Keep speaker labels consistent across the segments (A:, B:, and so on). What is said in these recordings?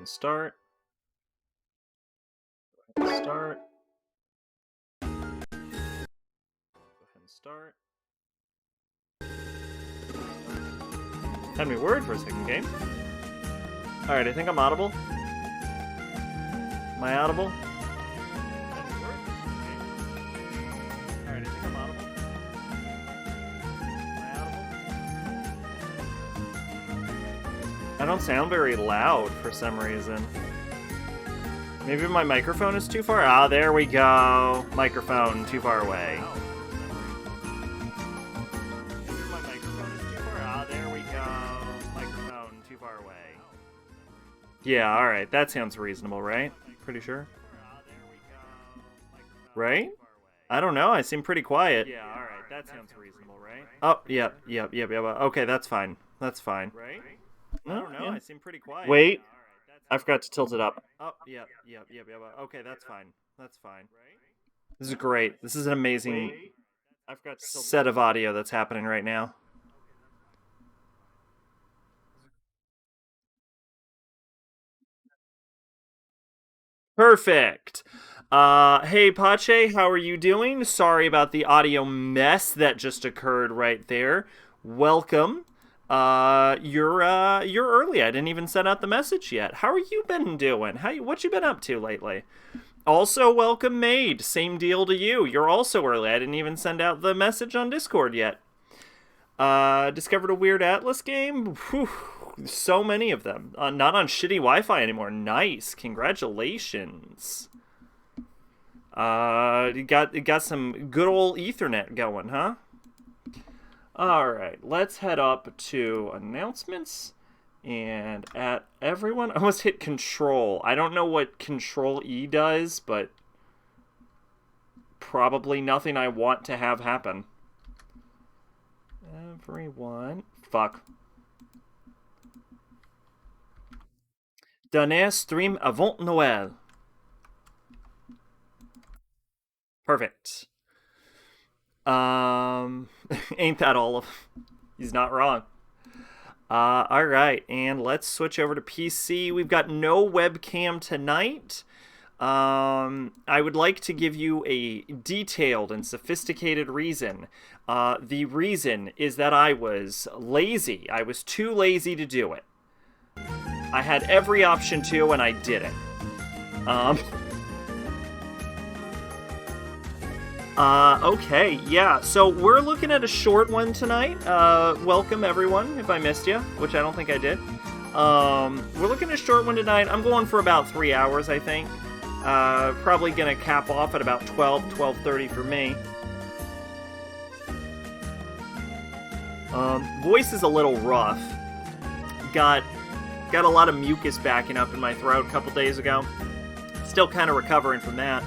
A: and start. Go ahead and start. Go ahead and start. Had me worried for a second, game. Alright, I think I'm audible. Am I audible? Alright, I think I'm audible. Am I audible? I don't sound very loud for some reason. Maybe my microphone is too far? Ah, there we go. Microphone too far away. Maybe my microphone is too far. Ah, there we go. Microphone too far away. Yeah, alright. That sounds reasonable, right? Pretty sure. Right? I don't know. I seem pretty quiet. Yeah, alright. That sounds reasonable, right? Oh, yep. Okay, that's fine. That's fine. Right? I don't know. I seem pretty quiet. Wait. I forgot to tilt it up. Oh, yep. Okay, that's fine. That's fine. This is great. This is an amazing set of audio that's happening right now. Perfect. Hey, Pache, how are you doing? Sorry about the audio mess that just occurred right there. Welcome. You're early. I didn't even send out the message yet. How are you been doing? What you been up to lately? Also, welcome, Maid. Same deal to you. You're also early. I didn't even send out the message on Discord yet. Discovered a weird Atlas game? Whew, so many of them. Not on shitty Wi-Fi anymore. Nice. Congratulations. You got some good old Ethernet going, huh? Alright, let's head up to announcements and at everyone. I almost hit Control. I don't know what Control E does, but probably nothing I want to have happen. Everyone. Fuck. Dernier stream avant Noël. Perfect. Ain't that all of... He's not wrong. Alright, and let's switch over to PC. We've got no webcam tonight. I would like to give you a detailed and sophisticated reason. The reason is that I was lazy. I was too lazy to do it. I had every option to, and I didn't. Okay, yeah, so we're looking at a short one tonight. Welcome, everyone, if I missed you, which I don't think I did. We're looking at a short one tonight. I'm going for about 3 hours, I think. Probably gonna cap off at about 12:30 for me. Voice is a little rough. Got a lot of mucus backing up in my throat a couple days ago. Still kind of recovering from that.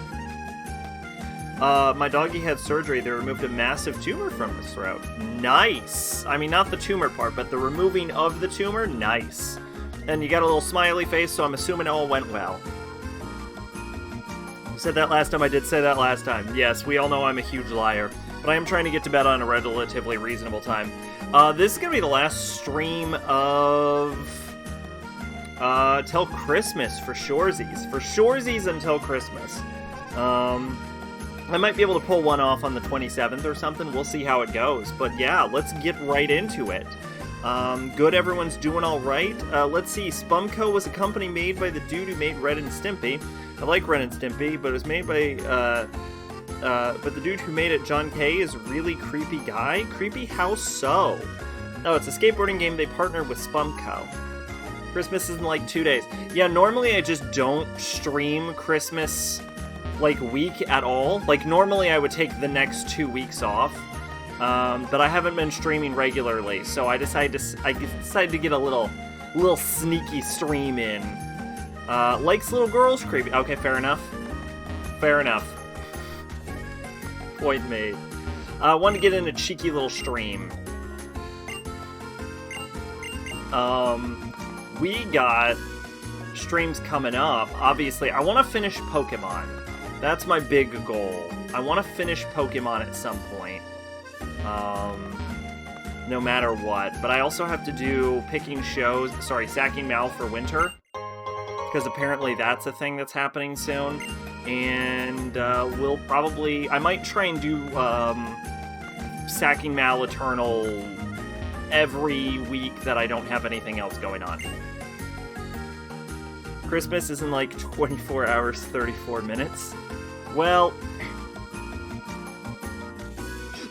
A: My doggy had surgery. They removed a massive tumor from his throat. Nice! I mean, not the tumor part, but the removing of the tumor? Nice. And you got a little smiley face, so I'm assuming it all went well. I said that last time. I did say that last time. Yes, we all know I'm a huge liar. But I am trying to get to bed on a relatively reasonable time. This is going to be the last stream of... till Christmas, for shoresies. For shoresies until Christmas. I might be able to pull one off on the 27th or something. We'll see how it goes. But yeah, let's get right into it. Good, everyone's doing all right. Let's see. Spumco was a company made by the dude who made Ren and Stimpy. I like Ren and Stimpy, but it was made by... but the dude who made it, John K., is a really creepy guy. Creepy? How so? Oh, it's a skateboarding game. They partnered with Spumco. Christmas is in like 2 days. Yeah, normally I just don't stream Christmas... like week at all. Like normally I would take the next 2 weeks off, but I haven't been streaming regularly, so I decided to get a little sneaky stream in. Likes little girls, creepy. Okay, fair enough. Point made. I want to get in a cheeky little stream. We got streams coming up. Obviously, I want to finish Pokémon. That's my big goal. I want to finish Pokémon at some point. No matter what. But I also have to do sacking Mal for winter. because apparently that's a thing that's happening soon. And we'll probably... I might try and do Sacking Mal Eternal every week that I don't have anything else going on. Christmas is in like 24 hours, 34 minutes. Well...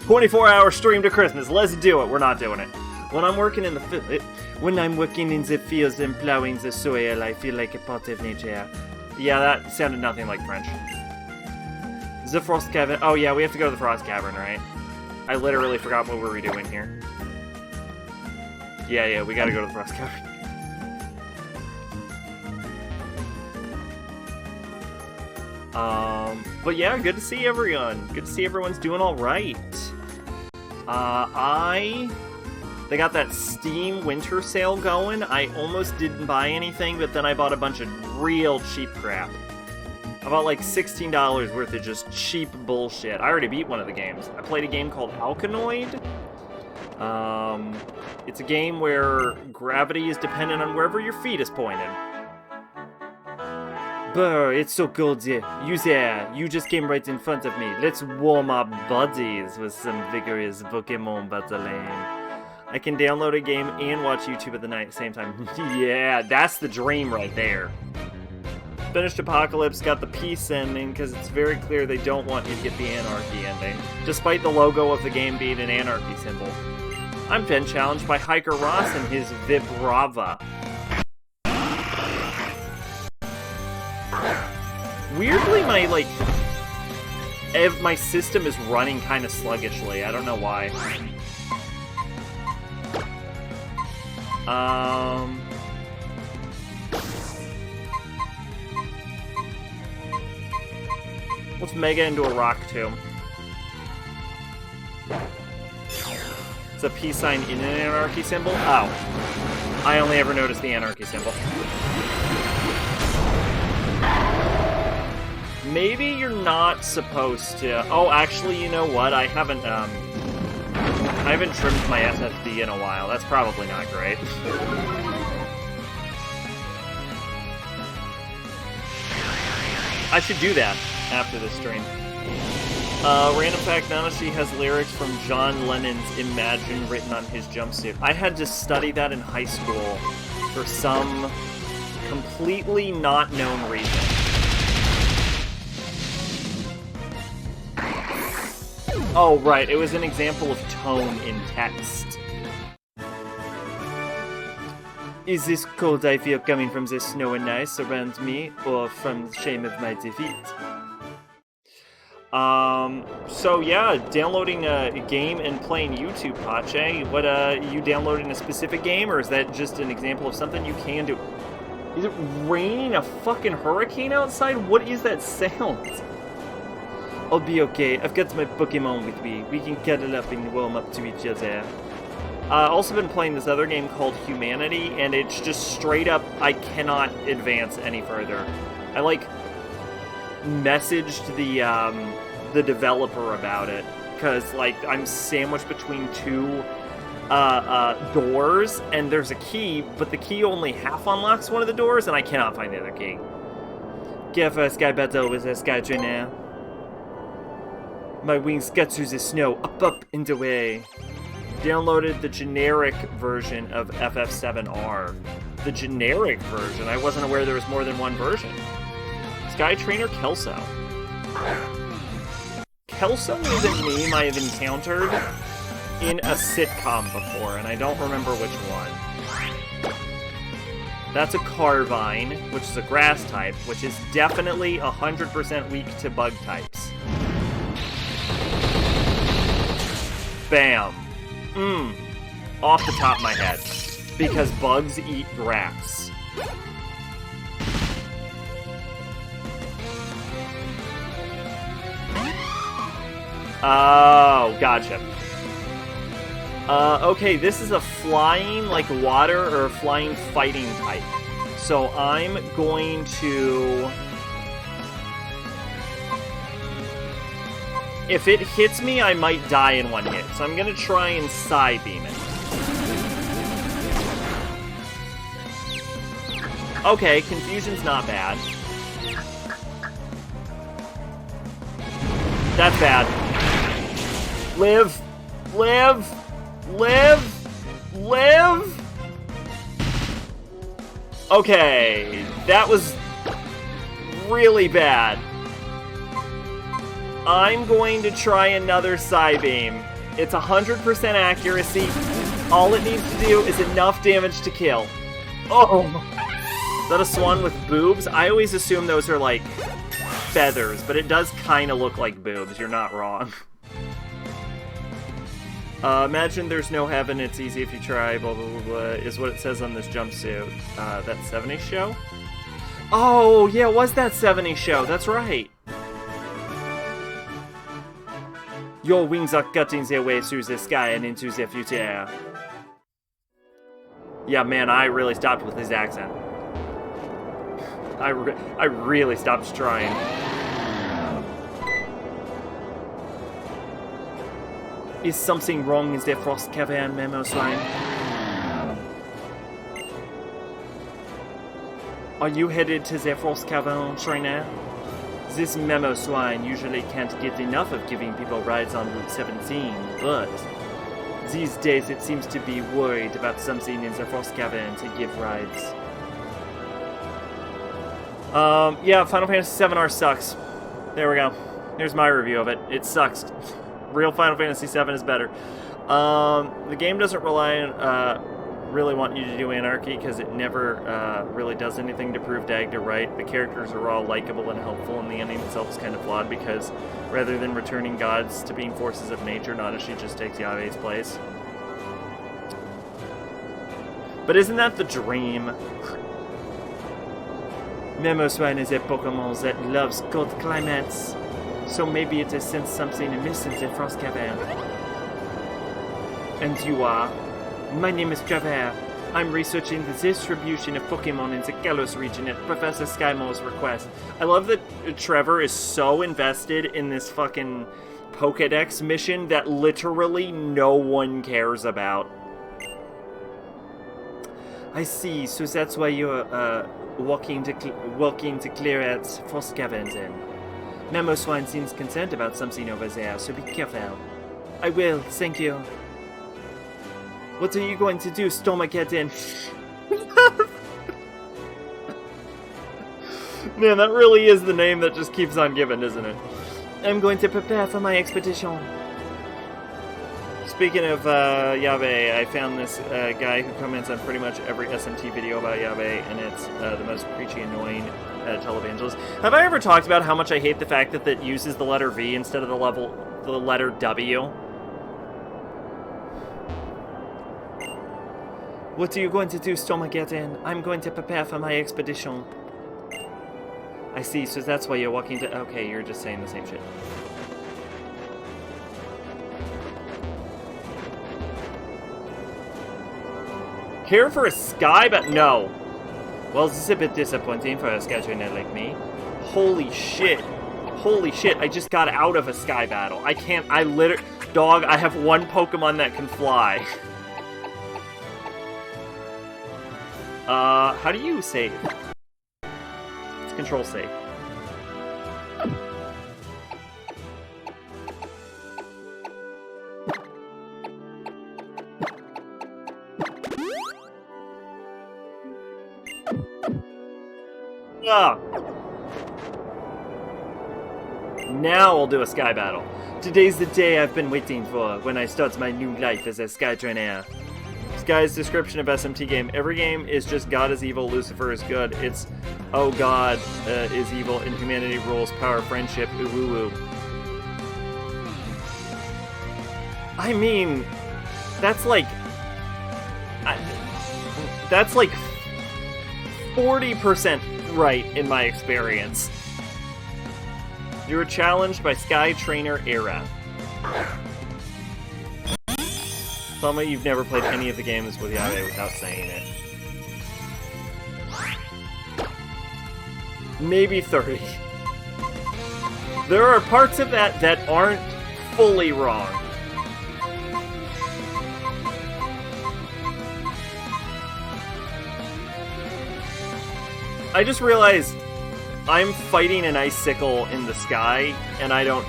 A: 24-hour stream to Christmas. Let's do it. We're not doing it. When I'm working in the fields and plowing the soil, I feel like a part of nature. Yeah, that sounded nothing like French. The Frost Cavern. Oh yeah, we have to go to the Frost Cavern, right? I literally forgot what we were doing here. Yeah, we gotta go to the Frost Cavern. But yeah, good to see everyone. Good to see everyone's doing all right. They got that Steam winter sale going. I almost didn't buy anything, but then I bought a bunch of real cheap crap. I bought like $16 worth of just cheap bullshit. I already beat one of the games. I played a game called Alkanoid. It's a game where gravity is dependent on wherever your feet is pointed. Brr, it's so cold here. You there, you just came right in front of me. Let's warm our bodies with some vigorous Pokémon battling. I can download a game and watch YouTube at the same time. Yeah, that's the dream right there. Finished Apocalypse, got the peace ending, because it's very clear they don't want you to get the anarchy ending, despite the logo of the game being an anarchy symbol. I'm then challenged by Hiker Ross and his Vibrava. Weirdly, my system is running kind of sluggishly. I don't know why. Let's Mega into a Rock Tomb. It's a peace sign in an anarchy symbol? Oh. I only ever noticed the anarchy symbol. Maybe you're not supposed to... Oh, actually, you know what? I haven't trimmed my SSD in a while. That's probably not great. I should do that after this stream. Random fact, Nanashi has lyrics from John Lennon's Imagine written on his jumpsuit. I had to study that in high school for some completely not known reason. Oh, right, it was an example of tone in text. Is this cold I feel coming from the snow and ice around me, or from the shame of my defeat? So yeah, downloading a game and playing YouTube, Pache. What, you downloading a specific game, or is that just an example of something you can do? Is it raining a fucking hurricane outside? What is that sound? I'll be okay. I've got my Pokémon with me. We can cuddle up and warm up to each other. Also been playing this other game called Humanity, and it's just straight up, I cannot advance any further. I, messaged the developer about it, because, I'm sandwiched between two doors, and there's a key, but the key only half unlocks one of the doors, and I cannot find the other key. Get first guy battle with this guy now. My wings cut through the snow, up, and away. Downloaded the generic version of FF7R. The generic version? I wasn't aware there was more than one version. Sky Trainer Kelso. Kelso is a name I have encountered in a sitcom before, and I don't remember which one. That's a Carvine, which is a grass type, which is definitely 100% weak to bug types. Bam. Off the top of my head. Because bugs eat grass. Oh, gotcha. Okay, this is a flying, water or flying fighting type. So I'm going to... If it hits me, I might die in one hit. So I'm gonna try and Psy Beam it. Okay, confusion's not bad. That's bad. Live! Live! Live! Live! Okay, that was really bad. I'm going to try another Psybeam. It's 100% accuracy. All it needs to do is enough damage to kill. Oh! Is that a swan with boobs? I always assume those are like feathers, but it does kind of look like boobs. You're not wrong. Imagine there's no heaven, it's easy if you try, blah, blah, blah, blah, is what it says on this jumpsuit. That 70s show? Oh, yeah, it was that 70s show, that's right. Your wings are cutting their way through the sky and into the future. Yeah, man, I really stopped with his accent. I really stopped trying. Is something wrong in the Frost Cavern, Memo Swine? Are you headed to the Frost Cavern, Trainer? This Memo Swine usually can't get enough of giving people rides on Route 17, but these days it seems to be worried about something in the Frost Cavern to give rides. Yeah, Final Fantasy VII R sucks. There we go. Here's my review of it. It sucks. Real Final Fantasy VII is better. The game doesn't rely on, really want you to do Anarchy because it never really does anything to prove Dagda right. The characters are all likable and helpful, and the ending itself is kind of flawed because rather than returning gods to being forces of nature, Nanashi just takes Yave's place. But isn't that the dream? Memoswine is a Pokémon that loves cold climates, so maybe it has sensed something amiss in the Frost Cavern. And you are? My name is Javert. I'm researching the distribution of Pokémon in the Kalos region at Professor Skymore's request. I love that Trevor is so invested in this fucking Pokédex mission that literally no one cares about. I see, so that's why you're walking to clear out Frost Cavern then. Memoswine seems concerned about something over there, so be careful. I will, thank you. What are you going to do, Stormageddon? Man, that really is the name that just keeps on giving, isn't it? I'm going to prepare for my expedition. Speaking of Yave, I found this guy who comments on pretty much every SMT video about Yave, and it's the most preachy, annoying televangelist. Have I ever talked about how much I hate the fact that it uses the letter V instead of the letter W? What are you going to do, Stormageddon? I'm going to prepare for my expedition. I see, so that's why you're walking to... Okay, you're just saying the same shit. Care for a sky bat? No. Well, this is a bit disappointing for a sky trainer like me. Holy shit. Holy shit, I just got out of a sky battle. I can't... Dog, I have one Pokemon that can fly. How do you save? It's control save. Ah. Now I'll do a sky battle. Today's the day I've been waiting for when I start my new life as a sky trainer. Guy's description of SMT game. Every game is just God is evil, Lucifer is good. It's, oh God is evil, and humanity rules, power, friendship, ooh woo woo. I mean, that's like 40% right in my experience. You were challenged by Sky Trainer Era. Tell me you've never played any of the games with Yave without saying it. Maybe 30. There are parts of that that aren't fully wrong. I just realized I'm fighting an icicle in the sky, and I don't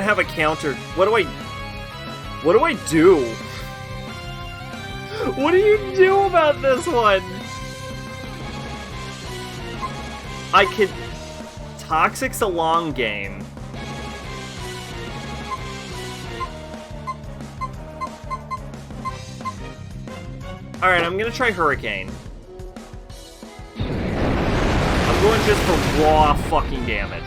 A: have a counter. What do I do? What do you do about this one? I could... Toxic's a long game. Alright, I'm gonna try Hurricane. I'm going just for raw fucking damage.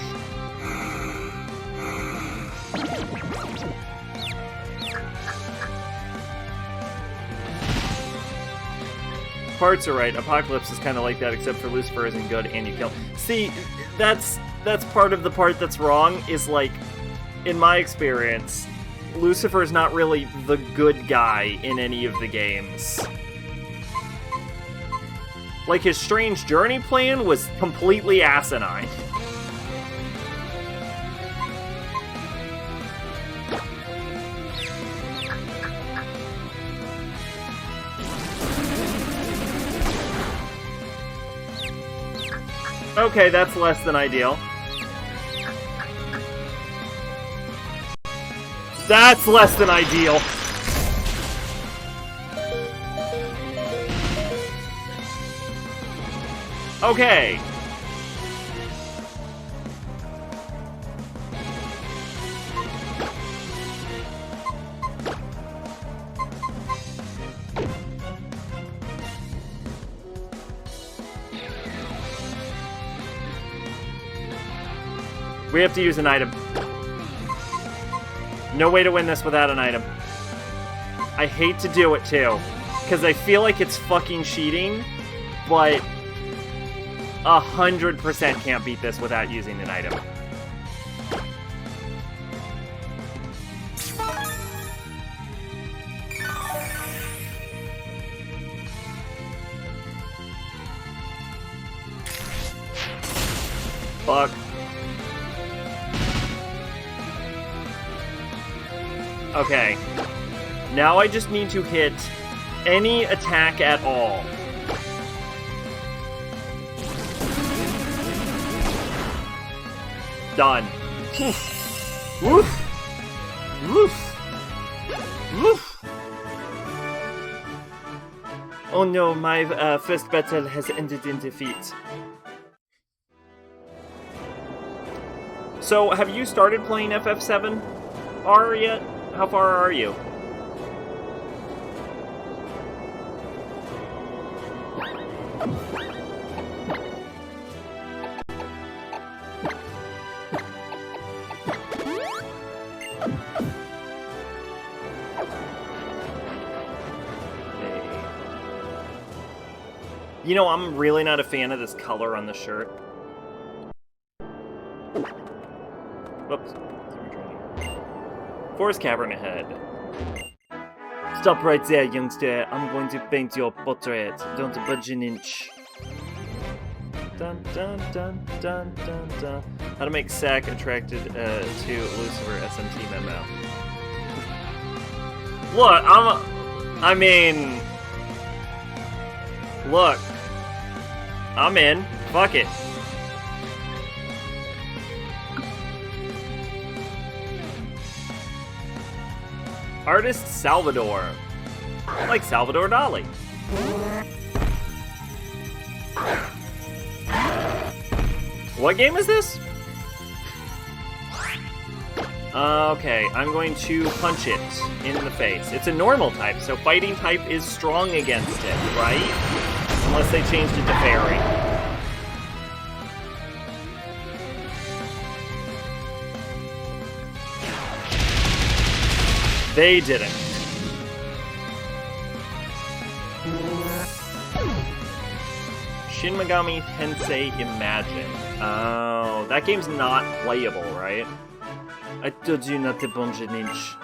A: Parts are right. Apocalypse is kind of like that, except for Lucifer isn't good and you kill. See, that's part of the part that's wrong, is like, in my experience, Lucifer is not really the good guy in any of the games. Like, his Strange Journey plan was completely asinine. Okay, that's less than ideal. That's less than ideal. Okay. We have to use an item. No way to win this without an item. I hate to do it too, because I feel like it's fucking cheating, but 100% can't beat this without using an item. Fuck. Okay. Now I just need to hit any attack at all. Done. Woof. Woof. Woof. Oh no, my first battle has ended in defeat. So, have you started playing FF7R yet? How far are you? You know, I'm really not a fan of this color on the shirt. Whoops. Forest cavern ahead. Stop right there, youngster. I'm going to paint your portrait. Don't budge an inch. Dun dun dun dun dun dun. How to make Sack attracted to Lucifer SMT memo. Look, look. I'm in. Fuck it. Artist Salvador. Like Salvador Dali. What game is this? Okay, I'm going to punch it in the face. It's a normal type, so fighting type is strong against it, right? Unless they changed it to fairy. They didn't. Shin Megami Tensei Imagine. Oh, that game's not playable, right? I told you not to punch an inch.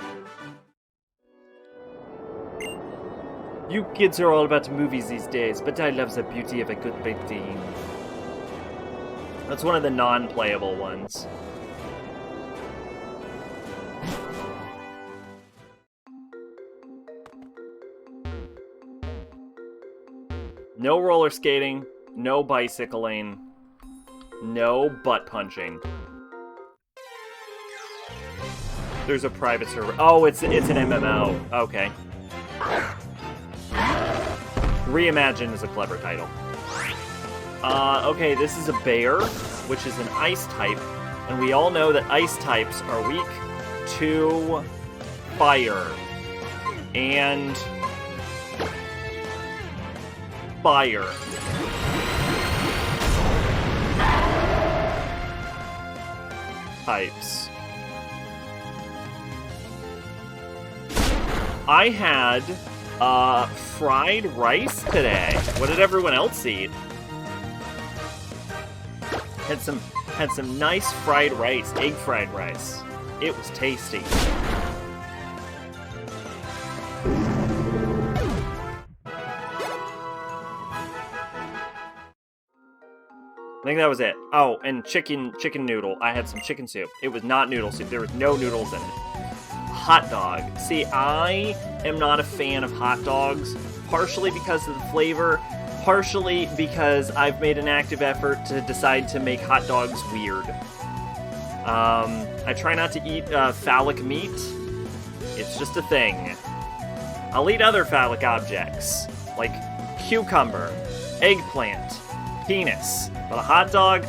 A: You kids are all about movies these days, but I love the beauty of a good painting. That's one of the non-playable ones. No roller skating. No bicycling. No butt punching. There's a private server. Oh, it's an MMO. Okay. Reimagine is a clever title. Okay, this is a bear, which is an ice type, and we all know that ice types are weak to fire. And fire. Types. I had fried rice today. What did everyone else eat? Had some nice fried rice, egg fried rice. It was tasty. I think that was it. Oh, and chicken noodle. I had some chicken soup. It was not noodle soup. There was no noodles in it. Hot dog. See, I am not a fan of hot dogs, partially because of the flavor, partially because I've made an active effort to decide to make hot dogs weird. I try not to eat phallic meat. It's just a thing. I'll eat other phallic objects, like cucumber, eggplant, penis. But a hot dog,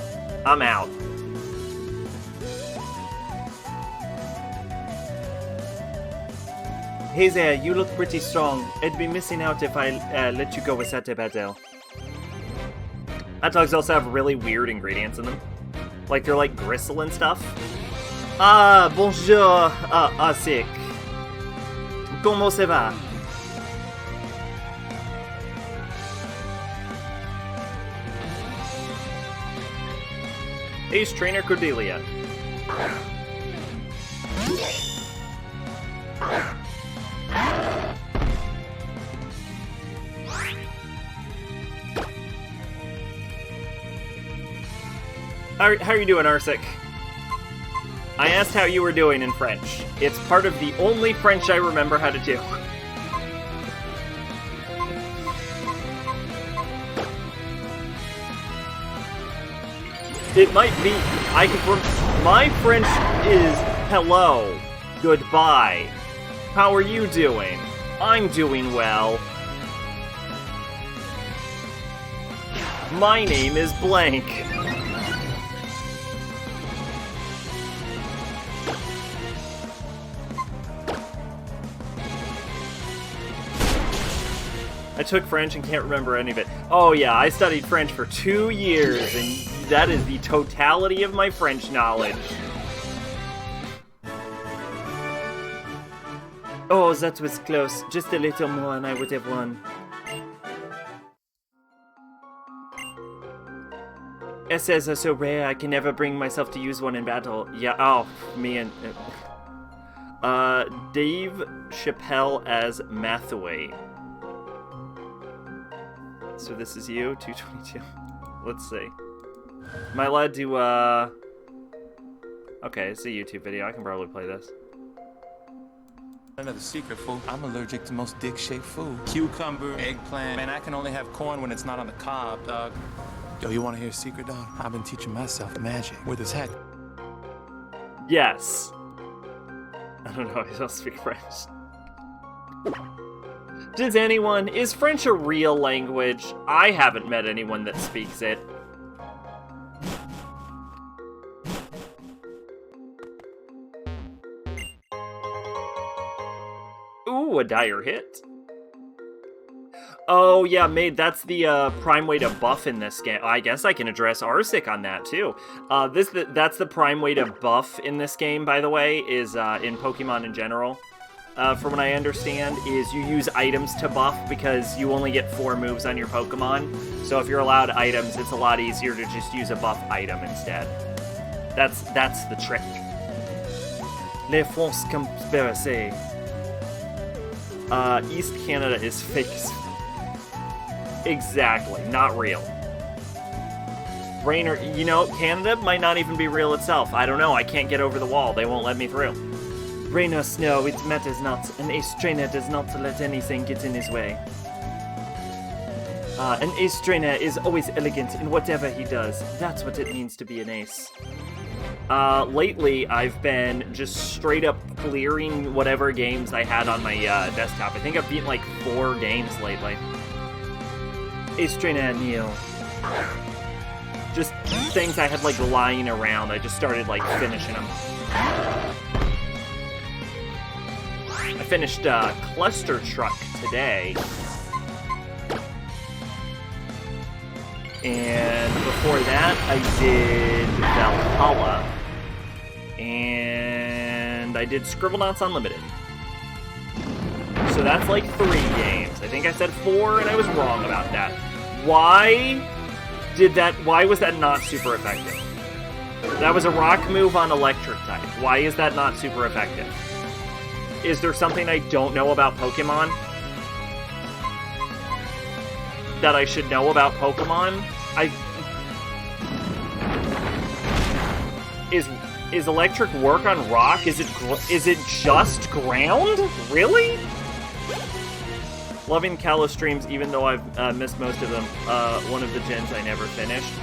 A: I'm out. Hey there, you look pretty strong. I'd be missing out if I let you go with that battle. Hot dogs also have really weird ingredients in them. Like, they're like gristle and stuff. Ah, bonjour, Asik. Comment ça va? Ace Trainer Cordelia. How are you doing, Arsik? I asked how you were doing in French. It's part of the only French I remember how to do. It might be. My French is hello, goodbye. How are you doing? I'm doing well. My name is blank. I took French and can't remember any of it. Oh yeah, I studied French for 2 years, and that is the totality of my French knowledge. Oh, that was close. Just a little more and I would have won. Essays are so rare, I can never bring myself to use one in battle. Yeah, oh, me and... Dave Chappelle as Mathaway. So this is you, 222. Let's see. Am I allowed to, Okay, it's a YouTube video. I can probably play this.
B: Another secret, fool. I'm allergic to most dick-shaped food. Cucumber, eggplant. Man, I can only have corn when it's not on the cob, dog. Yo, you want to hear a secret, dog? I've been teaching myself magic with this hat.
A: Yes. I don't know. I don't speak French. Does anyone? Is French a real language? I haven't met anyone that speaks it. Ooh, a dire hit. Oh, yeah, Maid, that's the prime way to buff in this game. I guess I can address Arsik on that, too. That's the prime way to buff in this game, by the way, is in Pokemon in general. From what I understand, is you use items to buff because you only get 4 moves on your Pokemon. So if you're allowed items, it's a lot easier to just use a buff item instead. That's the trick. Les France conspiracy. East Canada is fake. Exactly, not real. Rainer, you know, Canada might not even be real itself. I don't know, I can't get over the wall. They won't let me through. Rain or snow, it matters not. An ace trainer does not let anything get in his way. An ace trainer is always elegant in whatever he does. That's what it means to be an ace. Lately, I've been just straight up clearing whatever games I had on my desktop. I think I've beaten like 4 games lately. Ace trainer Neo. Just things I had like lying around. I just started like finishing them. I finished Cluster Truck today. And before that, I did Valhalla. And I did Scribblenauts Unlimited. So that's like 3 games. I think I said 4, and I was wrong about that. Why was that not super effective? That was a rock move on electric type. Why is that not super effective? Is there something I don't know about Pokemon that I should know about Pokemon? Is electric work on rock? Is it just ground? Really? Loving Kalos streams, even though I've missed most of them. One of the gens I never finished.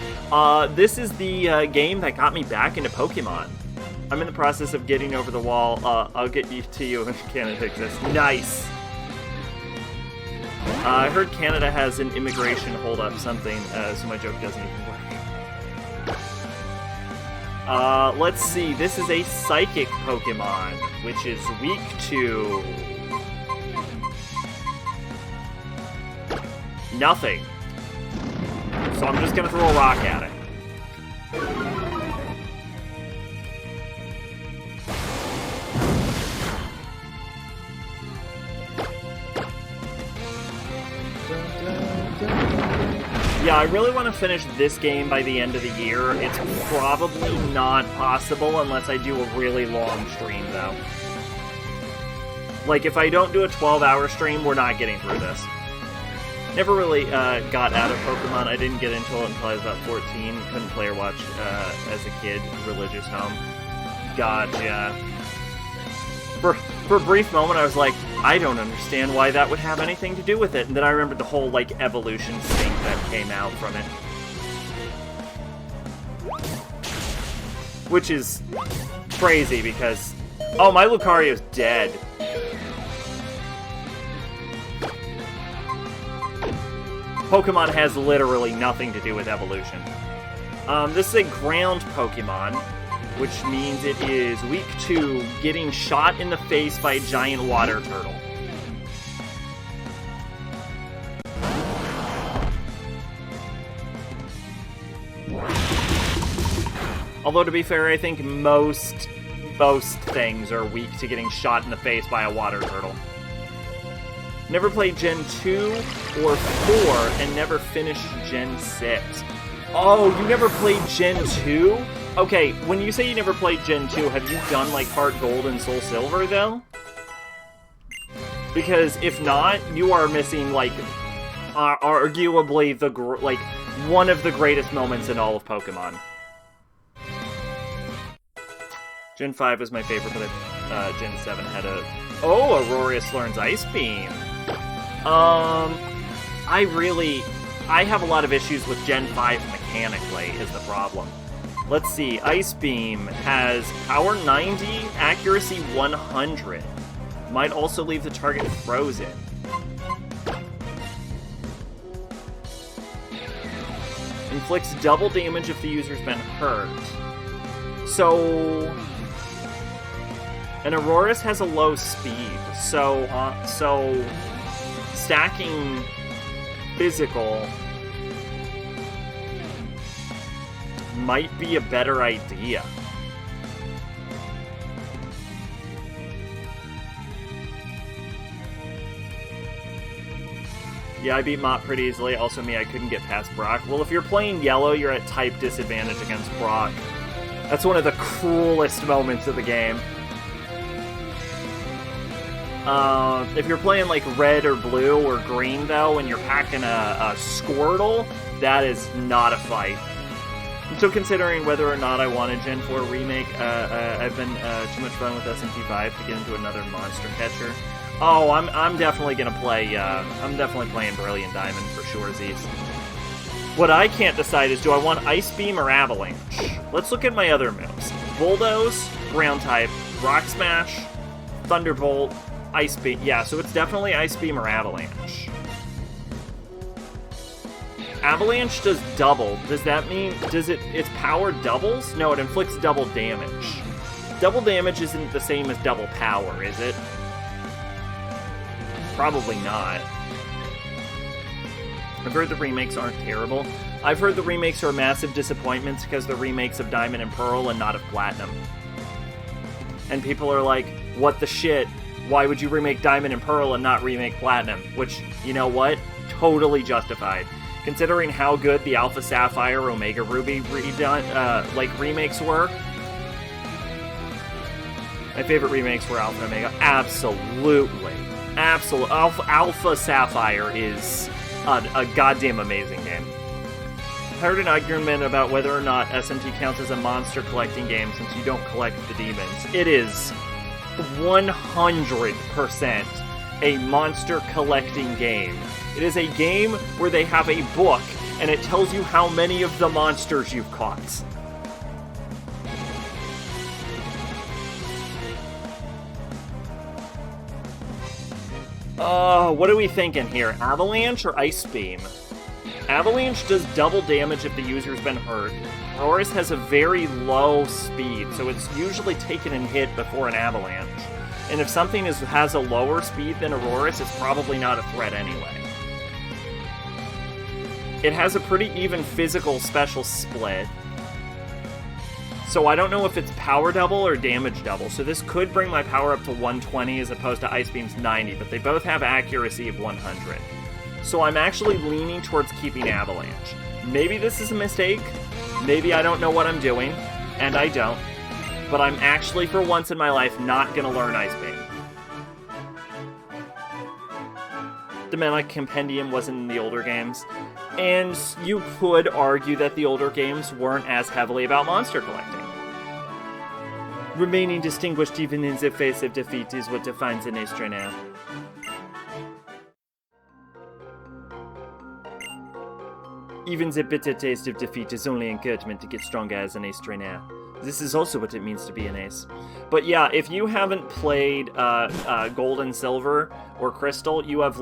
A: This is the game that got me back into Pokemon. I'm in the process of getting over the wall. I'll get you to you if Canada exists. Nice! I heard Canada has an immigration hold-up something, so my joke doesn't even work. Let's see. This is a Psychic Pokemon, which is weak to... nothing. So I'm just gonna throw a rock at it. Yeah, I really want to finish this game by the end of the year. It's probably not possible unless I do a really long stream, though. Like, if I don't do a 12-hour stream, we're not getting through this. Never really got out of Pokemon. I didn't get into it until I was about 14. Couldn't play or watch as a kid. Religious home. Gotcha. For a brief moment, I was like, I don't understand why that would have anything to do with it. And then I remembered the whole, like, evolution stink that came out from it. Which is crazy because... oh, my Lucario's dead. Pokemon has literally nothing to do with evolution. This is a ground Pokemon, which means it is weak to getting shot in the face by a giant water turtle. Although, to be fair, I think most things are weak to getting shot in the face by a water turtle. Never played Gen 2 or 4 and never finished Gen 6. Oh, you never played Gen 2? Okay, when you say you never played Gen 2, have you done, like, Heart Gold and Soul Silver, though? Because if not, you are missing, like, arguably one of the greatest moments in all of Pokemon. Gen 5 was my favorite, but Gen 7 had a... oh, Aurorius learns Ice Beam. I have a lot of issues with Gen 5 mechanically, is the problem. Let's see, Ice Beam has power 90, accuracy 100. Might also leave the target frozen. Inflicts double damage if the user's been hurt. So... and Aurorus has a low speed, so stacking physical might be a better idea. Yeah, I beat Mott pretty easily. Also me, I couldn't get past Brock. Well, if you're playing yellow, you're at type disadvantage against Brock. That's one of the cruelest moments of the game. If you're playing like red or blue or green, though, and you're packing a Squirtle, that is not a fight. So considering whether or not I want a Gen 4 remake, I've been too much fun with SMT5 to get into another monster catcher. Oh, I'm definitely gonna play. I'm definitely playing Brilliant Diamond for sure, Z's. What I can't decide is, do I want Ice Beam or Avalanche? Let's look at my other moves. Bulldoze, Ground type, Rock Smash, Thunderbolt, Ice Beam. Yeah, so it's definitely Ice Beam or Avalanche. Avalanche does double. Does that mean, its power doubles? No, it inflicts double damage. Double damage isn't the same as double power, is it? Probably not. I've heard the remakes aren't terrible. I've heard the remakes are massive disappointments because they're remakes of Diamond and Pearl and not of Platinum. And people are like, what the shit? Why would you remake Diamond and Pearl and not remake Platinum? Which, you know what? Totally justified. Considering how good the Alpha Sapphire, Omega Ruby remakes were. My favorite remakes were Alpha and Omega. Absolutely. Alpha Sapphire is a goddamn amazing game. I heard an argument about whether or not SMT counts as a monster collecting game since you don't collect the demons. It is 100% a monster collecting game. It is a game where they have a book and it tells you how many of the monsters you've caught. What are we thinking here? Avalanche or Ice Beam? Avalanche does double damage if the user's been hurt. Aurorus has a very low speed, so it's usually taken and hit before an Avalanche. And if something has a lower speed than Aurorus, it's probably not a threat anyway. It has a pretty even physical special split. So I don't know if it's power double or damage double, so this could bring my power up to 120 as opposed to Ice Beam's 90, but they both have accuracy of 100. So I'm actually leaning towards keeping Avalanche. Maybe this is a mistake, maybe I don't know what I'm doing, and I don't, but I'm actually, for once in my life, not gonna learn Ice Beam. The Mana Compendium wasn't in the older games, and you could argue that the older games weren't as heavily about monster collecting. Remaining distinguished even in the face of defeat is what defines an ace trainer. Even the bitter taste of defeat is only encouragement to get stronger as an ace trainer. This is also what it means to be an ace. But yeah, if you haven't played Gold and Silver or Crystal, you have,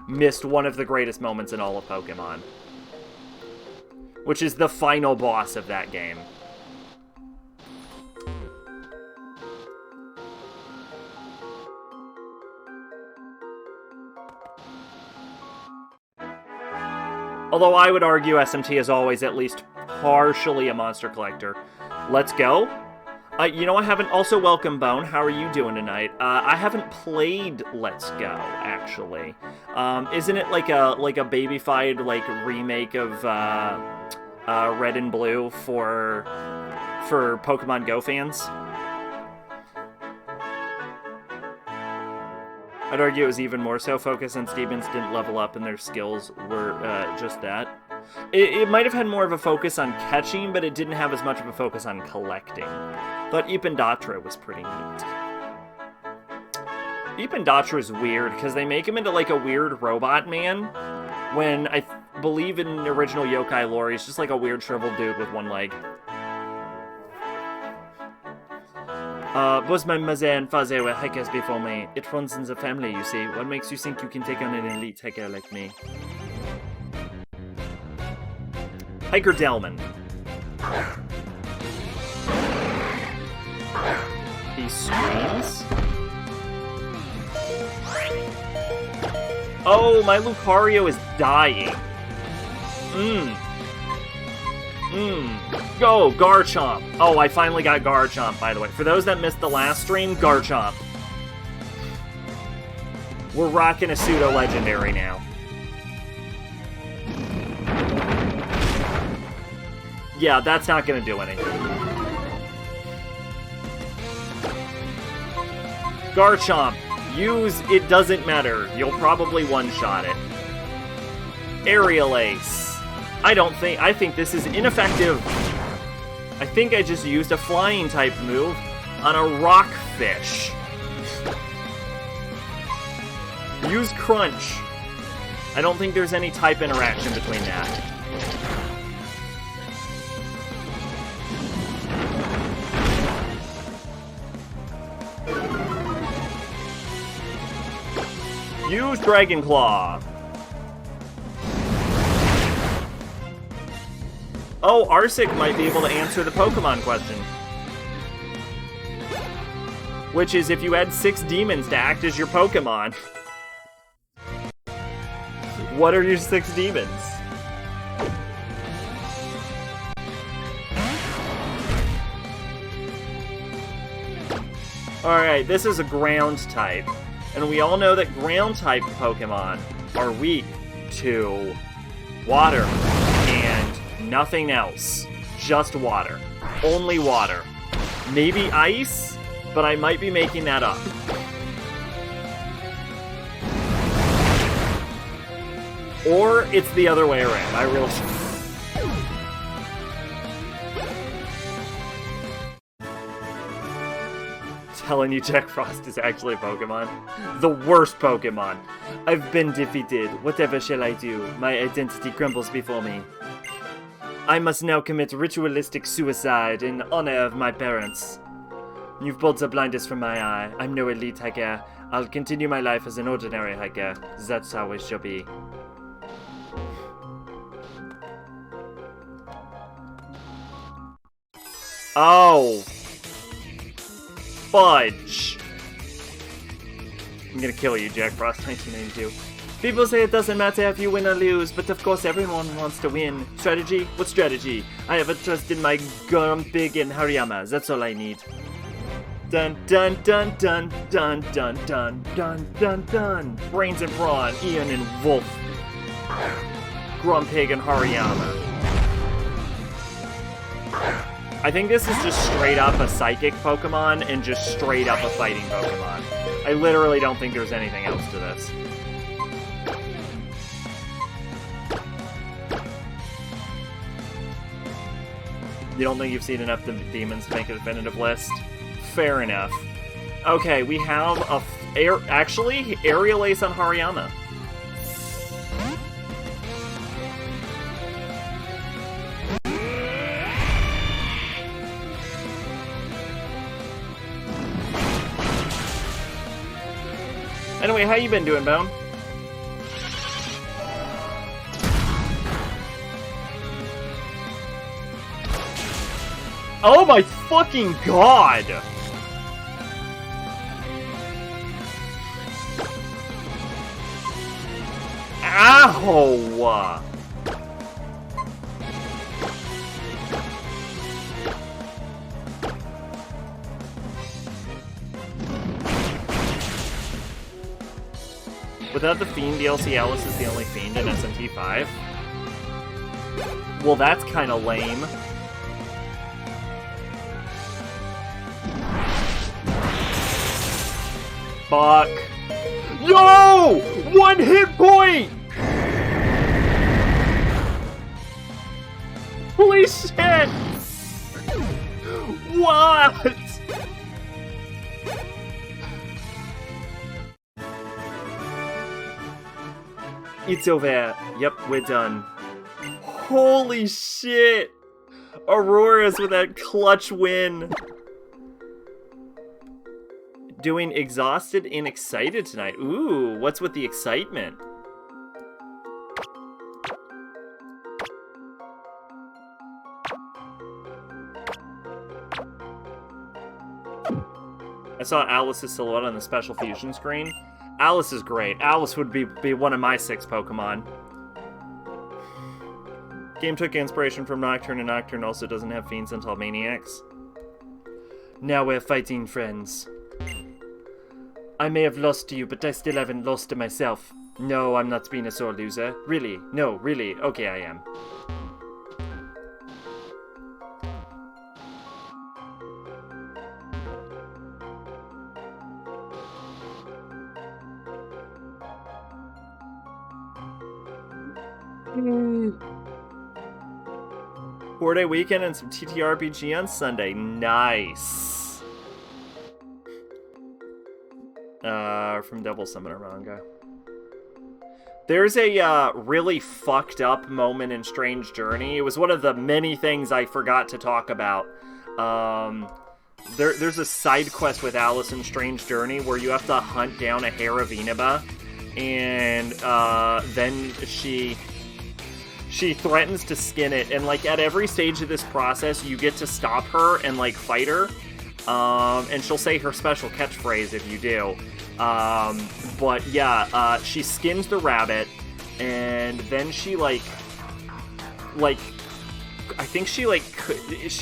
A: missed one of the greatest moments in all of Pokemon. Which is the final boss of that game. Although I would argue SMT is always at least partially a monster collector. Let's go. You know, I haven't... Also, welcome, Bone. How are you doing tonight? I haven't played Let's Go, actually. Isn't it like a baby-fied, remake of Red and Blue for Pokemon Go fans? I'd argue it was even more so focused on Stevens didn't level up and their skills were just that. It might have had more of a focus on catching, but it didn't have as much of a focus on collecting. But Ipindatra was pretty neat. Ipindatra is weird, because they make him into a weird robot man, when I believe in original yokai lore, he's just a weird shriveled dude with one leg. Both my mother and father were hackers before me. It runs in the family, you see. What makes you think you can take on an elite hacker like me? Hiker Delman. He screams. Oh, my Lucario is dying. Go, Garchomp. Oh, I finally got Garchomp, by the way. For those that missed the last stream, Garchomp. We're rocking a pseudo-legendary now. Yeah, that's not gonna do anything. Garchomp, use It Doesn't Matter. You'll probably one-shot it. Aerial Ace. I think this is ineffective. I think I just used a flying type move on a rockfish. Use Crunch. I don't think there's any type interaction between that. Use Dragon Claw. Oh, Arsik might be able to answer the Pokemon question. Which is if you add 6 demons to act as your Pokemon. What are your 6 demons? Alright, this is a ground type. And we all know that ground type Pokemon are weak to water and nothing else. Just water. Only water. Maybe ice, but I might be making that up. Or it's the other way around. I really should. Telling you Jack Frost is actually a Pokemon. The worst Pokemon. I've been defeated. Whatever shall I do? My identity crumbles before me. I must now commit ritualistic suicide in honor of my parents. You've pulled the blinders from my eye. I'm no elite hiker. I'll continue my life as an ordinary hiker. That's how it shall be. Oh. Fudge. I'm gonna kill you, Jack Frost 1992. People say it doesn't matter if you win or lose, but of course everyone wants to win. Strategy? What strategy? I have a trust in my Grumpig and Hariyama. That's all I need. Dun dun dun dun dun dun dun dun dun dun. Brains and Brawn, Ian and Wolf. Grumpig and Hariyama. I think this is just straight up a psychic Pokemon and just straight up a fighting Pokemon. I literally don't think there's anything else to this. You don't think you've seen enough demons to make a definitive list? Fair enough. Okay, we have a actually Aerial Ace on Hariyama. Anyway, how you been doing, Bone? Oh my fucking god! Ow! Without the Fiend DLC, Alice is the only Fiend in SMT 5. Well, that's kind of lame. Fuck. Yo! 1 hit point! Holy shit! What? It's over. Yep, we're done. Holy shit! Aurora's with that clutch win. Doing exhausted and excited tonight. Ooh, what's with the excitement? I saw Alice's silhouette on the special fusion screen. Alice is great. Alice would be one of my 6 Pokemon. Game took inspiration from Nocturne, and Nocturne also doesn't have fiends until Maniacs. Now we're fighting friends. I may have lost to you, but I still haven't lost to myself. No, I'm not being a sore loser. Really? No, really? Okay, I am. Four-day weekend and some TTRPG on Sunday. Nice. From Devil Summoner manga. There's a really fucked up moment in Strange Journey. It was one of the many things I forgot to talk about. There's a side quest with Alice in Strange Journey where you have to hunt down a Haravinaba, and then she threatens to skin it, and like at every stage of this process you get to stop her and like fight her, and she'll say her special catchphrase if you do. But yeah, she skins the rabbit, and then she like I think she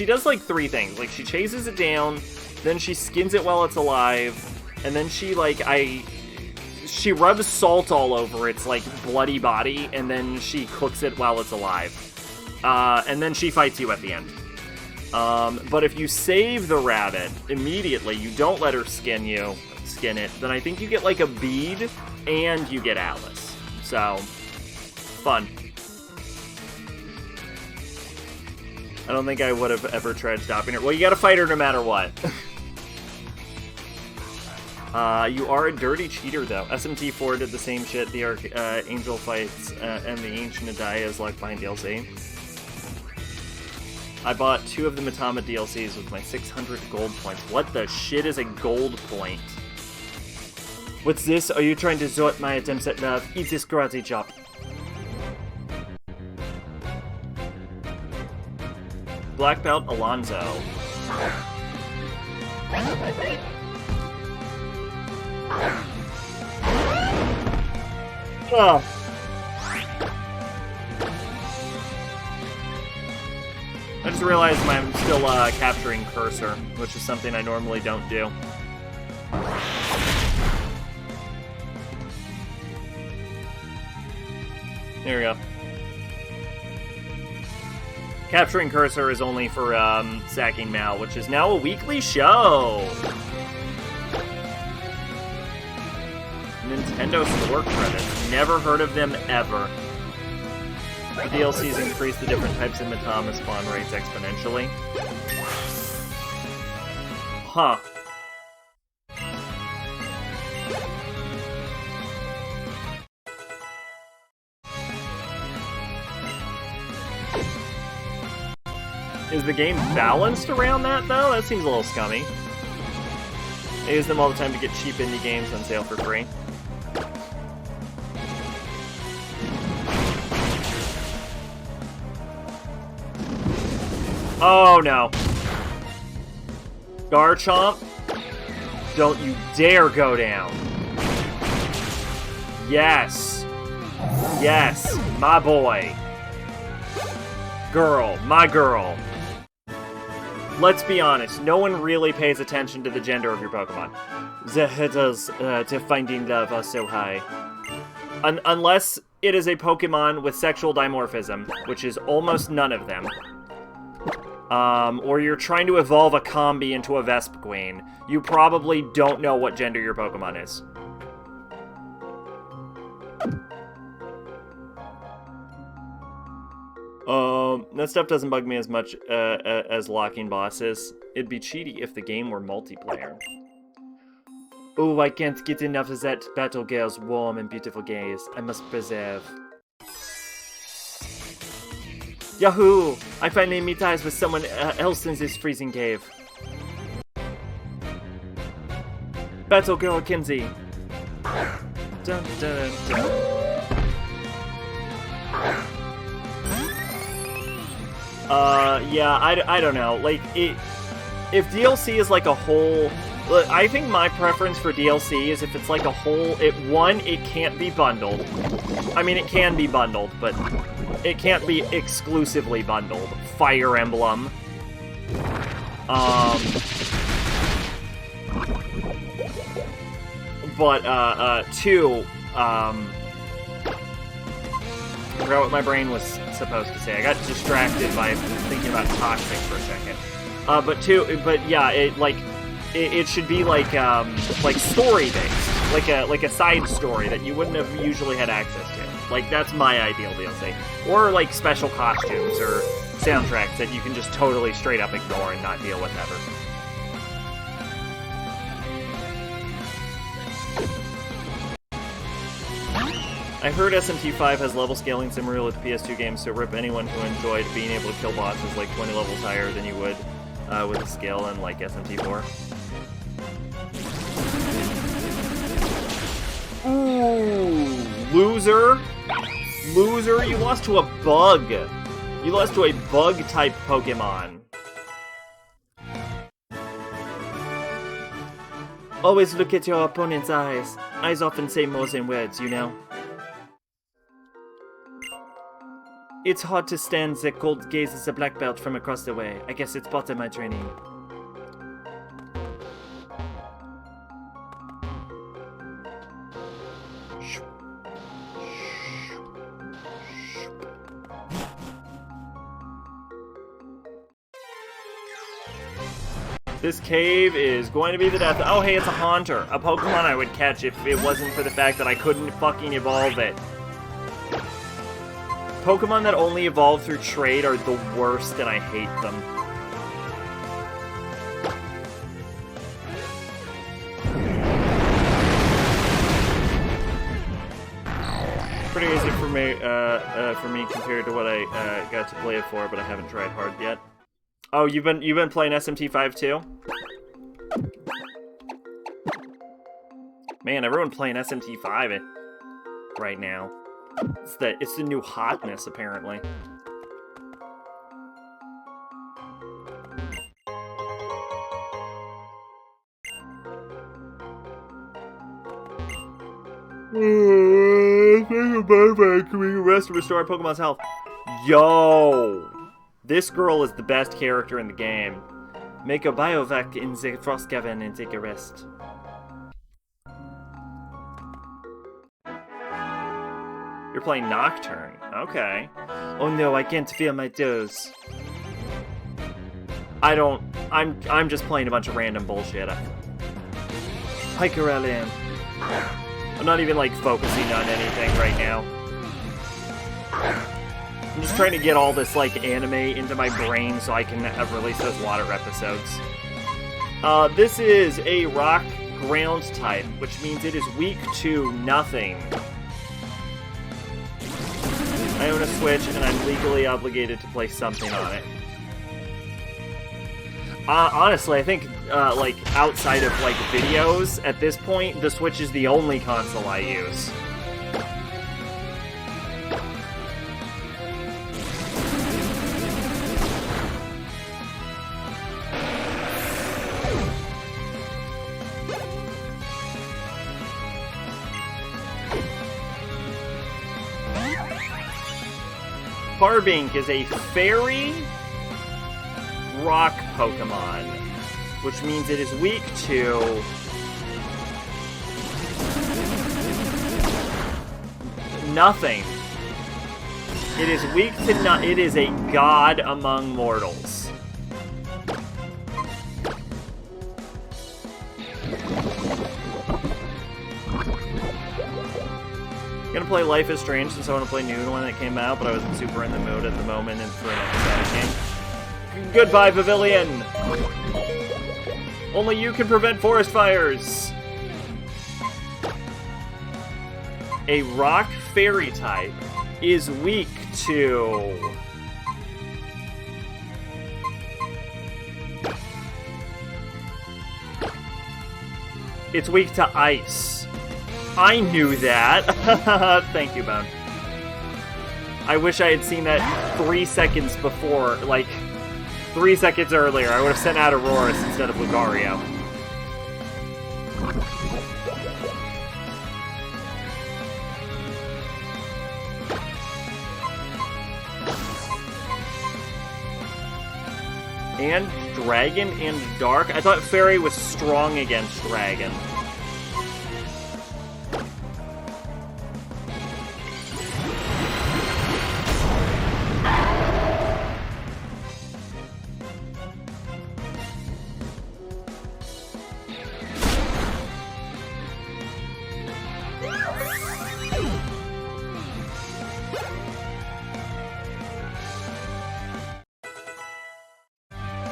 A: does like 3 things. Like she chases it down, then she skins it while it's alive, and then she rubs salt all over its like bloody body, and then she cooks it while it's alive. And then she fights you at the end. But if you save the rabbit immediately, you don't let her skin it, then I think you get like a bead and you get Alice. So, fun. I don't think I would have ever tried stopping her. Well, you gotta fight her no matter what. You are a dirty cheater, though. SMT4 did the same shit. The Angel fights and the Ancient Adaia's left behind DLC. I bought 2 of the Matama DLCs with my 600 gold points. What the shit is a gold point? What's this? Are you trying to zort my attempts at love? Eat this karate chop. Black Belt Alonzo. Oh. I just realized I'm still capturing cursor, which is something I normally don't do. Here we go. Capturing cursor is only for sacking Mal, which is now a weekly show. Nintendo Store credits. Never heard of them ever. The DLCs increase the different types of Matama spawn rates exponentially. Huh. Is the game balanced around that, though? That seems a little scummy. I use them all the time to get cheap indie games on sale for free. Oh, no. Garchomp, don't you dare go down. Yes. Yes, my boy. Girl, my girl. Let's be honest, no one really pays attention to the gender of your Pokemon. The hurdles to finding love are so high. Unless it is a Pokemon with sexual dimorphism, which is almost none of them. Or you're trying to evolve a Combi into a Vespiquen. You probably don't know what gender your Pokemon is. That stuff doesn't bug me as much as locking bosses. It'd be cheaty if the game were multiplayer. Oh, I can't get enough of that battle girl's warm and beautiful gaze. I must preserve. Yahoo! I finally meet eyes with someone else in this freezing cave. Battle Girl Kinsey. Dun, dun, dun. Yeah, I don't know. Like, if DLC is like a whole... Look, I think my preference for DLC is if it's like a whole... It can't be bundled. I mean, it can be bundled, but it can't be exclusively bundled. Fire Emblem. But, 2, I forgot what my brain was supposed to say. I got distracted by thinking about Toxic for a second. But yeah, it should be like story based, like a side story that you wouldn't have usually had access to. Like, that's my ideal DLC. Or like special costumes or soundtracks that you can just totally straight up ignore and not deal with ever. I heard SMT5 has level scaling similar with PS2 games, so rip anyone who enjoyed being able to kill bosses like 20 levels higher than you would with a scale in like SMT4. Ooh, loser. Loser, you lost to a bug. You lost to a bug-type Pokemon. Always look at your opponent's eyes. Eyes often say more than words, you know. It's hard to stand the cold gaze as a black belt from across the way. I guess it's part of my training. This cave is going to be the death. Oh, hey, it's a Haunter. A Pokemon I would catch if it wasn't for the fact that I couldn't fucking evolve it. Pokemon that only evolve through trade are the worst, and I hate them. Pretty easy for me compared to what I got to play it for, but I haven't tried hard yet. Oh, you've been playing SMT5 too? Man, everyone playing SMT5 right now. It's the new hotness, apparently. Can we rest and restore Pokemon's health? Yo! This girl is the best character in the game. Make a biovac in the Frost Cavern and take a rest. You're playing Nocturne. Okay. Oh no, I can't feel my toes. I'm just playing a bunch of random bullshit. Hiker LM. I'm not even like focusing on anything right now. I'm just trying to get all this, like, anime into my brain so I can release those water episodes. This is a rock ground type, which means it is weak to nothing. I own a Switch, and I'm legally obligated to play something on it. Honestly, I think, like, outside of, like, videos, at this point, the Switch is the only console I use. Barbink is a fairy rock Pokemon, which means it is weak to nothing. It is weak to it is a god among mortals. I'm gonna play Life is Strange since I want to play new one that came out, but I wasn't super in the mood at the moment and for an episodic game. Goodbye, Pavilion! Only you can prevent forest fires! A rock fairy type is weak to... It's weak to ice. I knew that. Thank you, Bone. I wish I had seen that 3 seconds before, like, 3 seconds earlier. I would have sent out Aurorus instead of Lucario. And Dragon and Dark? I thought Fairy was strong against Dragon.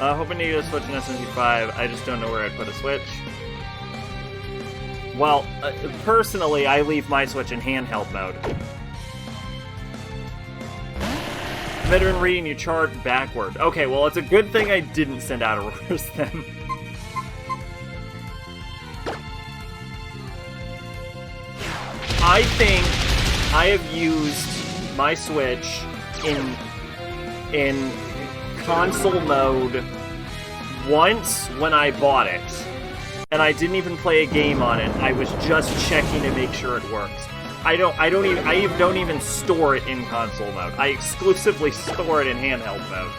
A: Hoping to get a Switch in SMT5. I just don't know where I'd put a Switch. Well, personally, I leave my Switch in handheld mode. Veteran reading, you chart backward. Okay, well, it's a good thing I didn't send out a reverse then. I think I have used my Switch in console mode once when I bought it. And I didn't even play a game on it. I was just checking to make sure it works. I don't even store it in console mode. I exclusively store it in handheld mode.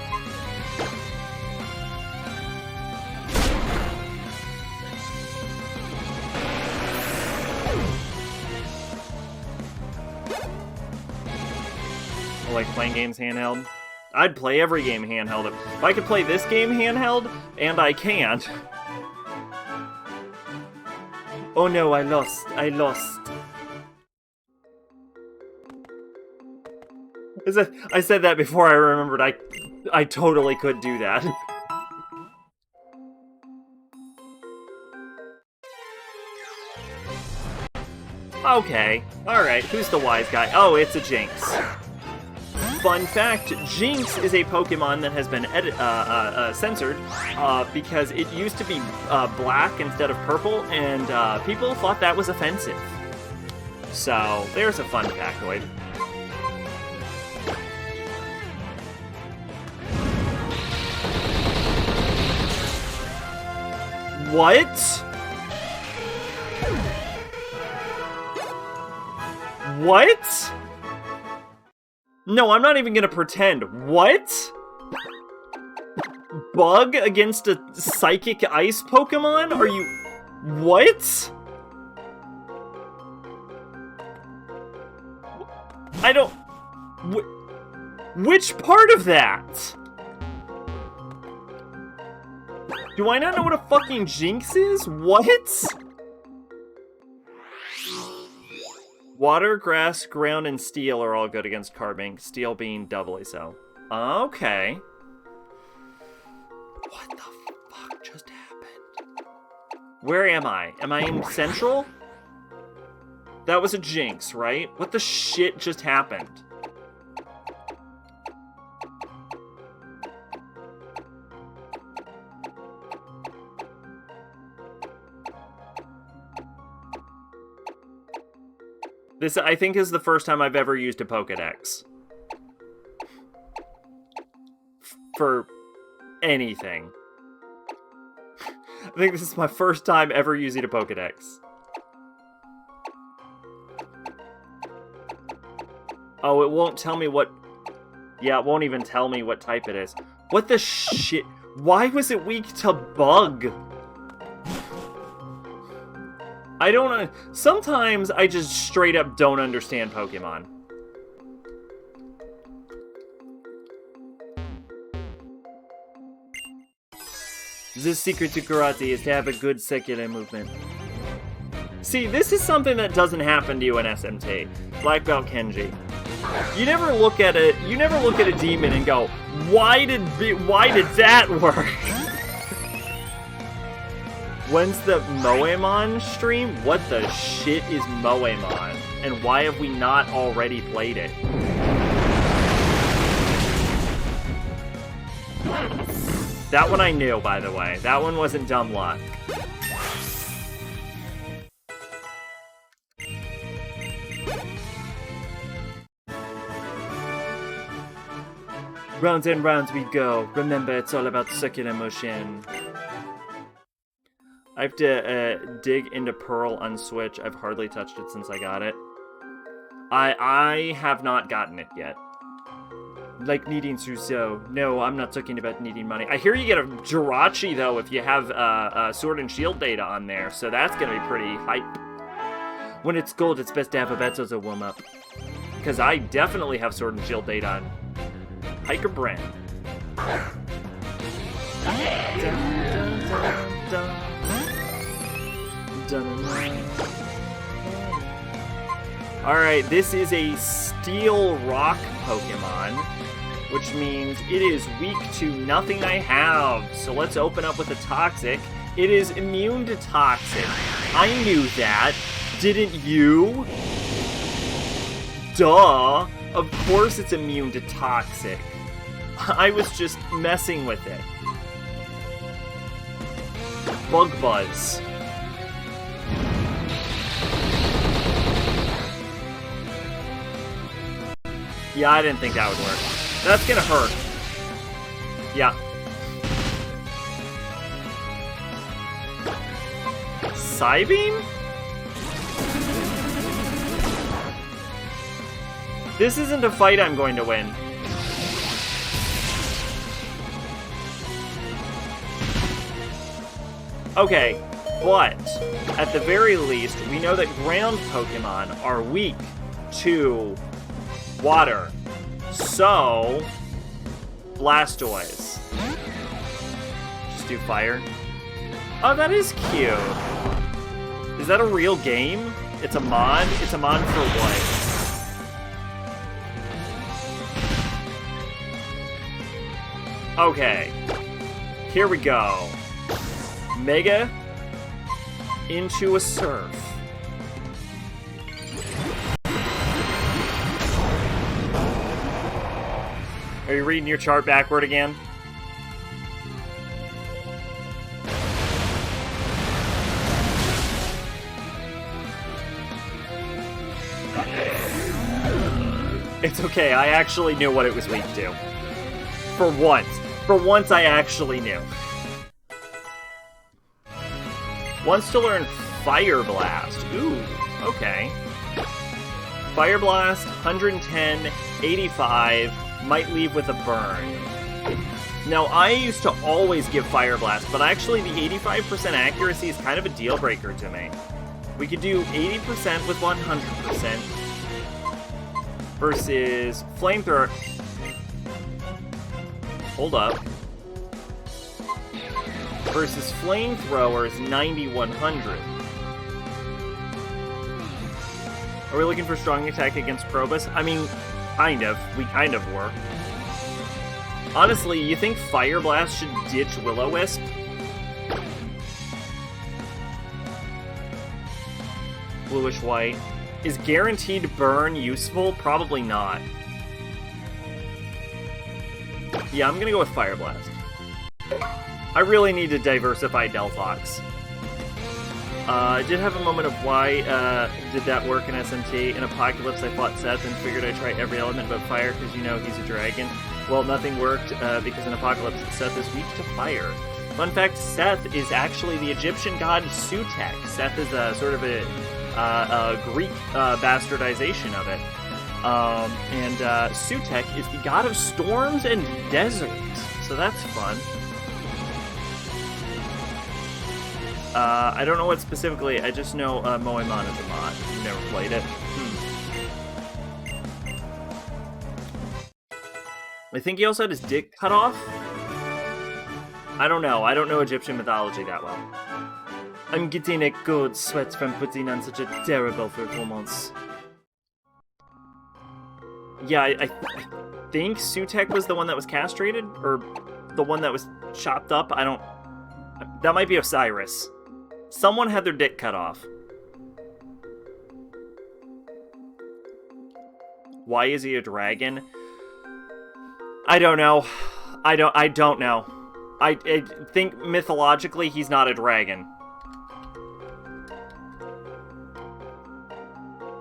A: I like playing games handheld. I'd play every game handheld. If I could play this game handheld, and I can't. Oh no, I lost. I said that before I remembered I totally could do that. Okay, alright, who's the wise guy? Oh, it's a Jinx. Fun fact, Jinx is a Pokemon that has been censored because it used to be black instead of purple, and people thought that was offensive. So, there's a fun factoid. What? What? No, I'm not even gonna pretend. What? Bug against a psychic ice Pokemon? Are you... What? I don't... Which part of that? Do I not know what a fucking Jinx is? What? Water, grass, ground, and steel are all good against Carbink. Steel being doubly so. Okay. What the fuck just happened? Where am I? Am I in Central? That was a Jinx, right? What the shit just happened? This, I think, is the first time I've ever used a Pokédex. For anything. I think this is my first time ever using a Pokédex. Oh, it won't tell me what... Yeah, it won't even tell me what type it is. What the shit? Why was it weak to bug? I don't... Sometimes I just straight up don't understand Pokemon. The secret to karate is to have a good circular movement. See, this is something that doesn't happen to you in SMT. Black Belt Kenji. You never look at it. You never look at a demon and go, why did that work? When's the Moemon stream? What the shit is Moemon? And why have we not already played it? That one I knew, by the way. That one wasn't dumb luck. Rounds and rounds we go. Remember, it's all about circular motion. I have to dig into Pearl on Switch. I've hardly touched it since I got it. I have not gotten it yet. Like needing Suso. No, I'm not talking about needing money. I hear you get a Jirachi, though, if you have Sword and Shield data on there, so that's going to be pretty hype. When it's gold, it's best to have a Betzo's a warm-up. Because I definitely have Sword and Shield data on Hiker Brand. Alright, this is a Steel Rock Pokemon, which means it is weak to nothing I have. So let's open up with a Toxic It is immune to toxic. I knew that. Didn't you? Duh. Of course it's immune to toxic. I was just messing with it. Bug Buzz. Yeah, I didn't think that would work. That's gonna hurt. Yeah. Psybeam? This isn't a fight I'm going to win. Okay, but at the very least, we know that ground Pokemon are weak to water. So, Blastoise. Just do fire. Oh, that is cute. Is that a real game? It's a mod? It's a mod for what? Okay. Here we go. Mega into a Surf. Are you reading your chart backward again? It's okay, I actually knew what it was weak to. For once. For once, I actually knew. Wants to learn Fire Blast. Ooh, okay. Fire Blast, 110, 85, might leave with a burn. Now, I used to always give Fire Blast, but actually the 85% accuracy is kind of a deal breaker to me. We could do 80% with 100% versus Flamethrower. Hold up. Versus Flamethrower's 9100. Are we looking for strong attack against Probus? I mean, kind of. We kind of were. Honestly, you think Fire Blast should ditch Will-O-Wisp? Bluish white. Is guaranteed burn useful? Probably not. Yeah, I'm gonna go with Fire Blast. I really need to diversify Delphox. I did have a moment of why did that work in SMT. In Apocalypse, I fought Seth and figured I'd try every element but fire because you know he's a dragon. Well, nothing worked because in Apocalypse, Seth is weak to fire. Fun fact, Seth is actually the Egyptian god Sutek. Seth is a sort of a Greek bastardization of it. And Sutek is the god of storms and deserts. So that's fun. I don't know what specifically, I just know Moemon is a mod. Never played it. I think he also had his dick cut off? I don't know. I don't know Egyptian mythology that well. I'm getting a good sweat from putting on such a terrible performance. Yeah, I think Sutek was the one that was castrated? Or the one that was chopped up? I don't... That might be Osiris. Someone had their dick cut off. Why is he a dragon? I don't know. I don't know. I think mythologically he's not a dragon.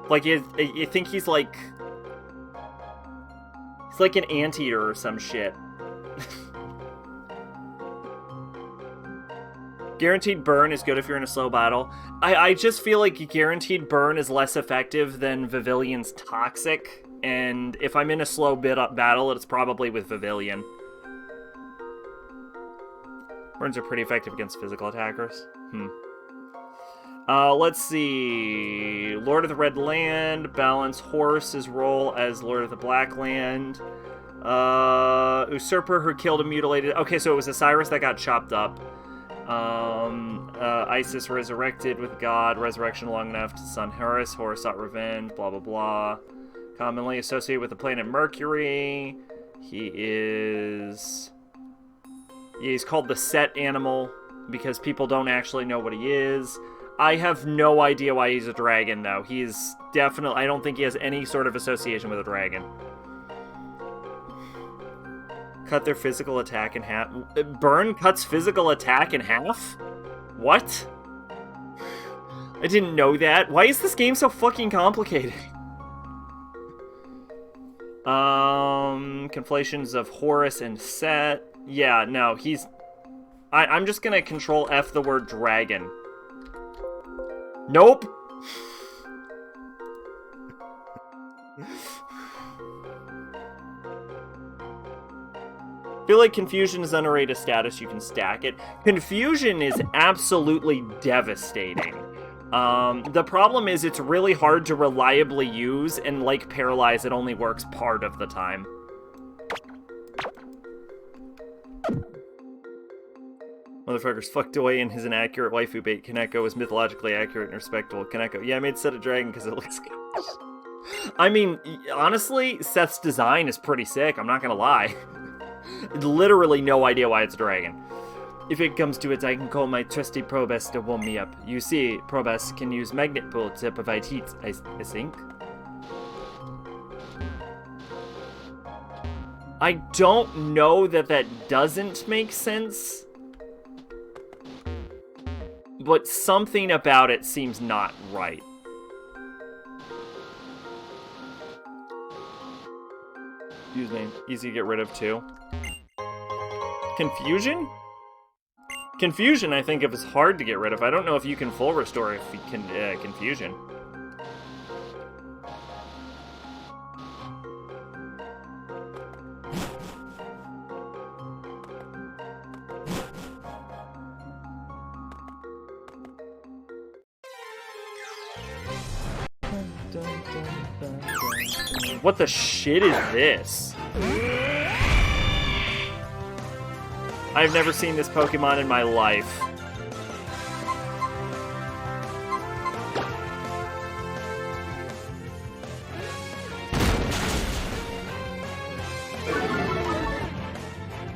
A: Like, you think he's like... He's like an anteater or some shit. Guaranteed burn is good if you're in a slow battle. I just feel like guaranteed burn is less effective than Vivillion's toxic. And if I'm in a slow battle, it's probably with Vivillon. Burns are pretty effective against physical attackers. Let's see. Lord of the Red Land. Balance Horse's role as Lord of the Black Land. Usurper who killed and mutilated. Okay, so it was Osiris that got chopped up. Isis resurrected with God. Resurrection long enough to son Horus. Horus sought revenge. Blah, blah, blah. Commonly associated with the planet Mercury. He is... Yeah, he's called the Set Animal. because people don't actually know what he is. I have no idea why he's a dragon, though. He's definitely... I don't think he has any sort of association with a dragon. Cut their physical attack in half. Burn cuts physical attack in half? What? I didn't know that. Why is this game so fucking complicated? Conflations of Horus and Set. Yeah, no, he's... I'm just gonna control F the word dragon. Nope! I feel like confusion is underrated status. You can stack it. Confusion is absolutely devastating. The problem is it's really hard to reliably use, and like Paralyze, it only works part of the time. Motherfucker's fucked away in his inaccurate waifu bait. Kaneko is mythologically accurate and respectable. Kaneko, yeah, I made Set a dragon because it looks good. I mean, honestly, Seth's design is pretty sick, I'm not gonna lie. Literally no idea why it's a dragon. If it comes to it, I can call my trusty Probus to warm me up. You see, Probus can use magnet pull to provide heat, I think. I don't know that doesn't make sense. But something about it seems not right. Excuse me. Easy to get rid of, too. Confusion? Confusion, I think, is hard to get rid of. I don't know if you can full restore if you can, confusion. What the shit is this? I've never seen this Pokemon in my life.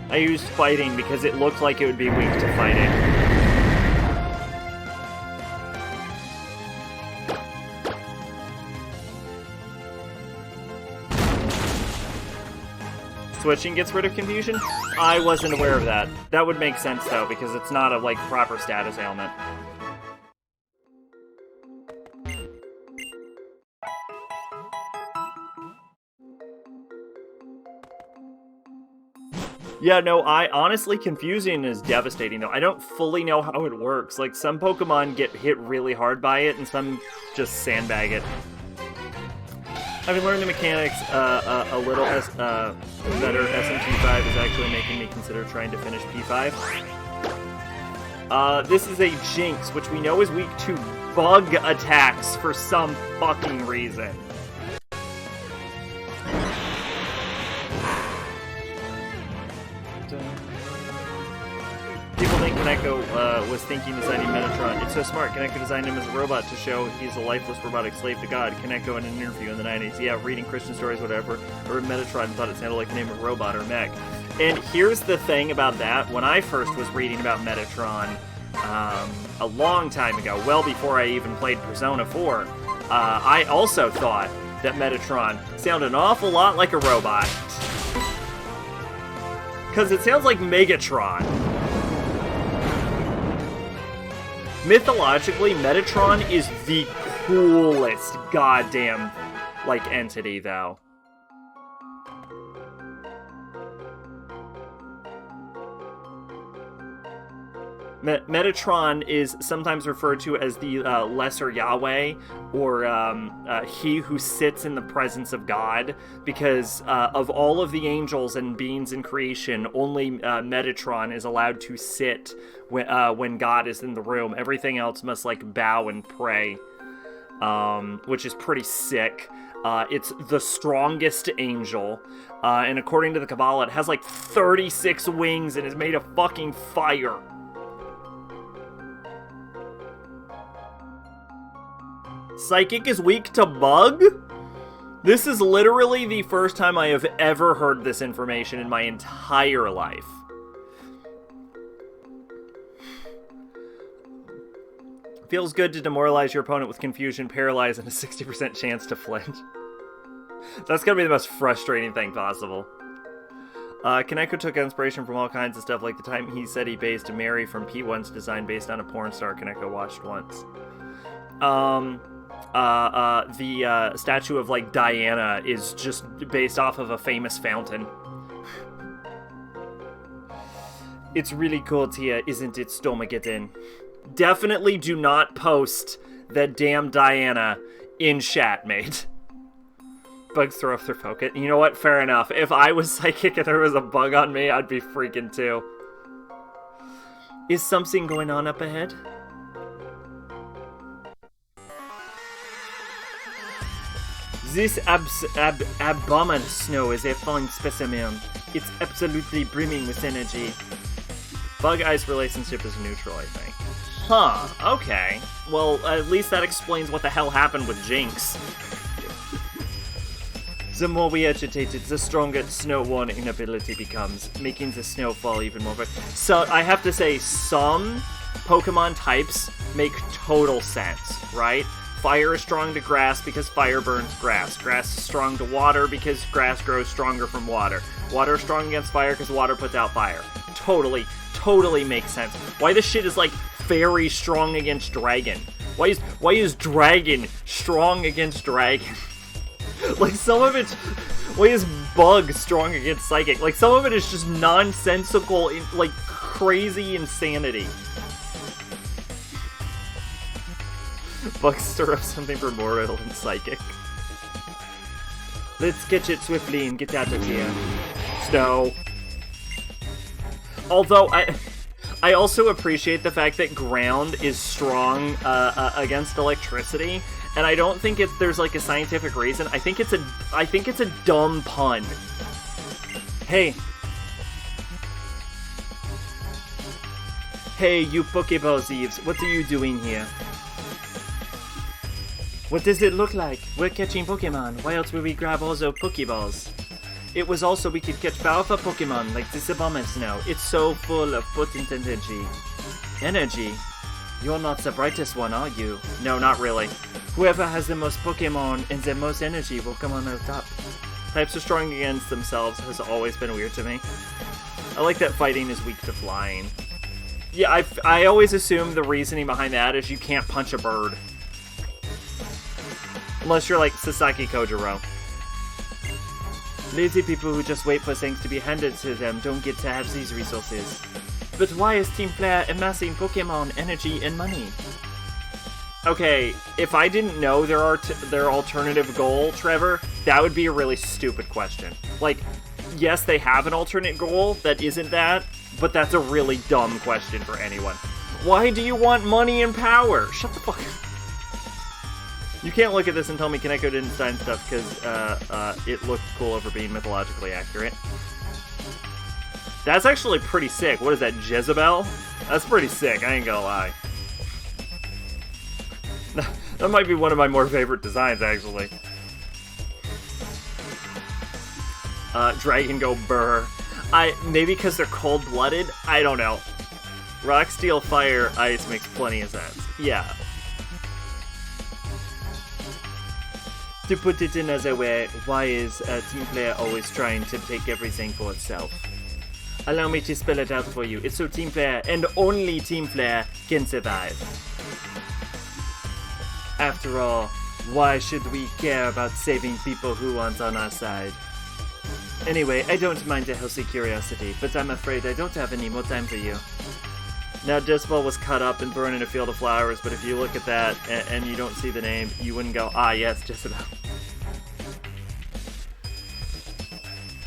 A: I used fighting because it looked like it would be weak to fighting. Switching gets rid of confusion? I wasn't aware of that. That would make sense, though, because it's not a, like, proper status ailment. Yeah, no, honestly, confusing is devastating, though. I don't fully know how it works. Like, some Pokemon get hit really hard by it, and some just sandbag it. Having learned the mechanics a little better, SMT5 is actually making me consider trying to finish P5. This is a Jinx, which we know is weak to bug attacks for some fucking reason. People think Kaneko was thinking designing Metatron. It's so smart. Kaneko designed him as a robot to show he's a lifeless robotic slave to God. Kaneko in an interview in the 90s. Yeah, reading Christian stories, whatever. Or Metatron and thought it sounded like the name of a robot or mech. And here's the thing about that. When I first was reading about Metatron a long time ago, well before I even played Persona 4, I also thought that Metatron sounded an awful lot like a robot. Because it sounds like Megatron. Mythologically, Metatron is the coolest goddamn, like, entity, though. Metatron is sometimes referred to as the Lesser Yahweh, or he who sits in the presence of God, because of all of the angels and beings in creation, only Metatron is allowed to sit when God is in the room. Everything else must, like, bow and pray, which is pretty sick. It's the strongest angel, and according to the Kabbalah, it has, like, 36 wings and is made of fucking fire. Psychic is weak to bug? This is literally the first time I have ever heard this information in my entire life. Feels good to demoralize your opponent with confusion, paralyze, and a 60% chance to flinch. That's gonna be the most frustrating thing possible. Kaneko took inspiration from all kinds of stuff, like the time he said he based Mary from P1's design based on a porn star Kaneko watched once. The statue of, like, Diana is just based off of a famous fountain. It's really cold here, isn't it, Stormageddon? Definitely do not post that damn Diana in chat, mate. Bugs throw off their focus. You know what? Fair enough. If I was psychic and there was a bug on me, I'd be freaking too. Is something going on up ahead? This abominable snow is a fine specimen. It's absolutely brimming with energy. Bug-ice relationship is neutral, I think. Huh, okay. Well, at least that explains what the hell happened with Jinx. The more we agitate it, the stronger its snow warning ability becomes, making the snow fall even more. So, I have to say, some Pokemon types make total sense, right? Fire is strong to grass because fire burns grass. Grass is strong to water because grass grows stronger from water. Water is strong against fire because water puts out fire. Totally makes sense. Why this shit is like fairy strong against dragon? Why is dragon strong against dragon? Like, some of it's... Why is bug strong against psychic? Like, some of it is just nonsensical, like, crazy insanity. Bugs stir up something for mortal and psychic. Let's catch it swiftly and get out of here. Snow. Although, I also appreciate the fact that ground is strong against electricity. And I don't think there's like a scientific reason. I think it's a dumb pun. Hey, you Pokeball thieves, what are you doing here? What does it look like? We're catching Pokemon. Why else would we grab all those Pokeballs? It was also we could catch powerful Pokemon like this Abominus now. It's so full of potent energy. Energy? You're not the brightest one, are you? No, not really. Whoever has the most Pokemon and the most energy will come on out top. Types are strong against themselves has always been weird to me. I like that fighting is weak to flying. Yeah, I always assume the reasoning behind that is you can't punch a bird. Unless you're like Sasaki Kojiro. Lazy people who just wait for things to be handed to them don't get to have these resources. But why is Team Flare amassing Pokemon, energy, and money? Okay, if I didn't know their alternative goal, Trevor, that would be a really stupid question. Like, yes, they have an alternate goal that isn't that, but that's a really dumb question for anyone. Why do you want money and power? Shut the fuck up. You can't look at this and tell me Kaneko didn't design stuff because it looked cool over being mythologically accurate. That's actually pretty sick. What is that, Jezebel? That's pretty sick, I ain't gonna lie. That might be one of my more favorite designs, actually. Dragon go burr. Maybe because they're cold-blooded? I don't know. Rock, steel, fire, ice makes plenty of sense. Yeah. To put it in another way, why is Team Flare always trying to take everything for itself? Allow me to spell it out for you. It's so Team Flare, and only Team Flare, can survive. After all, why should we care about saving people who aren't on our side? Anyway, I don't mind a healthy curiosity, but I'm afraid I don't have any more time for you. Now, Jezebel was cut up and thrown in a field of flowers, but if you look at that and you don't see the name, you wouldn't go, ah, yes, Jezebel.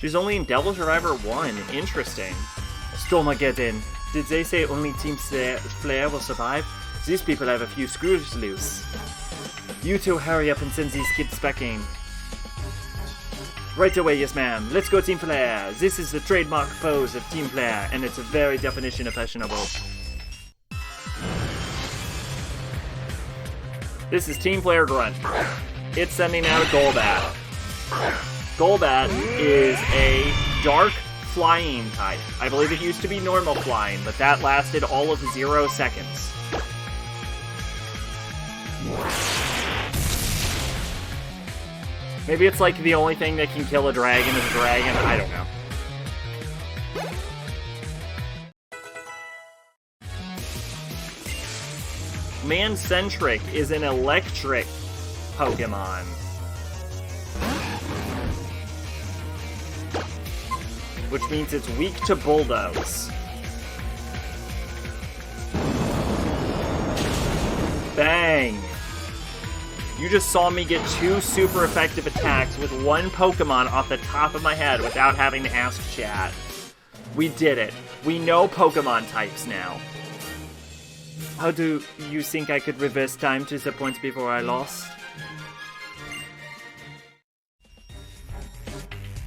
A: She's only in Devil Survivor 1. Interesting. Stormageddon. Did they say only Team Flare will survive? These people have a few screws loose. You two hurry up and send these kids specking. Right away, yes ma'am. Let's go Team Flare. This is the trademark pose of Team Flare, and it's a very definition of fashionable. This is Team Flare Grunt. It's sending out a Golbat. Golbat is a dark flying type. I believe it used to be normal flying, but that lasted all of 0 seconds. Maybe it's like the only thing that can kill a dragon is a dragon. I don't know. Mancentric is an electric Pokemon. Which means it's weak to Bulldoze. Bang! You just saw me get 2 super effective attacks with 1 Pokemon off the top of my head without having to ask chat. We did it. We know Pokemon types now. How do you think I could reverse time to the point before I lost?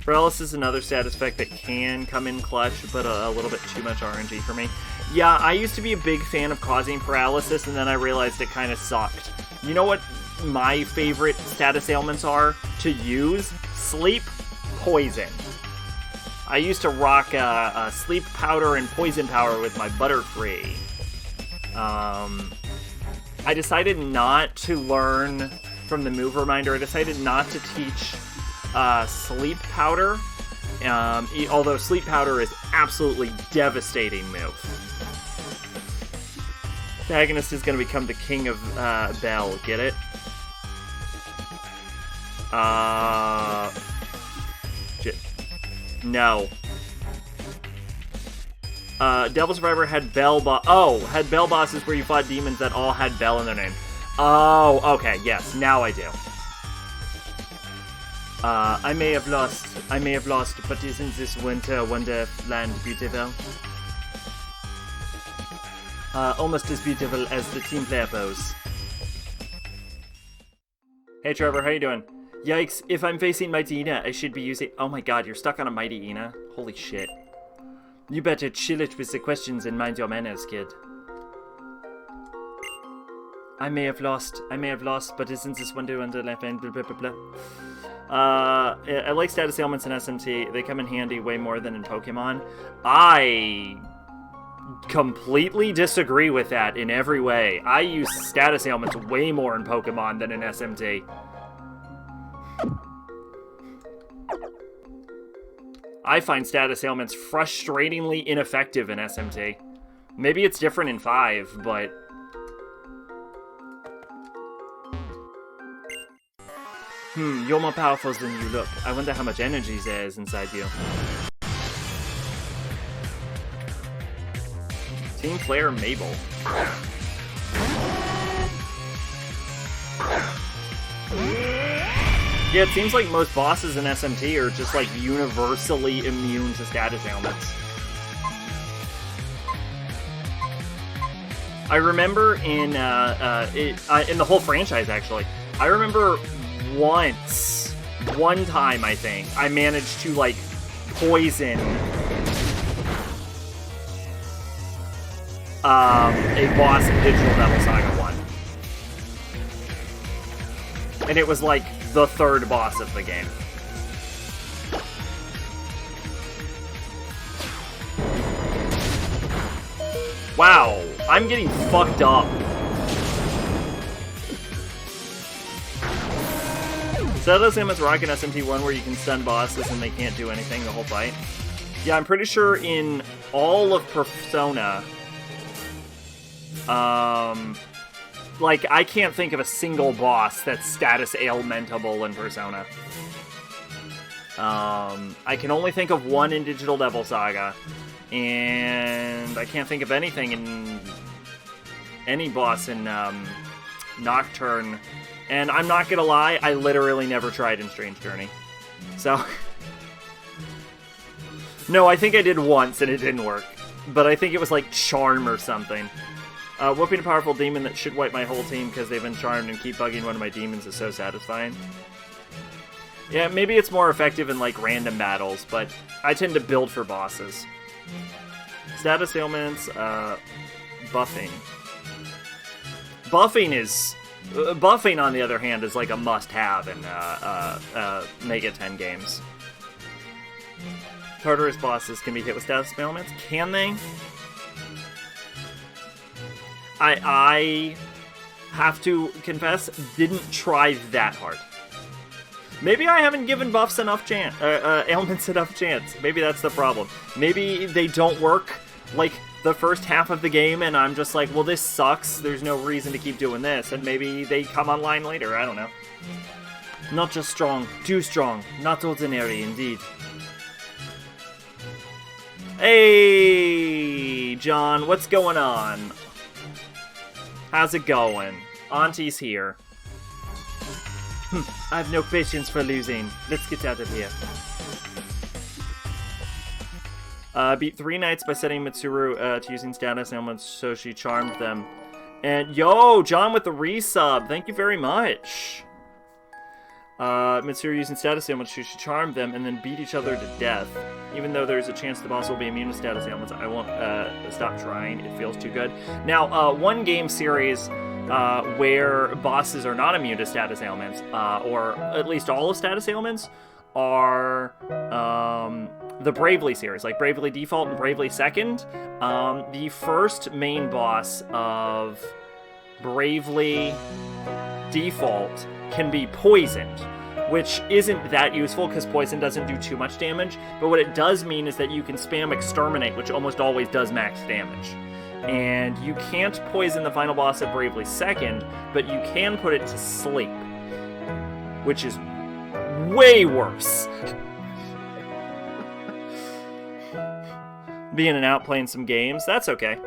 A: Paralysis is another status effect that can come in clutch, but a little bit too much RNG for me. Yeah, I used to be a big fan of causing paralysis, and then I realized it kind of sucked. You know what my favorite status ailments are to use? Sleep, poison. I used to rock sleep powder and poison power with my Butterfree. I decided not to learn from the move reminder. I decided not to teach sleep powder, although sleep powder is absolutely devastating move. Protagonist is going to become the king of Bell. Get it? Shit. No. Devil Survivor had Bell had Bell bosses where you fought demons that all had Bell in their name. Oh, okay, yes, now I do. I may have lost, but isn't this winter wonderland beautiful? Almost as beautiful as the team player pose. Hey Trevor, how you doing? Yikes, if I'm facing Mighty Ina, I should be using... Oh my god, you're stuck on a Mighty Ina? Holy shit. You better chill it with the questions and mind your manners, kid. I may have lost, but isn't this wonderland blah blah blah blah. I like status ailments in SMT. They come in handy way more than in Pokemon. I completely disagree with that in every way. I use status ailments way more in Pokemon than in SMT. I find status ailments frustratingly ineffective in SMT. Maybe it's different in 5, but... you're more powerful than you look. I wonder how much energy there is inside you. Team player Mabel. Yeah, it seems like most bosses in SMT are just like universally immune to status ailments. I remember in the whole franchise actually, I remember one time I think, I managed to like poison a boss in Digital Devil Saga 1. And it was like the 3rd boss of the game. Wow, I'm getting fucked up. Status ailments rock in SMT1 where you can stun bosses and they can't do anything the whole fight. Yeah, I'm pretty sure in all of Persona, like, I can't think of a single boss that's status ailmentable in Persona. I can only think of one in Digital Devil Saga, and I can't think of anything in any boss in Nocturne. And I'm not gonna lie, I literally never tried in Strange Journey. So... no, I think I did once and it didn't work. But I think it was like Charm or something. Whooping a powerful demon that should wipe my whole team because they've been charmed and keep bugging one of my demons is so satisfying. Yeah, maybe it's more effective in like random battles, but I tend to build for bosses. Status ailments, buffing. Buffing, on the other hand, is like a must-have in Mega 10 games. Tartarus bosses can be hit with status ailments. Can they? I have to confess, didn't try that hard. Maybe I haven't given buffs enough chance, ailments enough chance. Maybe that's the problem. Maybe they don't work, like, the first half of the game, and I'm just like, well, this sucks, there's no reason to keep doing this, and maybe they come online later, I don't know. Not just strong, too strong, not ordinary, indeed. Hey, John, what's going on? How's it going? Auntie's here. I have no patience for losing. Let's get out of here. Beat 3 knights by setting Mitsuru to using status ailments, so she charmed them. And yo, John with the resub, thank you very much. Mitsuru using status ailments, so she charmed them and then beat each other to death. Even though there's a chance the boss will be immune to status ailments, I won't stop trying. It feels too good. Now, one game series where bosses are not immune to status ailments, or at least all of status ailments, are the Bravely series, like Bravely Default and Bravely Second. The first main boss of Bravely Default can be poisoned, which isn't that useful because poison doesn't do too much damage, but what it does mean is that you can spam Exterminate, which almost always does max damage. And you can't poison the final boss of Bravely Second, but you can put it to sleep, which is way worse. Being and out playing some games, that's okay.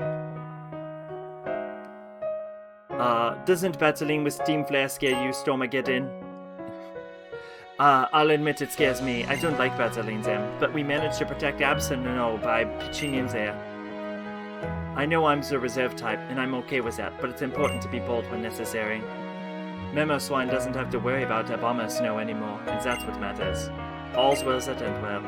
A: Doesn't battling with Steam Flare scare you, Stormageddon? I'll admit it scares me. I don't like battling them, but we managed to protect Absino by pitching in there. I know I'm the reserve type, and I'm okay with that, but it's important to be bold when necessary. Memo Swine doesn't have to worry about a bomber snow anymore, and that's what matters. All's well that end well.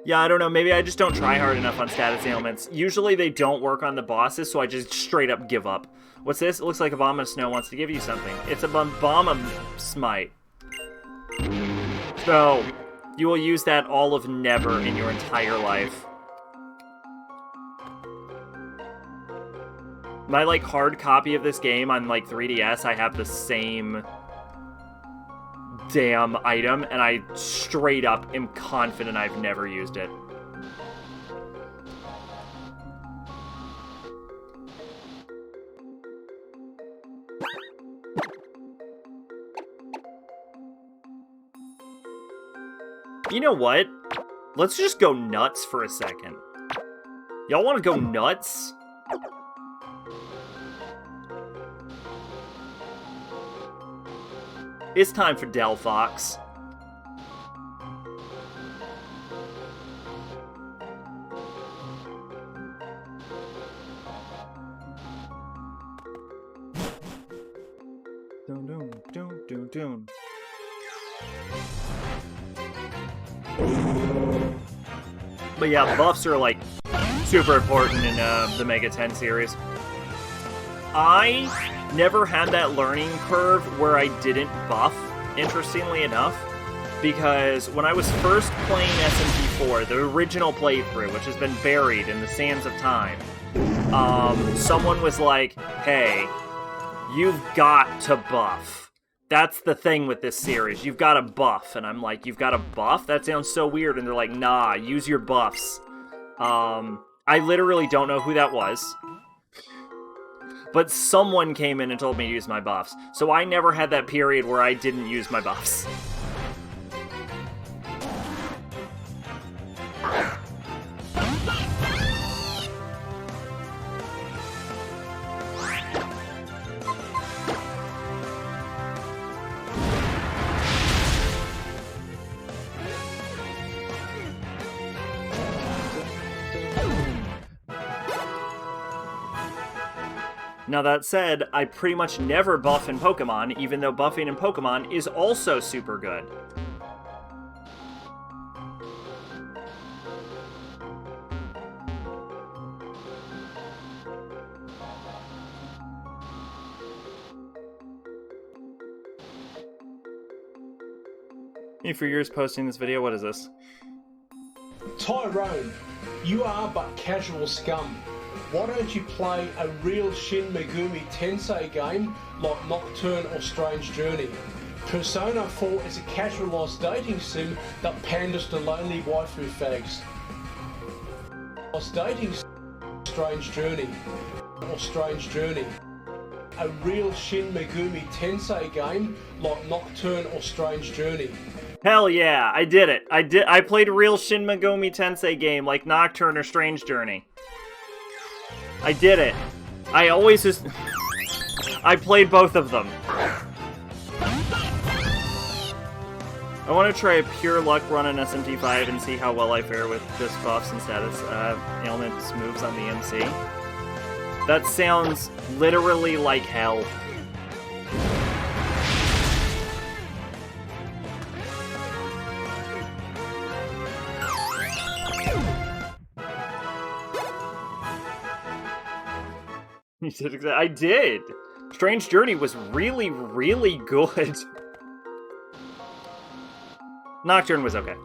A: Yeah, I don't know, maybe I just don't try hard enough on status ailments. Usually they don't work on the bosses, so I just straight up give up. What's this? It looks like a bomb of snow wants to give you something. It's a bomb of smite. So, you will use that all of never in your entire life. My, like, hard copy of this game on, like, 3DS, I have the same damn item, and I straight up am confident I've never used it. You know what? Let's just go nuts for a second. Y'all want to go nuts? It's time for Del Fox. Dun, dun, dun, dun, dun. But yeah, buffs are like super important in the Mega 10 series. I never had that learning curve where I didn't buff, interestingly enough, because when I was first playing SMP4, the original playthrough, which has been buried in the sands of time, someone was like, hey, you've got to buff. That's the thing with this series. You've got to buff. And I'm like, you've got to buff? That sounds so weird. And they're like, nah, use your buffs. I literally don't know who that was. But someone came in and told me to use my buffs. So I never had that period where I didn't use my buffs. Now that said, I pretty much never buff in Pokemon, even though buffing in Pokemon is also super good. For years posting this video, what is this?
C: Tyrone, you are but casual scum. Why don't you play a real Shin Megami Tensei game like Nocturne or Strange Journey? Persona 4 is a casualised dating sim that panders to lonely waifu fags. Dating Strange Journey or Strange Journey. A real Shin Megami Tensei game like Nocturne or Strange Journey.
A: Hell yeah, I did it. I played a real Shin Megami Tensei game like Nocturne or Strange Journey. I did it. I always just... I played both of them. I want to try a pure luck run on SMT5 and see how well I fare with just buffs and status ailments moves on the MC. That sounds literally like hell. You did exactly. I did. Strange Journey was really, really good. Nocturne was okay.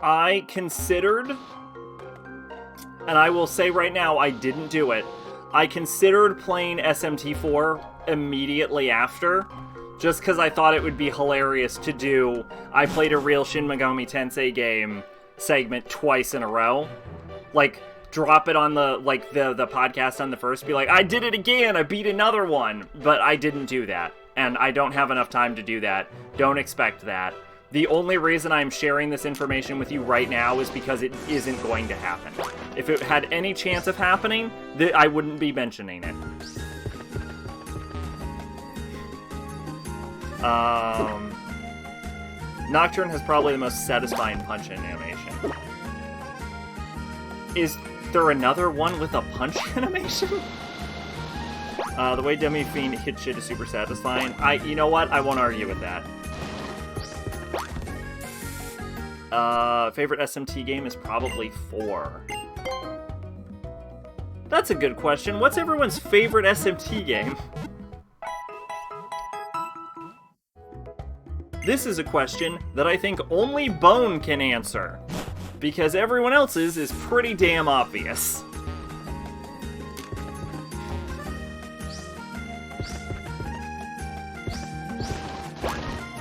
A: I considered, and I will say right now, I didn't do it. I considered playing SMT4 immediately after, just because I thought it would be hilarious to do I played a real Shin Megami Tensei game segment twice in a row. Like, drop it on the podcast on the first, be like, I did it again, I beat another one. But I didn't do that, and I don't have enough time to do that. Don't expect that. The only reason I'm sharing this information with you right now is because it isn't going to happen. If it had any chance of happening, I wouldn't be mentioning it. Nocturne has probably the most satisfying punch animation. Is there another one with a punch animation? The way Demi Fiend hit shit is super satisfying. You know what? I won't argue with that. Favorite SMT game is probably 4. That's a good question. What's everyone's favorite SMT game? This is a question that I think only Bone can answer, because everyone else's is pretty damn obvious.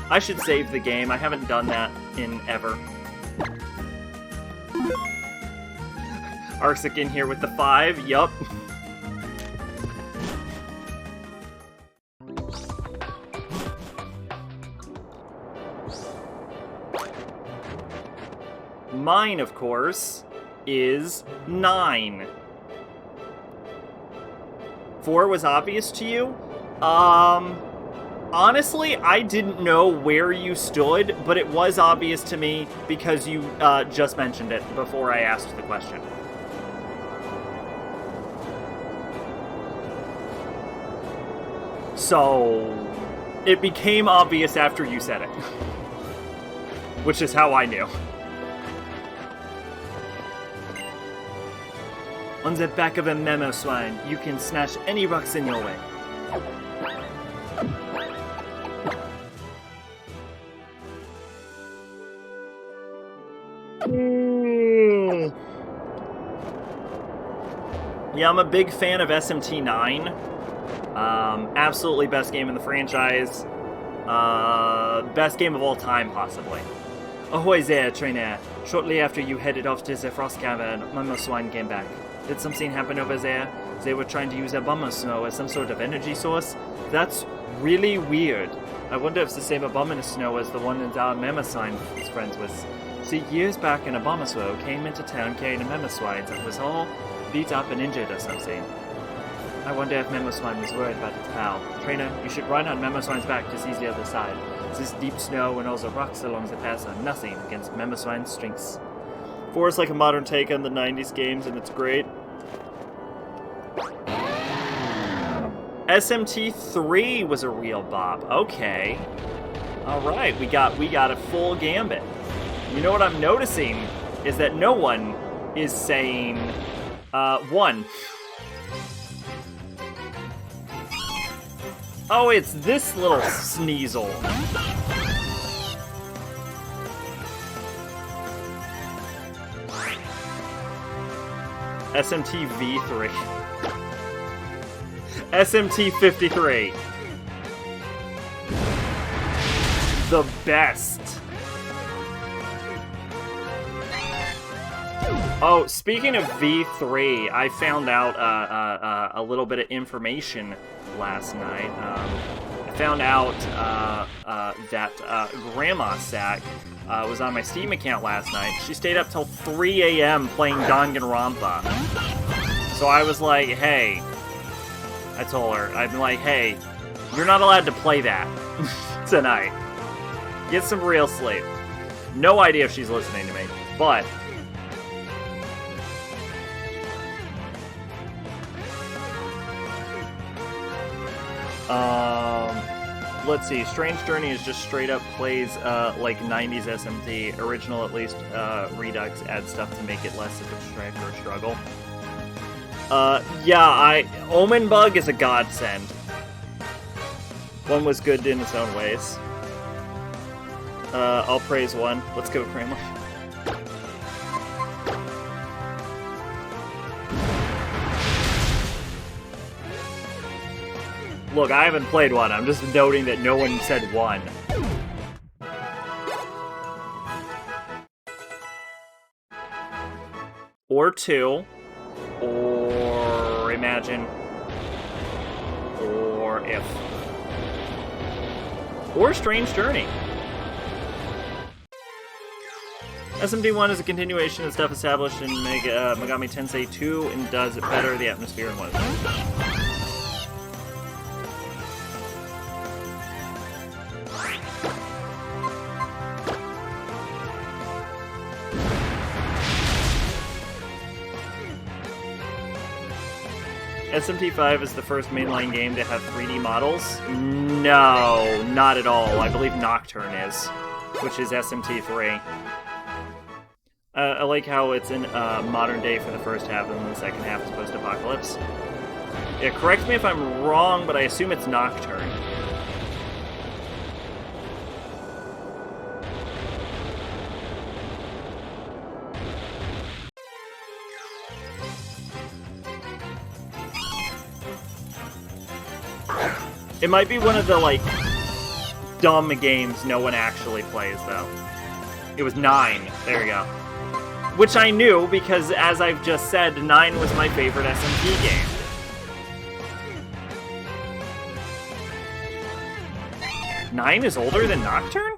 A: I should save the game. I haven't done that in ever. Arctic in here with the 5. Yup. Mine, of course, is 9. 4 was obvious to you? Honestly, I didn't know where you stood, but it was obvious to me because you just mentioned it before I asked the question. So, it became obvious after you said it. Which is how I knew. On the back of a memo swine, you can smash any rocks in your way. Yeah, I'm a big fan of SMT9. Absolutely best game in the franchise. Best game of all time, possibly. Ahoy there, trainer. Shortly after you headed off to the Frost Cavern, Mama Swine came back. Did something happen over there? They were trying to use a Bummer Snow as some sort of energy source? That's really weird. I wonder if it's the same Abominous Snow as the one that our Memaswine is friends with. See, years back an Abomaswo came into town carrying a Memaswine that was all beat up and injured or something. I wonder if Memaswine was worried about its pal. Trainer, you should run on Memaswine's back to seize the other side. This deep snow and all the rocks along the path are nothing against Memaswine's strengths. 4 is like a modern take on the 90s games, and it's great. SMT3 was a real bop. Okay. All right, we got a full gambit. You know what I'm noticing is that no one is saying 1. Oh, it's this little sneasel. SMT V3. SMT 53. The best. Oh, speaking of V3, I found out a little bit of information last night. I found out that Grandma Sack was on my Steam account last night. She stayed up till 3 a.m. playing Danganronpa. So I was like, hey, I told her, I'm like, hey, you're not allowed to play that tonight. Get some real sleep. No idea if she's listening to me, but... let's see. Strange Journey is just straight up plays like 90s SMT. Original, at least, Redux adds stuff to make it less of a strife or struggle. Yeah, Omen Bug is a godsend. One was good in its own ways. I'll praise one. Let's go, Kramer. Look, I haven't played one. I'm just noting that no one said 1. Or 2. Or Imagine. Or If. Or Strange Journey. SMD1 is a continuation of stuff established in Megami Tensei 2 and does it better, the atmosphere, and whatnot. SMT5 is the first mainline game to have 3D models? No, not at all. I believe Nocturne is, which is SMT3. I like how it's in modern day for the first half, and then the second half is post-apocalypse. Yeah, correct me if I'm wrong, but I assume it's Nocturne. It might be one of the, like, dumb games no one actually plays, though. It was 9. There you go. Which I knew, because as I've just said, 9 was my favorite SMT game. Nine is older than Nocturne?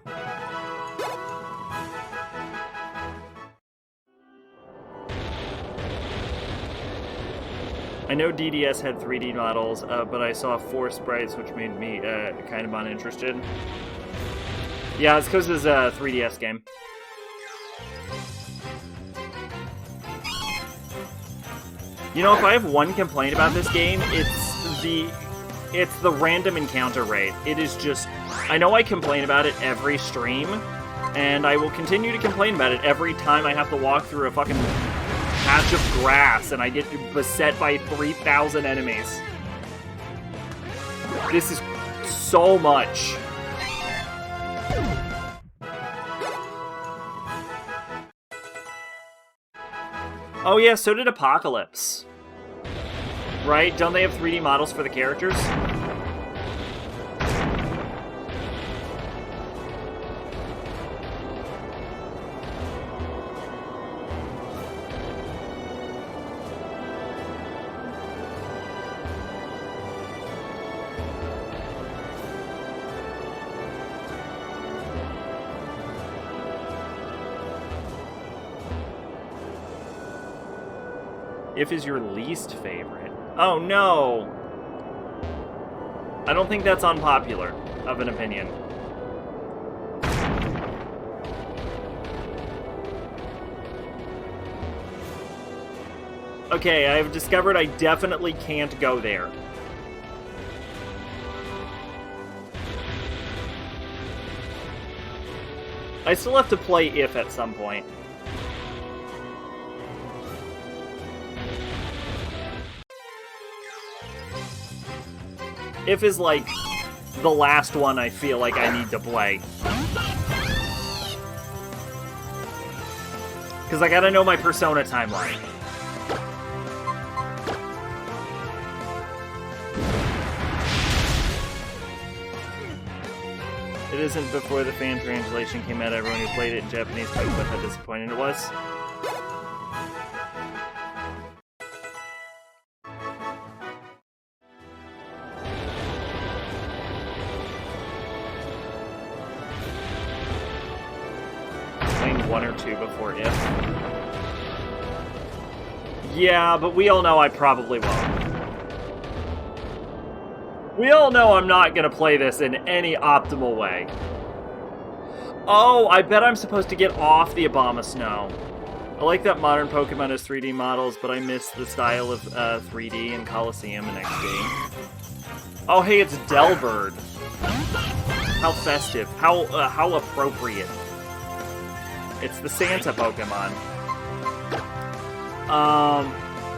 A: I know DDS had 3D models, but I saw 4 sprites, which made me kind of uninterested. Yeah, it's because it's a 3DS game. You know, if I have one complaint about this game, it's the random encounter rate. It is just... I know I complain about it every stream, and I will continue to complain about it every time I have to walk through a fucking patch of grass and I get beset by 3,000 enemies. This is so much. Oh yeah, so did Apocalypse. Right? Don't they have 3D models for the characters? If is your least favorite. Oh no! I don't think that's unpopular of an opinion. Okay, I've discovered I definitely can't go there. I still have to play If at some point. If is like the last one I feel like I need to play. Because I gotta know my Persona timeline. It isn't before the fan translation came out. Everyone who played it in Japanese talked about how disappointing it was. Playing 1 or 2 before If. Yeah, but we all know I probably won't. We all know I'm not gonna play this in any optimal way. Oh, I bet I'm supposed to get off the Abomasnow. I like that modern Pokemon has 3D models, but I miss the style of 3D in Coliseum and XD. Oh, hey, it's Delbird. How festive. How appropriate. It's the Santa Pokemon.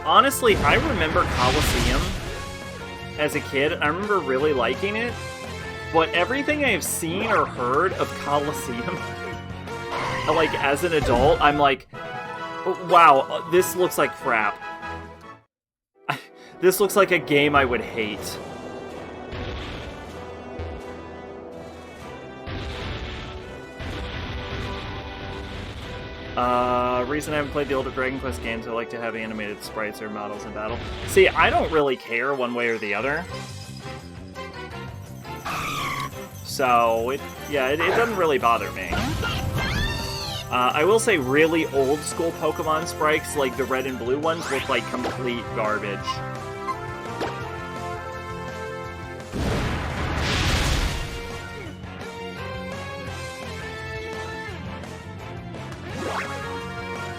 A: Honestly, I remember Coliseum as a kid. I remember really liking it, but everything I've seen or heard of Coliseum, like, as an adult, I'm like, wow, this looks like crap. This looks like a game I would hate. Reason I haven't played the older Dragon Quest games, I like to have animated sprites or models in battle. See, I don't really care one way or the other. So, it doesn't really bother me. I will say really old school Pokemon sprites, like the red and blue ones, look like complete garbage.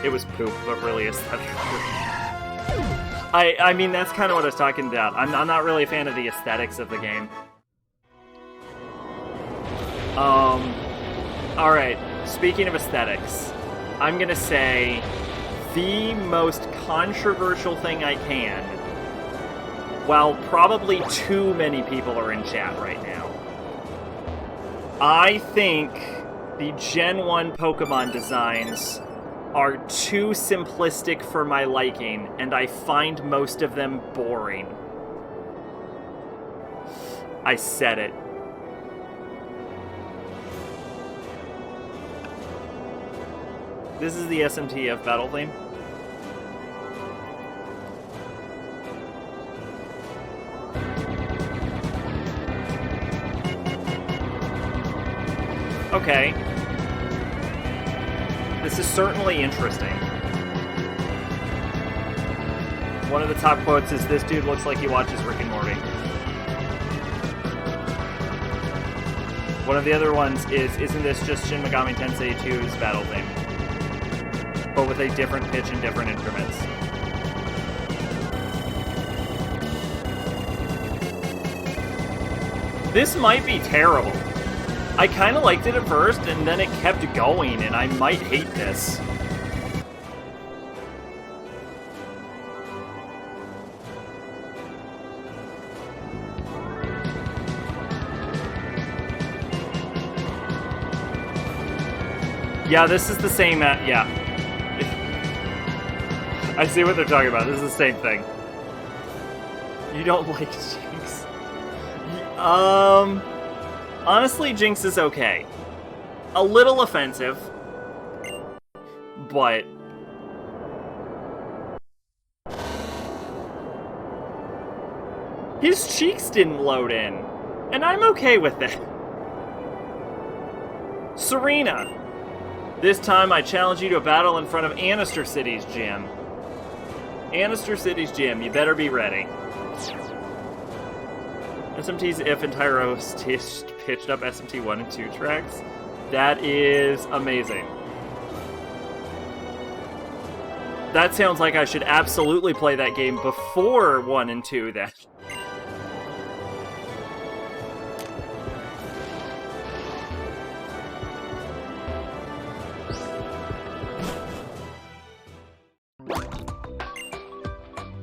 A: It was poop, but really aesthetic. I mean, that's kind of what I was talking about. I'm not really a fan of the aesthetics of the game. Alright, speaking of aesthetics, I'm gonna say the most controversial thing I can, while probably too many people are in chat right now. I think the Gen 1 Pokemon designs are too simplistic for my liking, and I find most of them boring. I said it. This is the SMTF battle theme. Okay. This is certainly interesting. One of the top quotes is, "This dude looks like he watches Rick and Morty." One of the other ones is, "Isn't this just Shin Megami Tensei 2's battle theme? But with a different pitch and different instruments." This might be terrible. I kind of liked it at first, and then it kept going, and I might hate this. Yeah, this is the same, yeah. I see what they're talking about. This is the same thing. You don't like Jinx? Honestly, Jinx is okay. A little offensive, but his cheeks didn't load in, and I'm okay with that. Serena. This time I challenge you to a battle in front of Annister City's gym. Annister City's gym, you better be ready. SMT's If and Tyro pitched up SMT 1 and 2 tracks. That is amazing. That sounds like I should absolutely play that game before 1 and 2 then.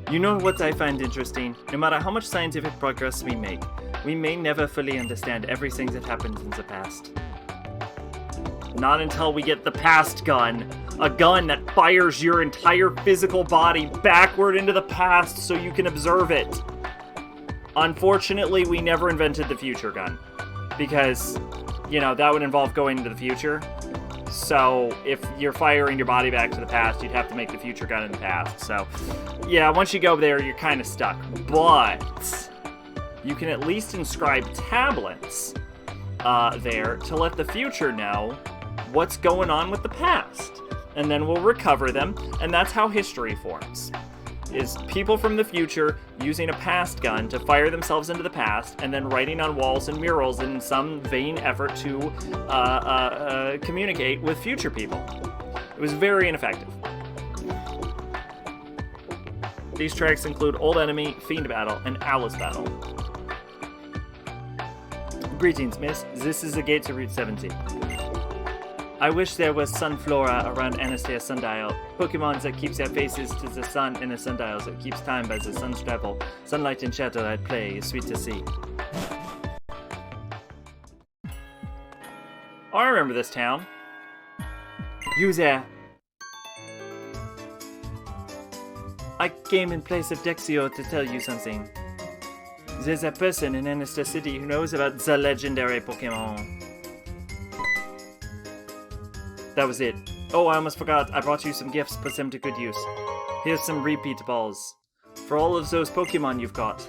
A: You know what I find interesting? No matter how much scientific progress we make, we may never fully understand everything that happened in the past. Not until we get the past gun. A gun that fires your entire physical body backward into the past so you can observe it. Unfortunately, we never invented the future gun. Because, you know, that would involve going into the future. So, if you're firing your body back to the past, you'd have to make the future gun in the past. So, yeah, once you go there, you're kind of stuck. But you can at least inscribe tablets there to let the future know what's going on with the past. And then we'll recover them, and that's how history forms. Is people from the future using a past gun to fire themselves into the past, and then writing on walls and murals in some vain effort to communicate with future people. It was very ineffective. These tracks include Old Enemy, Fiend Battle, and Alice Battle. Greetings, miss. This is the gate to Route 70. I wish there was sunflora around Anastasia sundial. Pokemon that keeps their faces to the sun and the sundials that keeps time by the sun's travel. Sunlight and shadow at play is sweet to see. Oh, I remember this town. You there. I came in place of Dexio to tell you something. There's a person in Anastasia City who knows about the legendary Pokémon. That was it. Oh, I almost forgot. I brought you some gifts. Put them to good use. Here's some repeat balls. For all of those Pokemon you've got.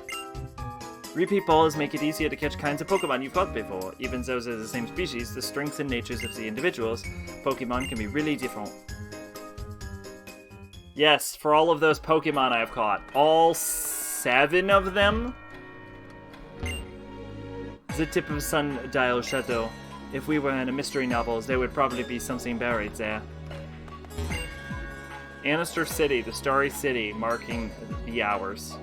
A: Repeat balls make it easier to catch kinds of Pokemon you've got before. Even though they're the same species, the strengths and natures of the individuals, Pokemon can be really different. Yes, for all of those Pokemon I've caught. All 7 of them? The tip of Sundial Chateau. If we were in a mystery novel, there would probably be something buried there. Anastasia City, the Starry City, marking the hours.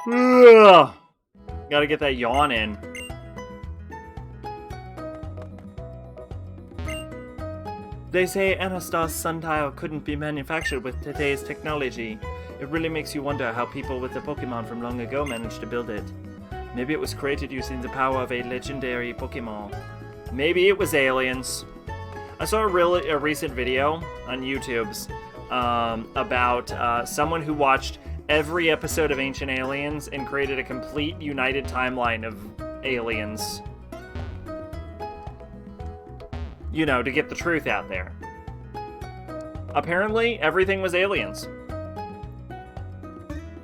A: Ugh. Gotta get that yawn in. They say Anastar's sundial couldn't be manufactured with today's technology. It really makes you wonder how people with the Pokemon from long ago managed to build it. Maybe it was created using the power of a legendary Pokemon. Maybe it was aliens. I saw a recent video on YouTube's about someone who watched every episode of Ancient Aliens and created a complete united timeline of aliens. You know, to get the truth out there. Apparently, everything was aliens.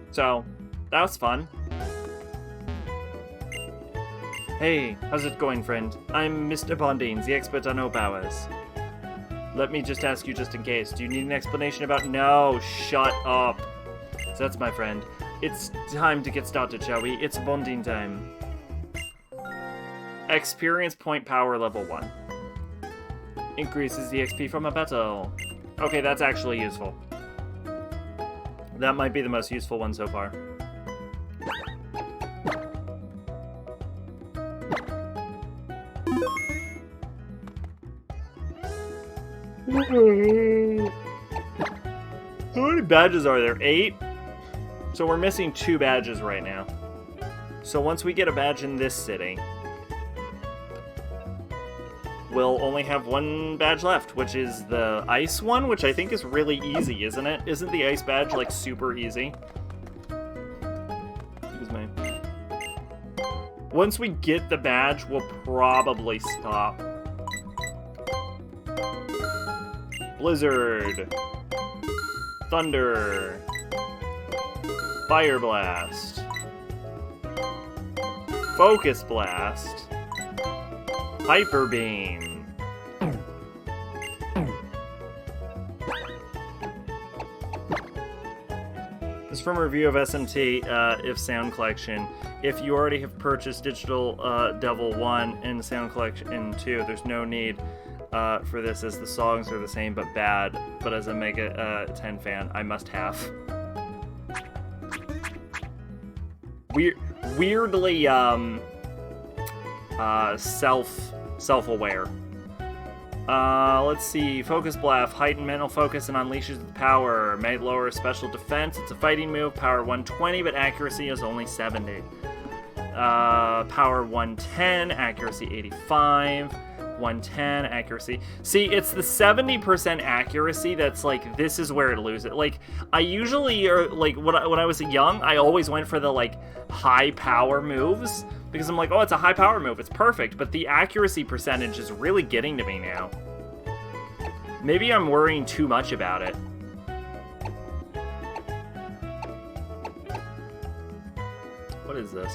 A: So, that was fun. Hey, how's it going, friend? I'm Mr. Bondine, the expert on O-Powers. Let me just ask you just in case. Do you need an explanation about— No, shut up. So that's my friend. It's time to get started, shall we? It's bonding time. Experience point power level 1. Increases the XP from a battle. Okay, that's actually useful. That might be the most useful one so far. How many badges are there? 8? So we're missing 2 badges right now. So once we get a badge in this city, we'll only have 1 badge left, which is the ice one, which I think is really easy, isn't it? Isn't the ice badge, like, super easy? Excuse me. Once we get the badge, we'll probably stop. Blizzard. Thunder. Fire Blast. Focus Blast. Hyper Beam. This is from a review of SMT, if Sound Collection. If you already have purchased Digital Devil 1 and Sound Collection 2, there's no need for this, as the songs are the same but bad. But as a Mega 10 fan, I must have. weirdly, self-aware. Let's see. Focus Blast, heighten mental focus and unleashes the power. Made lower special defense. It's a fighting move. Power 120, but accuracy is only 70. Power 110, accuracy 85. 110 accuracy. See, it's the 70% accuracy that's like, this is where it loses. Like, I usually, like, when I was young, I always went for the, like, high power moves, because I'm like, oh, it's a high power move, it's perfect, but the accuracy percentage is really getting to me now. Maybe I'm worrying too much about it. What is this?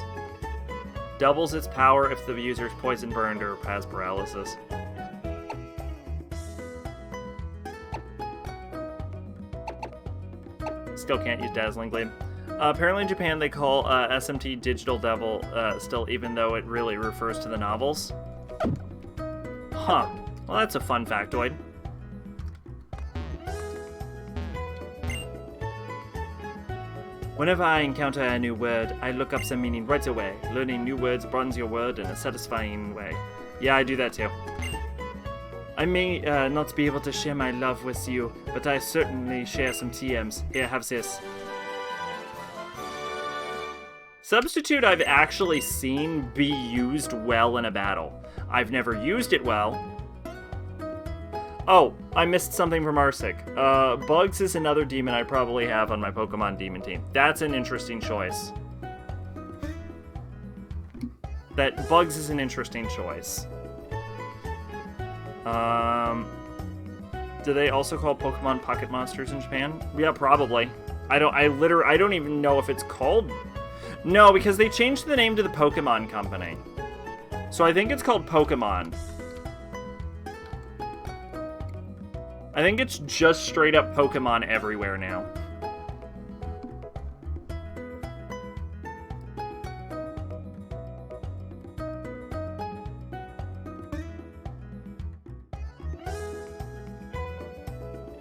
A: Doubles its power if the user's poison burned or has paralysis. Still can't use Dazzling Blade. Apparently in Japan they call SMT Digital Devil still, even though it really refers to the novels. Huh. Well, that's a fun factoid. Whenever I encounter a new word, I look up some meaning right away. Learning new words broadens your world in a satisfying way. Yeah, I do that too. I may not be able to share my love with you, but I certainly share some TMs. Here, have this. Substitute I've actually seen be used well in a battle. I've never used it well. Oh, I missed something from Arsik. Bugs is another demon I probably have on my Pokemon Demon team. That's an interesting choice. Bugs is an interesting choice. Do they also call Pokemon Pocket Monsters in Japan? Yeah, probably. I don't even know if it's called... No, because they changed the name to the Pokemon Company. So I think it's called Pokemon. I think it's just straight up Pokemon everywhere now.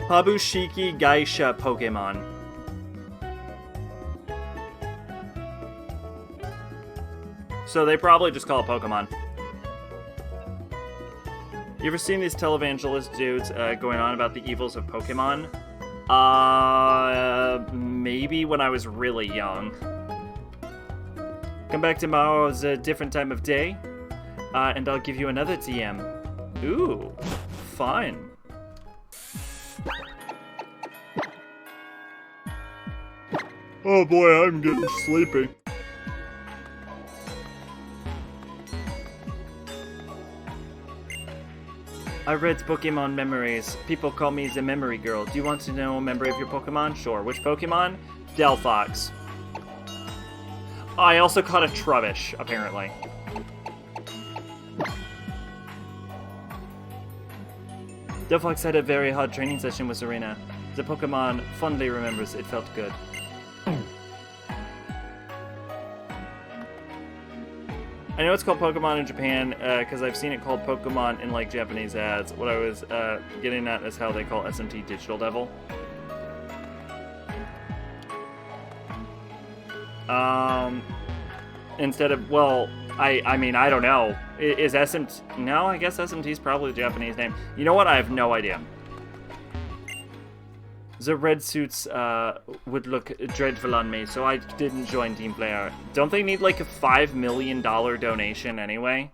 A: Habushiki Geisha Pokemon. So they probably just call it Pokemon. You ever seen these televangelist dudes going on about the evils of Pokemon? Maybe when I was really young. Come back tomorrow's a different time of day, and I'll give you another TM. Ooh, fun. Oh boy, I'm getting sleepy. I read Pokemon Memories. People call me the Memory Girl. Do you want to know a memory of your Pokemon? Sure. Which Pokemon? Delphox. I also caught a Trubbish, apparently. Delphox had a very hard training session with Serena. The Pokemon fondly remembers it felt good. I know it's called Pokemon in Japan, because I've seen it called Pokemon in, like, Japanese ads. What I was getting at is how they call SMT Digital Devil. Instead of, well, I mean, I don't know. Is SMT... No, I guess SMT is probably the Japanese name. You know what? I have no idea. The red suits would look dreadful on me, so I didn't join Team Player. Don't they need like a $5 million donation anyway?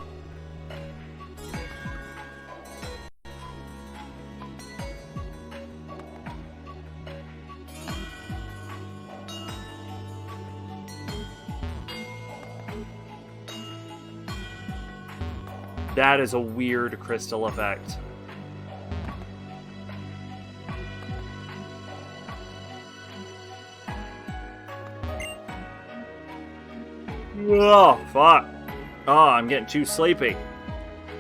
A: That is a weird crystal effect. Oh, fuck. Oh, I'm getting too sleepy.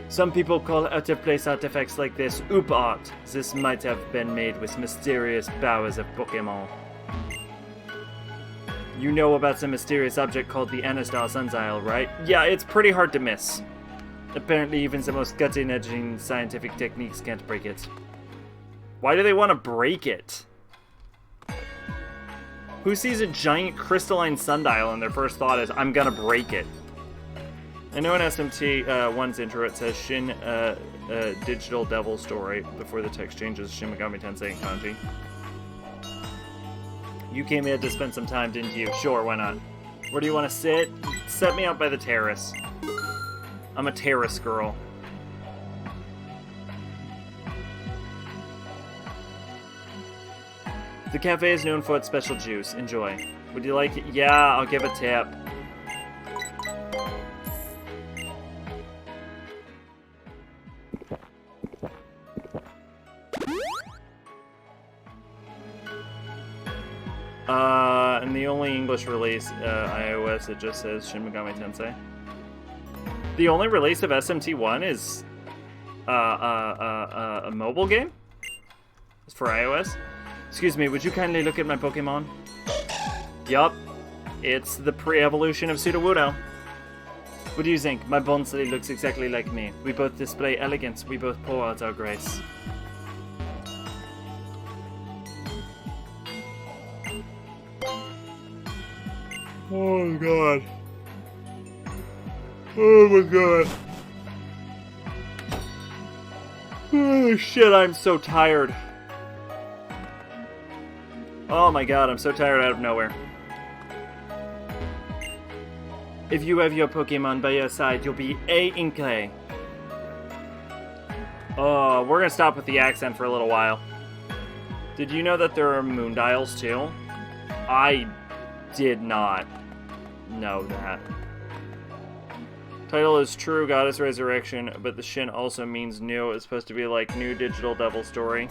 A: Some people call out-of-place artifacts like this oop art. This might have been made with mysterious powers of Pokémon. You know about some mysterious object called the Anastar Sundial, right? Yeah, it's pretty hard to miss. Apparently even the most cutting-edge scientific techniques can't break it. Why do they want to break it? Who sees a giant crystalline sundial and their first thought is, I'm gonna break it? I know in SMT 1's intro it says Shin Digital Devil Story before the text changes Shin Megami Tensei and Kanji. You came here to spend some time, didn't you? Sure, why not? Where do you want to sit? Set me out by the terrace. I'm a terrace girl. The cafe is known for its special juice. Enjoy. Would you like it? Yeah, I'll give a tip. And the only English release, iOS, it just says Shin Megami Tensei. The only release of SMT1 is a mobile game? It's for iOS? Excuse me, would you kindly look at my Pokémon? Yup. It's the pre-evolution of Sudowoodo. What do you think? My Bonsai looks exactly like me. We both display elegance, we both pour out our grace. Oh my god. Oh my god. Oh shit, I'm so tired. Oh my god, I'm so tired out of nowhere. If you have your Pokemon by your side, you'll be A-Inkle. Oh, we're gonna stop with the accent for a little while. Did you know that there are Moondials too? I did not know that. Title is True Goddess Resurrection, but the Shin also means new. It's supposed to be like New Digital Devil Story.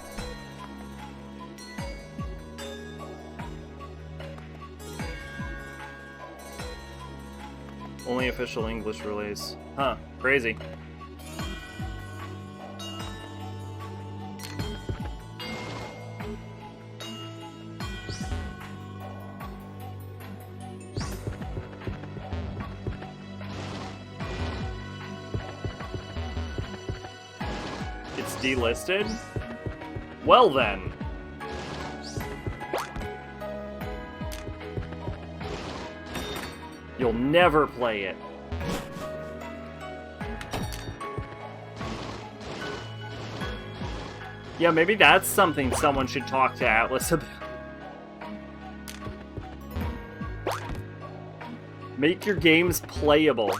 A: Only official English release. Huh, crazy. It's delisted? Well then. You'll never play it. Yeah, maybe that's something someone should talk to Atlas about. Make your games playable.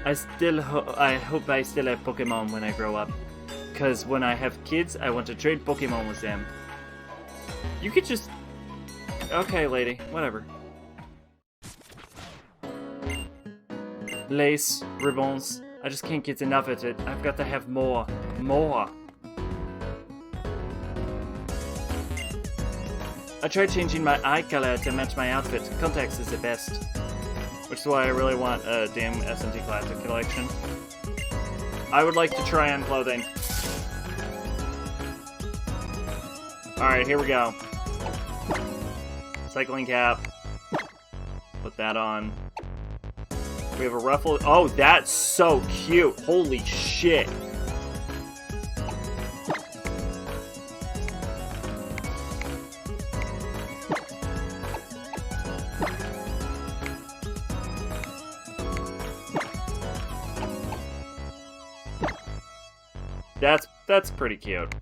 A: I hope I still have Pokemon when I grow up. Because when I have kids, I want to trade Pokemon with them. You could just... Okay, lady. Whatever. Lace, ribbons. I just can't get enough of it. I've got to have more. More. I tried changing my eye color to match my outfit. Contacts is the best. Which is why I really want a damn SMT Classic collection. I would like to try on clothing. Alright, here we go. Cycling cap. Put that on. We have a ruffle. Oh, that's so cute. Holy shit. That's pretty cute.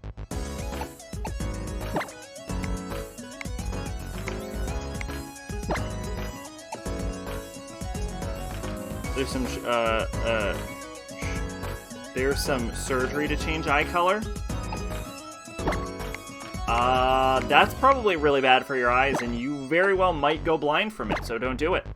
A: There's some there's some surgery to change eye color. That's probably really bad for your eyes, and you very well might go blind from it, so don't do it.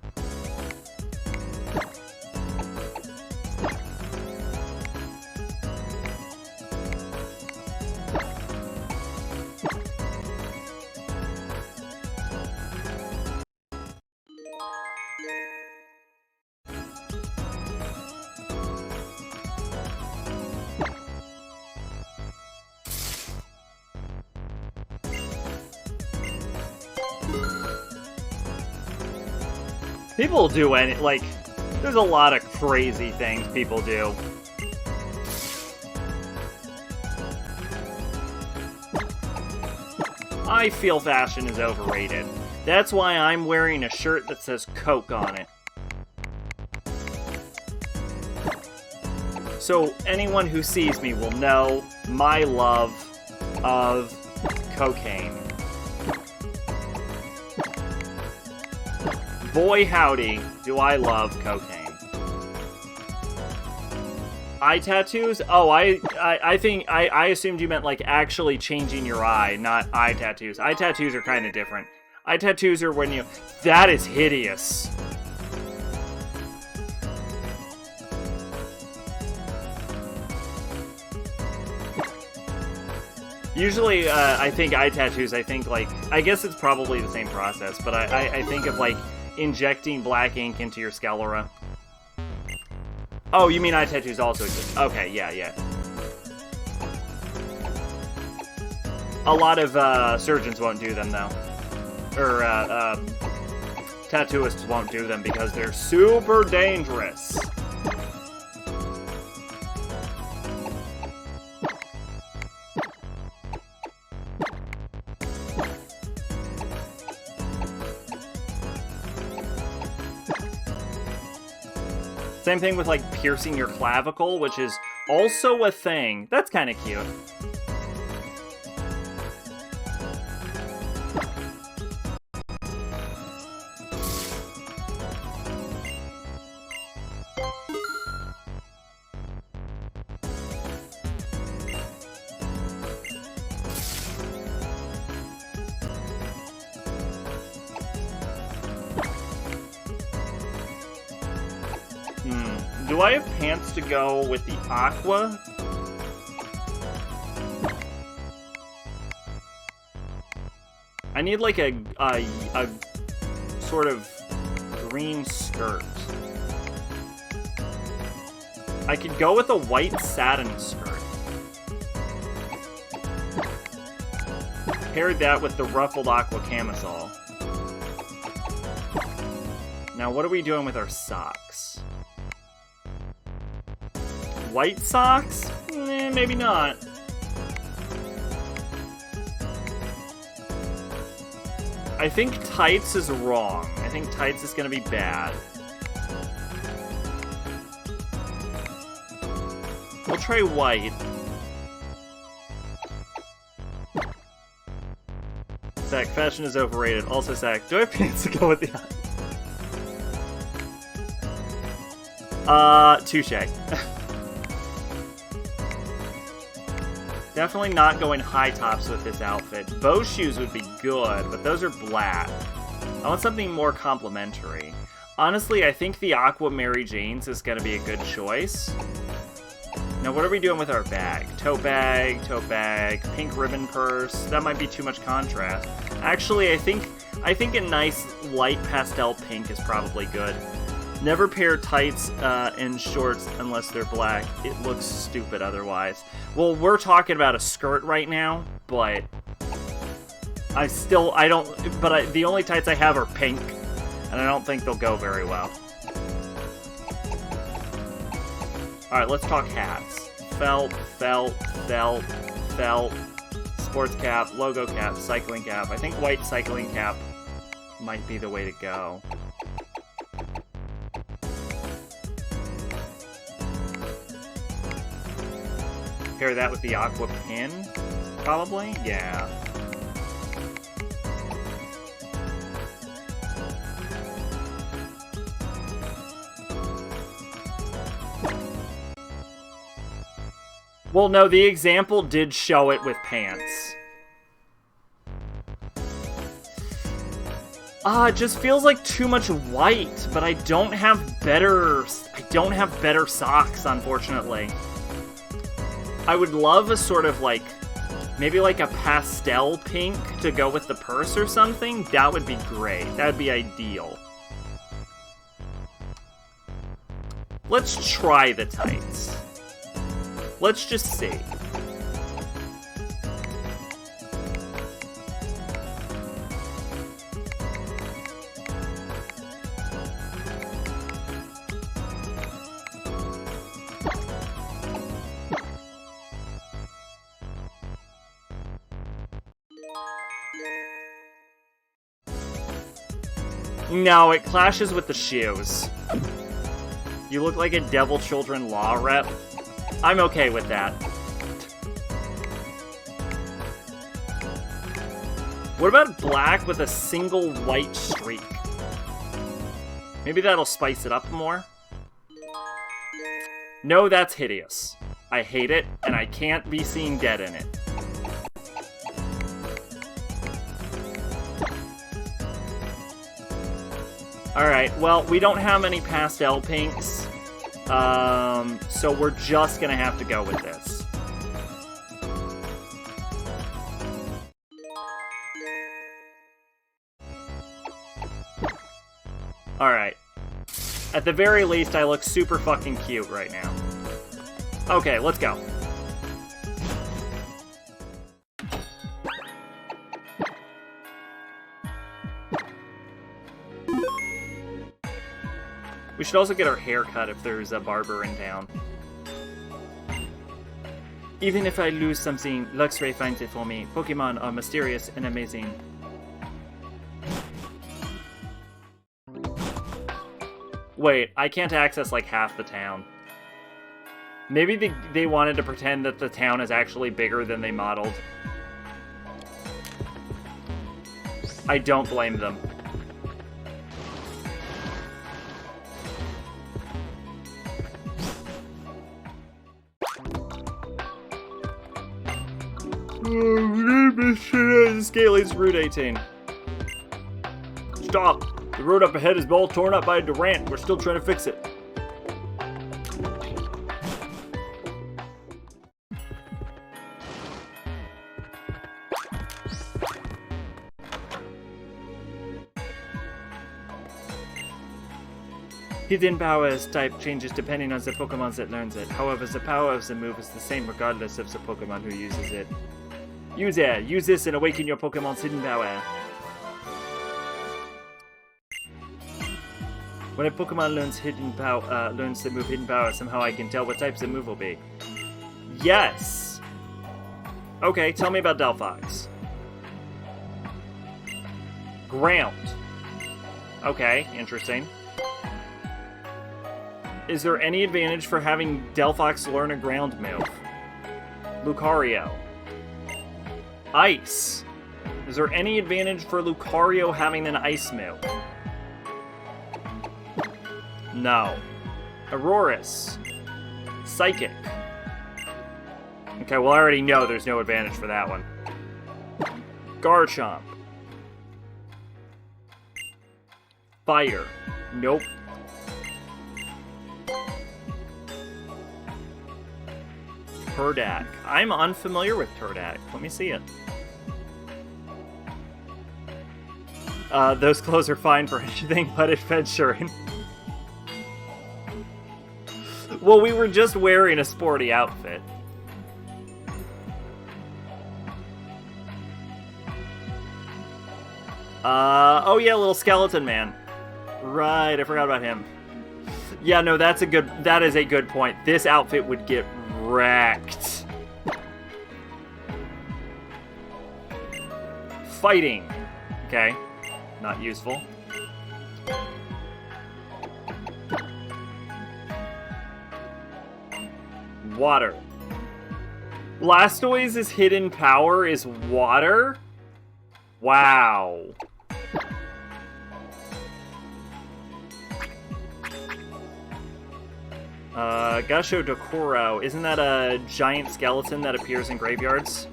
A: People do any, like, there's a lot of crazy things people do. I feel fashion is overrated. That's why I'm wearing a shirt that says Coke on it. So anyone who sees me will know my love of cocaine. Boy howdy, do I love cocaine. Eye tattoos? Oh, I think I assumed you meant like actually changing your eye, not eye tattoos. Eye tattoos are kind of different. Eye tattoos are when you... That is hideous. Usually, I think eye tattoos, I think like... I guess it's probably the same process, but I think of like injecting black ink into your sclera. Oh, you mean eye tattoos also exist? Okay, yeah. A lot of surgeons won't do them, though. Or, tattooists won't do them because they're super dangerous. Same thing with, like, piercing your clavicle, which is also a thing. That's kind of cute. Do I have pants to go with the aqua? I need like a sort of green skirt. I could go with a white satin skirt. Paired that with the ruffled aqua camisole. Now what are we doing with our socks? White socks? Maybe not. I think tights is wrong. I think tights is gonna be bad. We'll try white. Zach, fashion is overrated. Also, Zach, do I have pants to go with the... touche. Definitely not going high tops with this outfit. Bow shoes would be good, but those are black. I want something more complimentary. Honestly, I think the Aqua Mary Jane's is going to be a good choice. Now, what are we doing with our bag? Tote bag, pink ribbon purse. That might be too much contrast. Actually, I think a nice light pastel pink is probably good. Never pair tights and shorts unless they're black. It looks stupid otherwise. Well, we're talking about a skirt right now, but the only tights I have are pink, and I don't think they'll go very well. Alright, let's talk hats. Felt, sports cap, logo cap, cycling cap. I think white cycling cap might be the way to go. Pair that with the aqua pin, probably? Yeah. Well, no, the example did show it with pants. It just feels like too much white, but I don't have better socks, unfortunately. I would love a sort of like, maybe like a pastel pink to go with the purse or something. That would be great. That would be ideal. Let's try the tights. Let's just see. No, it clashes with the shoes. You look like a Devil Children Law rep. I'm okay with that. What about black with a single white streak? Maybe that'll spice it up more? No, that's hideous. I hate it, and I can't be seen dead in it. Alright, well, we don't have any pastel pinks, so we're just gonna have to go with this. Alright. At the very least, I look super fucking cute right now. Okay, let's go. We should also get our hair cut if there's a barber in town. Even if I lose something, Luxray finds it for me. Pokémon are mysterious and amazing. Wait, I can't access like half the town. Maybe they wanted to pretend that the town is actually bigger than they modeled. I don't blame them. Scaly's Route 18. Stop! The road up ahead is all torn up by a Durant. We're still trying to fix it. Hidden Power's type changes depending on the Pokemon that learns it. However, the power of the move is the same regardless of the Pokemon who uses it. User, use this and awaken your Pokemon's hidden power. When a Pokemon learns the move Hidden Power, somehow I can tell what types the move will be. Yes! Okay, tell me about Delphox. Ground. Okay, interesting. Is there any advantage for having Delphox learn a ground move? Lucario. Ice. Is there any advantage for Lucario having an ice move? No. Aurorus. Psychic. Okay, well I already know there's no advantage for that one. Garchomp. Fire. Nope. Turdak. I'm unfamiliar with Turdak. Let me see it. Those clothes are fine for anything but adventuring. Well, we were just wearing a sporty outfit. Oh yeah, little skeleton man. Right, I forgot about him. Yeah, no, that is a good point. This outfit would get wrecked. Fighting. Okay. Not useful. Water. Blastoise's hidden power is water? Wow. Gusho Dokuro. Isn't that a giant skeleton that appears in graveyards?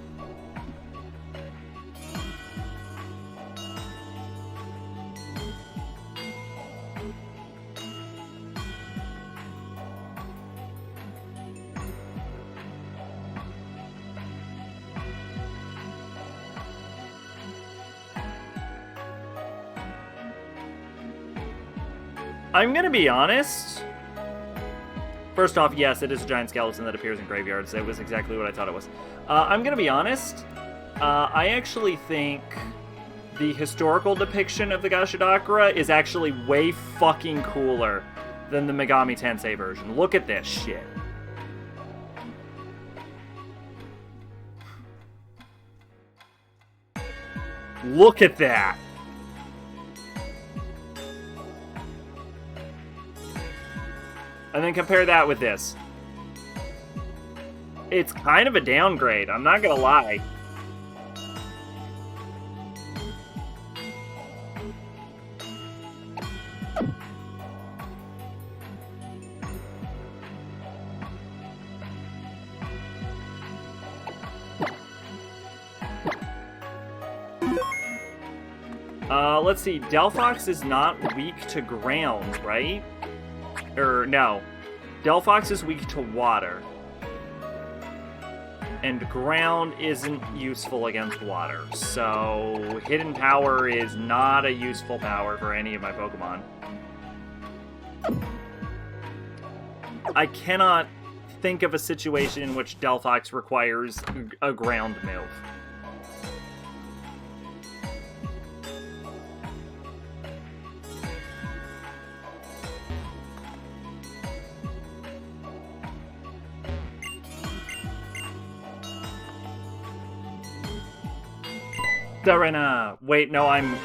A: I'm gonna be honest. First off, yes, it is a giant skeleton that appears in graveyards. It was exactly what I thought it was. I'm gonna be honest. I actually think the historical depiction of the Gashadakra is actually way fucking cooler than the Megami Tensei version. Look at this shit. Look at that. And then compare that with this. It's kind of a downgrade, I'm not gonna lie. Let's see, Delphox is not weak to ground, right? Or, no. Delphox is weak to water. And ground isn't useful against water, so Hidden Power is not a useful power for any of my Pokemon. I cannot think of a situation in which Delphox requires a ground move. Serena! Wait, no, I'm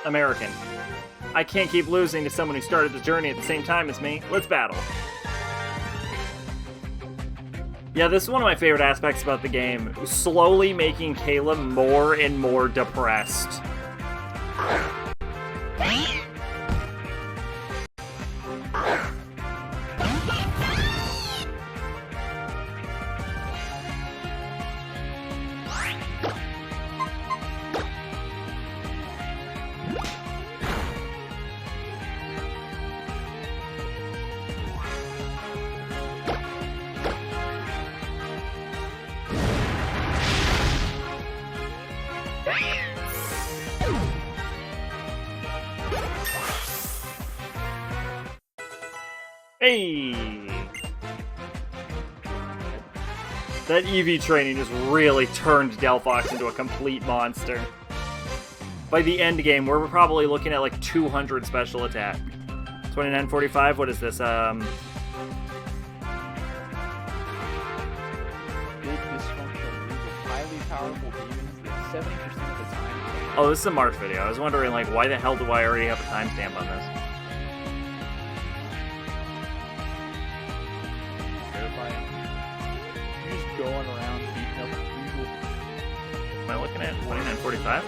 A: American. I can't keep losing to someone who started the journey at the same time as me. Let's battle. Yeah, this is one of my favorite aspects about the game. Slowly making Caleb more and more depressed. Hey! That EV training has really turned Delphox into a complete monster. By the end game, we're probably looking at like 200 special attack. 2945, what is this?
D: Big dysfunctional move with highly powerful demons that 70% of the time...
A: Oh, this is a March video. I was wondering, like, why the hell do I already have a timestamp on this?
D: Going around beating up usual.
A: Am I looking at 2945?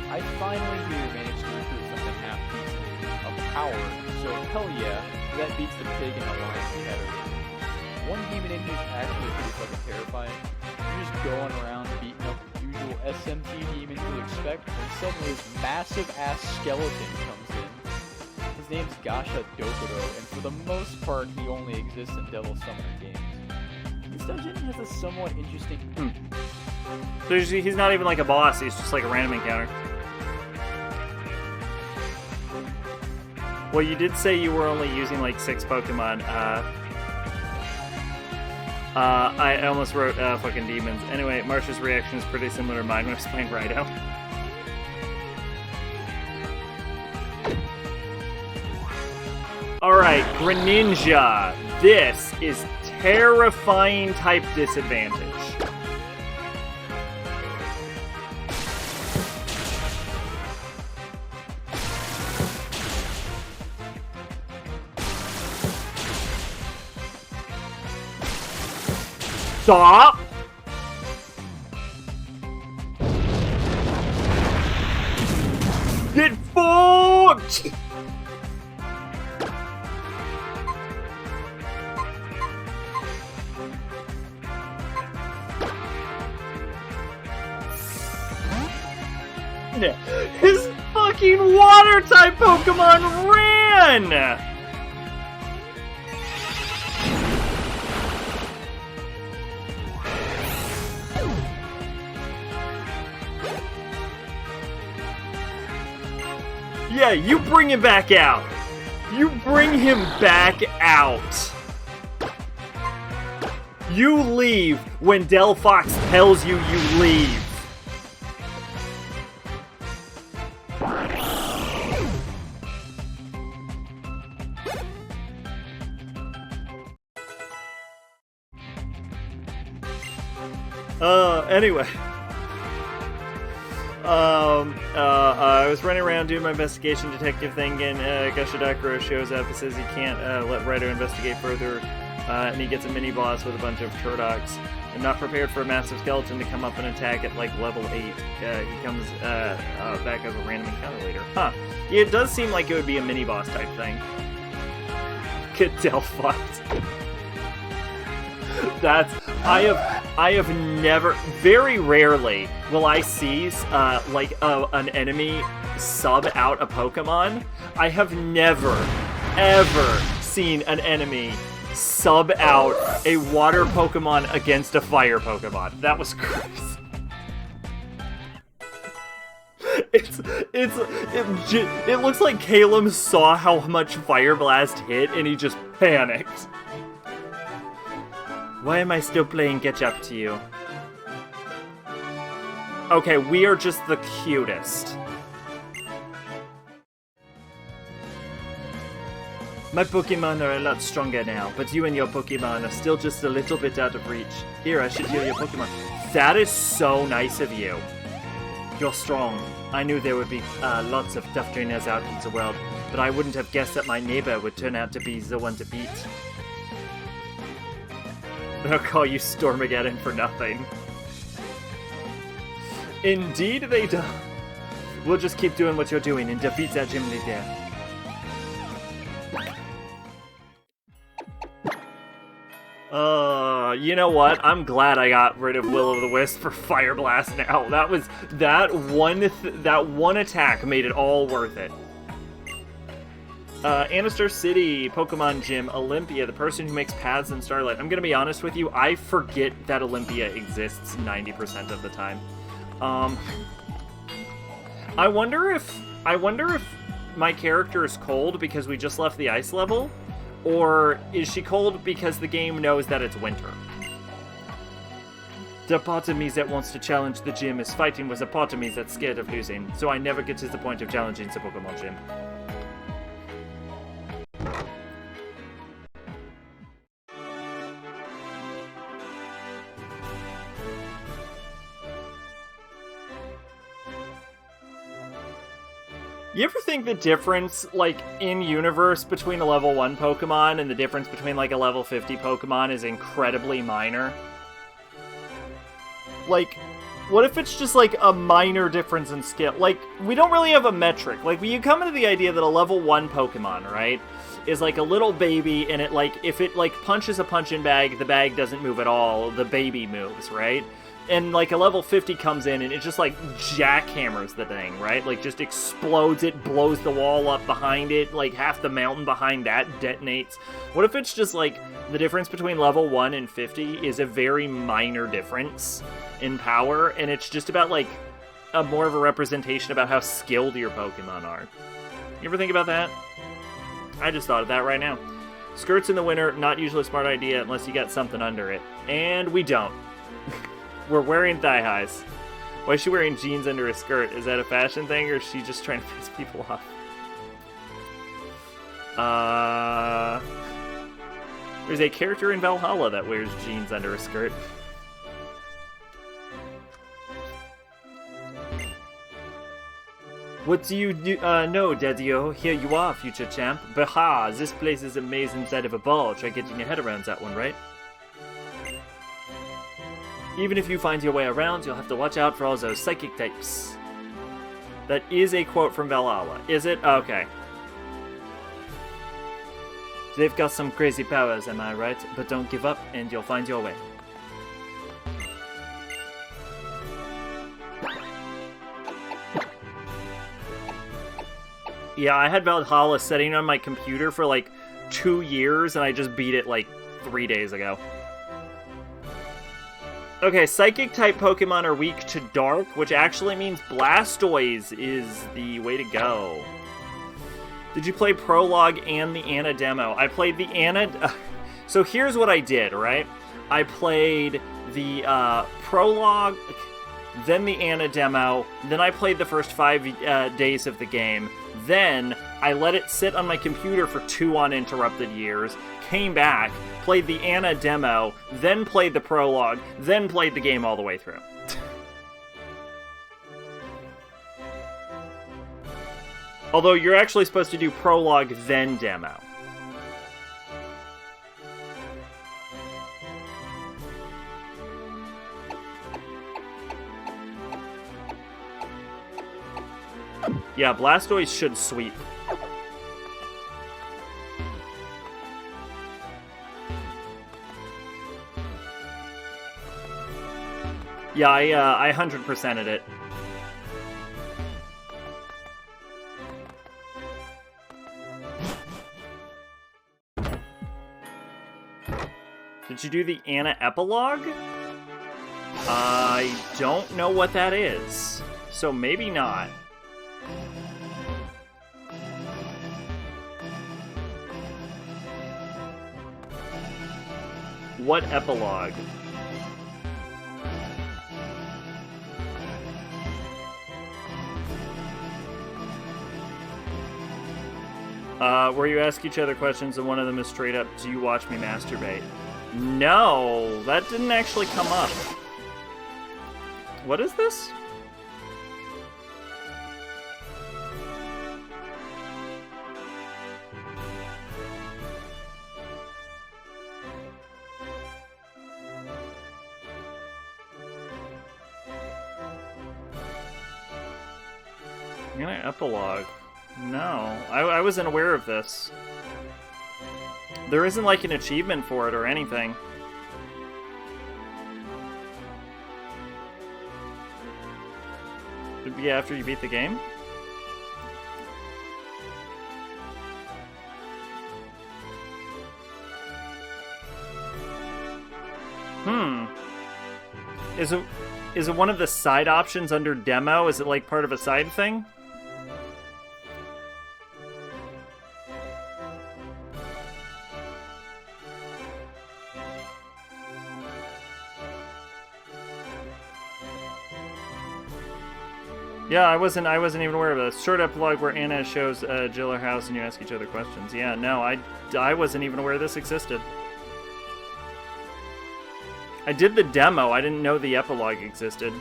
D: I finally here managed to recruit something half decent of power, so hell yeah, that beats the pig in the line we had earlier. One demon in here is actually pretty fucking terrifying. You're just going around beating up the usual SMT demons you'd expect when suddenly this massive ass skeleton comes in. His name's Gasha Dokudo, and for the most part he only exists in Devil Summoner games. This dungeon has a somewhat interesting...
A: So he's not even like a boss, he's just like a random encounter. Well, you did say you were only using like 6 Pokemon. I almost wrote fucking demons. Anyway, Marsha's reaction is pretty similar to mine when I was playing Rhino. Alright, Greninja. This is terrifying type disadvantage. Stop! Get fucked! His fucking water type Pokemon ran! Yeah, you bring him back out. You bring him back out. You leave when Delphox tells you you leave. Anyway. I was running around doing my investigation detective thing, and Gushadakura shows up and says he can't let Ryder investigate further, and he gets a mini-boss with a bunch of Turdocs. I'm not prepared for a massive skeleton to come up and attack at, like, level 8. He comes back as a random encounter later. Huh. Yeah, it does seem like it would be a mini-boss type thing. Get Delphites. I have never, very rarely will I see an enemy sub out a Pokemon. I have never, ever seen an enemy sub out a water Pokemon against a fire Pokemon. That was crazy. It looks like Caleb saw how much Fire Blast hit and he just panicked. Why am I still playing Catch Up to You? Okay, we are just the cutest. My Pokemon are a lot stronger now, but you and your Pokemon are still just a little bit out of reach. Here, I should heal your Pokemon. That is so nice of you. You're strong. I knew there would be lots of tough trainers out in the world, but I wouldn't have guessed that my neighbor would turn out to be the one to beat. They'll call you Stormageddon for nothing. Indeed they do. We'll just keep doing what you're doing and defeat that gym leader. You know what? I'm glad I got rid of Will-O-the-Wisp for Fire Blast now. That one attack made it all worth it. Anistar City, Pokemon Gym, Olympia, the person who makes paths in Starlight. I'm gonna be honest with you, I forget that Olympia exists 90% of the time. I wonder if my character is cold because we just left the ice level, or is she cold because the game knows that it's winter? The part of me that wants to challenge the gym is fighting with a part of me that's scared of losing, so I never get to the point of challenging the Pokemon Gym. You ever think the difference, like, in universe between a level 1 Pokemon and the difference between, like, a level 50 Pokemon is incredibly minor? Like, what if it's just, like, a minor difference in skill? Like, we don't really have a metric. Like, you come into the idea that a level 1 Pokemon, right, is like a little baby, and it, like, if it, like, punches a punching bag, the bag doesn't move at all, the baby moves, right? And, like, a level 50 comes in, and it just, like, jackhammers the thing, right? Like, just explodes it, blows the wall up behind it, like, half the mountain behind that detonates. What if it's just, like, the difference between level 1 and 50 is a very minor difference in power, and it's just about, like, a more of a representation about how skilled your Pokemon are. You ever think about that? I just thought of that right now. Skirts in the winter, not usually a smart idea unless you got something under it. And we don't. We're wearing thigh highs. Why is she wearing jeans under a skirt? Is that a fashion thing, or is she just trying to piss people off? There's a character in Valhalla that wears jeans under a skirt. What do you know, Daddy-O? Here you are, future champ. Baha, this place is a maze inside of a ball. Try getting your head around that one, right? Even if you find your way around, you'll have to watch out for all those psychic types. That is a quote from Valhalla. Is it? Okay. They've got some crazy powers, am I right? But don't give up, and you'll find your way. Yeah, I had Valhalla setting on my computer for like 2 years, and I just beat it like 3 days ago. Okay, Psychic-type Pokemon are weak to Dark, which actually means Blastoise is the way to go. Did you play Prologue and the Anna demo? I played the Anna... So here's what I did, right? I played the Prologue, then the Anna demo, then I played the first 5 days of the game, then I let it sit on my computer for 2 uninterrupted years, came back, played the Anna demo, then played the Prologue, then played the game all the way through. Although you're actually supposed to do prologue, then demo. Yeah, Blastoise should sweep. Yeah, I 100%ed it. Did you do the Anna epilogue? I don't know what that is, so maybe not. What epilogue? Where you ask each other questions and one of them is straight up, do you watch me masturbate? No, that didn't actually come up. What is this? Epilogue. No, I wasn't aware of this. There isn't like an achievement for it or anything. It'd be after you beat the game? Is it one of the side options under demo? Is it like part of a side thing? Yeah, I wasn't even aware of this. Short epilogue where Anna shows Jill her house and you ask each other questions. Yeah, no, I wasn't even aware this existed. I did the demo, I didn't know the epilogue existed.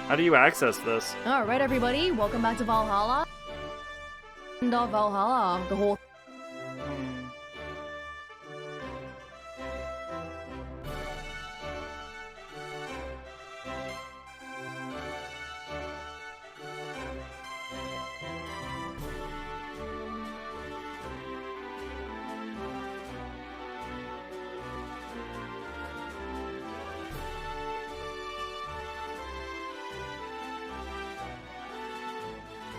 A: How do you access this?
E: Alright everybody, welcome back to Valhalla. And Valhalla, the whole...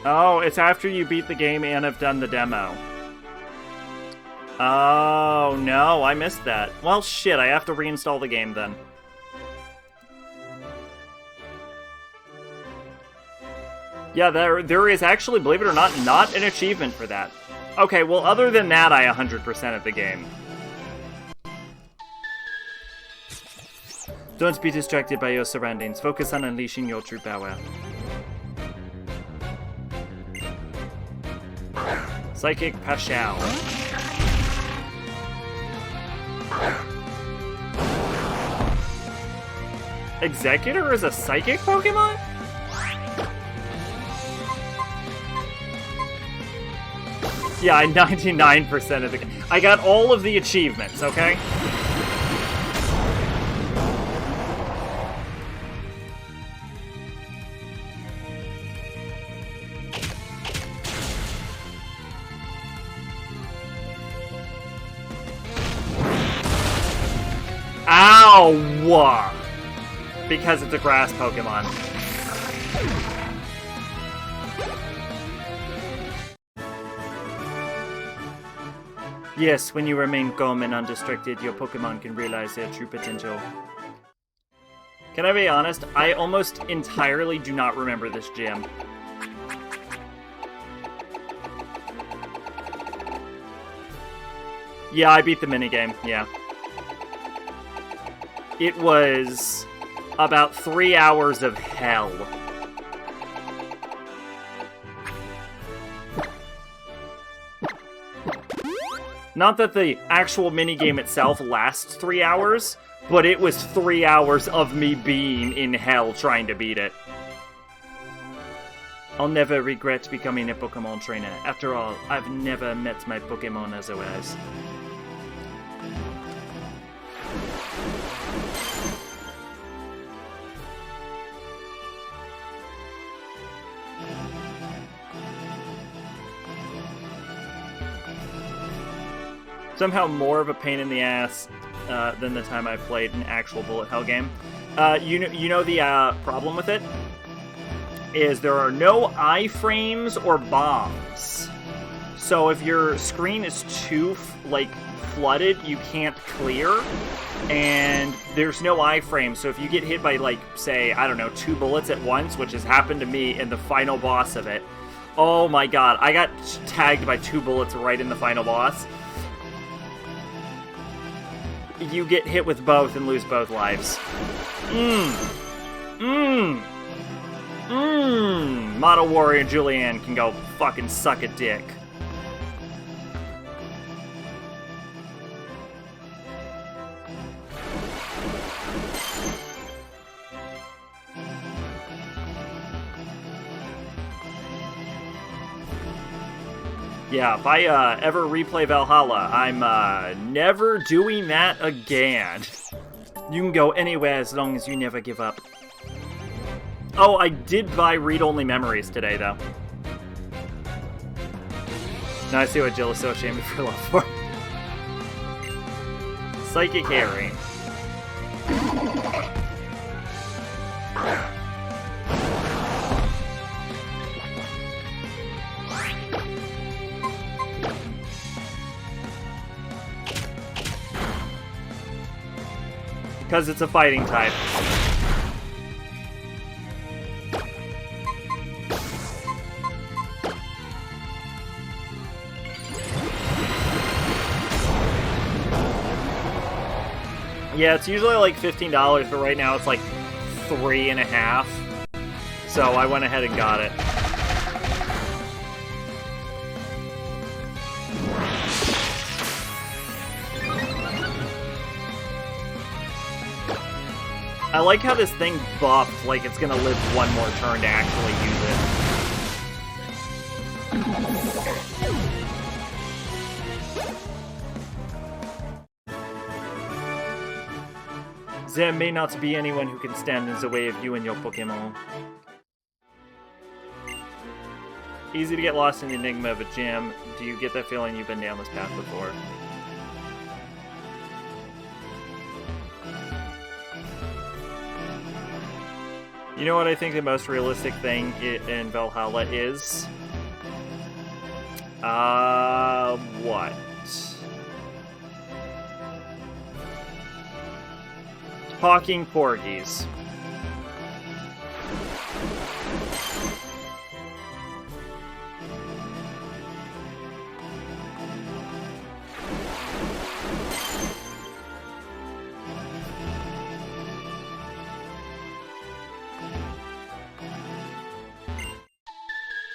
A: Oh, it's after you beat the game and have done the demo. Oh, no, I missed that. Well, shit, I have to reinstall the game then. Yeah, there is actually, believe it or not an achievement for that. Okay, well, other than that, I 100% of the game. Don't be distracted by your surroundings. Focus on unleashing your true power. Psychic Pashao. Executor is a psychic Pokemon? Yeah, I 99% of the game. I got all of the achievements, okay? Ow! Because it's a grass Pokemon. Yes, when you remain calm and undistracted, your Pokemon can realize their true potential. Can I be honest? I almost entirely do not remember this gym. Yeah, I beat the minigame, yeah. It was about 3 hours of hell. Not that the actual minigame itself lasts 3 hours, but it was 3 hours of me being in hell trying to beat it. I'll never regret becoming a Pokemon trainer. After all, I've never met my Pokemon as OS. Somehow more of a pain in the ass than the time I played an actual bullet hell game. You know the problem with it is there are no iframes or bombs. So if your screen is too flooded, you can't clear, and there's no iframe. So if you get hit by say, I don't know, 2 bullets at once, which has happened to me in the final boss of it. Oh my god, I got tagged by 2 bullets right in the final boss. You get hit with both and lose both lives. Model Warrior Julianne can go fucking suck a dick. Yeah, if I ever replay Valhalla, I'm never doing that again. You can go anywhere as long as you never give up. Oh, I did buy read-only memories today, though. Now I see what Jill associated me for love for. Psychic Harry. Because it's a fighting type. Yeah, it's usually like $15, but right now it's like $3.50. So I went ahead and got it. I like how this thing buffed, like it's gonna live one more turn to actually use it. There may not be anyone who can stand in the way of you and your Pokémon. Easy to get lost in the enigma of a gym. Do you get that feeling you've been down this path before? You know what I think the most realistic thing in Valhalla is? What? Talking porgies.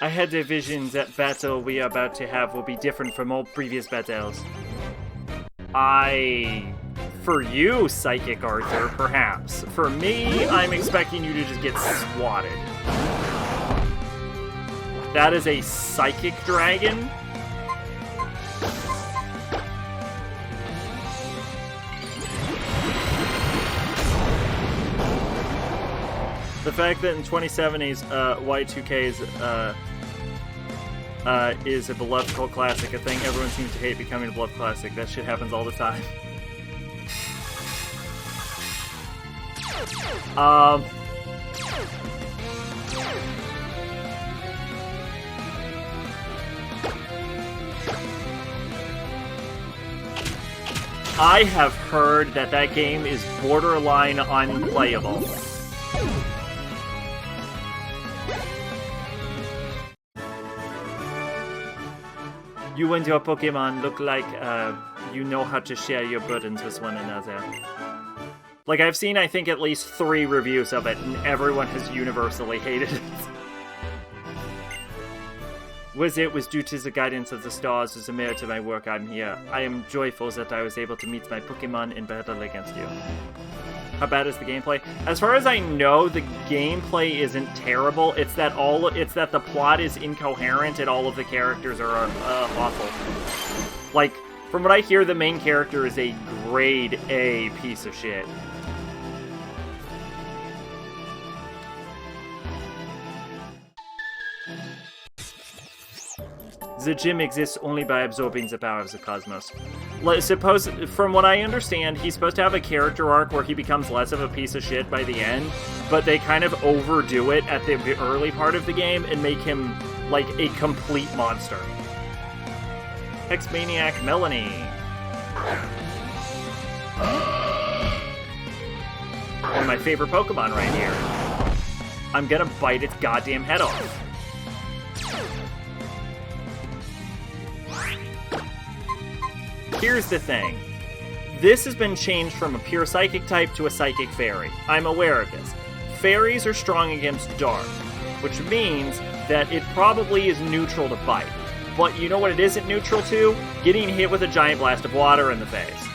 A: I had the vision that battle we are about to have will be different from all previous battles. For you, Psychic Arthur, perhaps. For me, I'm expecting you to just get swatted. That is a Psychic Dragon? The fact that in 2070s, Y2K is a beloved cult classic, a thing everyone seems to hate becoming a beloved classic. That shit happens all the time. I have heard that that game is borderline unplayable. You and your Pokemon look like you know how to share your burdens with one another. Like, I've seen, I think, at least 3 reviews of it, and everyone has universally hated it. Whether it was due to the guidance of the stars or the merit of my work, I'm here. I am joyful that I was able to meet my Pokemon in battle against you. How bad is the gameplay? As far as I know, the gameplay isn't terrible. It's that the plot is incoherent and all of the characters are awful. Like, from what I hear, the main character is a grade A piece of shit. The gym exists only by absorbing the power of the cosmos. Suppose, from what I understand, he's supposed to have a character arc where he becomes less of a piece of shit by the end, but they kind of overdo it at the early part of the game and make him, like, a complete monster. Hexmaniac Melanie. One of my favorite Pokemon right here. I'm gonna bite its goddamn head off. Here's the thing. This has been changed from a pure psychic type to a psychic fairy. I'm aware of this. Fairies are strong against dark, which means that it probably is neutral to bite. But you know what it isn't neutral to? Getting hit with a giant blast of water in the face.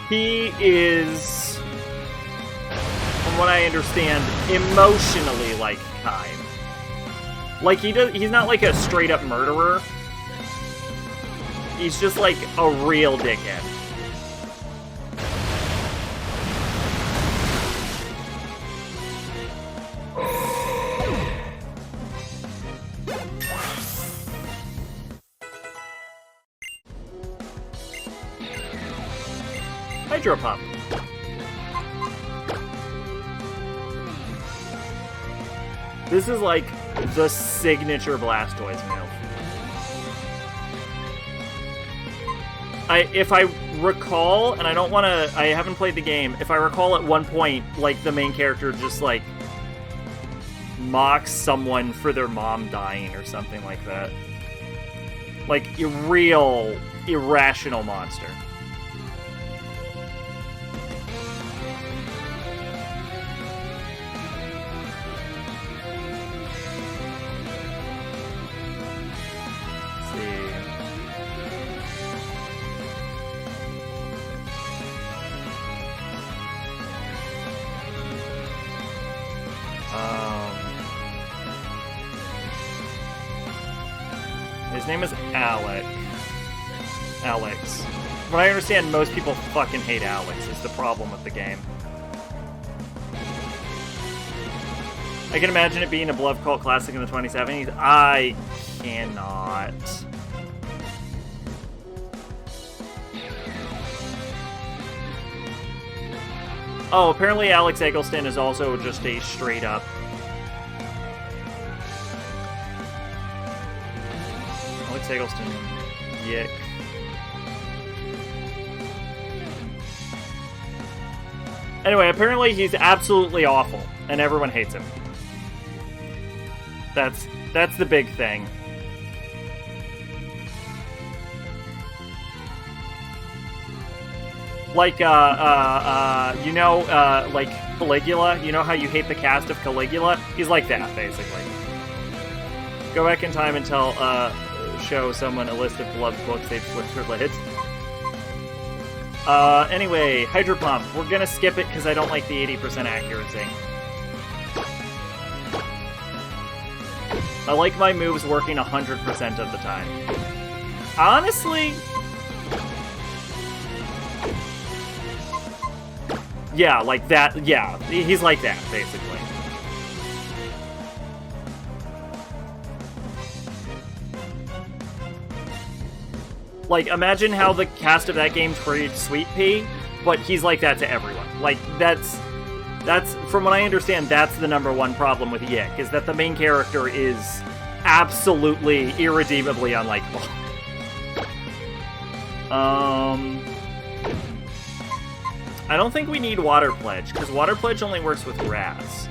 A: He is, from what I understand, emotionally like kind. Like, he's not like a straight-up murderer. He's just like a real dickhead. Hydro Pump. This is like the signature Blastoise move. If I recall, and I haven't played the game, if I recall at one point, like, the main character just, like, mocks someone for their mom dying or something like that. Like, a real irrational monster. His name is Alex. But I understand most people fucking hate Alex, is the problem with the game. I can imagine it being a beloved cult classic in the 2070s. I cannot. Oh, apparently Alex Eggleston is also just a straight up Eggleston. Yick. Anyway, apparently he's absolutely awful, and everyone hates him. That's the big thing. Like, like Caligula? You know how you hate the cast of Caligula? He's like that, basically. Go back in time and show someone a list of beloved books they've flipped her lids. Anyway, Hydro Pump. We're gonna skip it because I don't like the 80% accuracy. I like my moves working 100% of the time. Honestly... yeah, like that. Yeah, he's like that, basically. Like, imagine how the cast of that game treated Sweet Pea, but he's like that to everyone. Like, that's, from what I understand, that's the #1 problem with Yick, is that the main character is absolutely, irredeemably unlikable. I don't think we need Water Pledge, because Water Pledge only works with grass.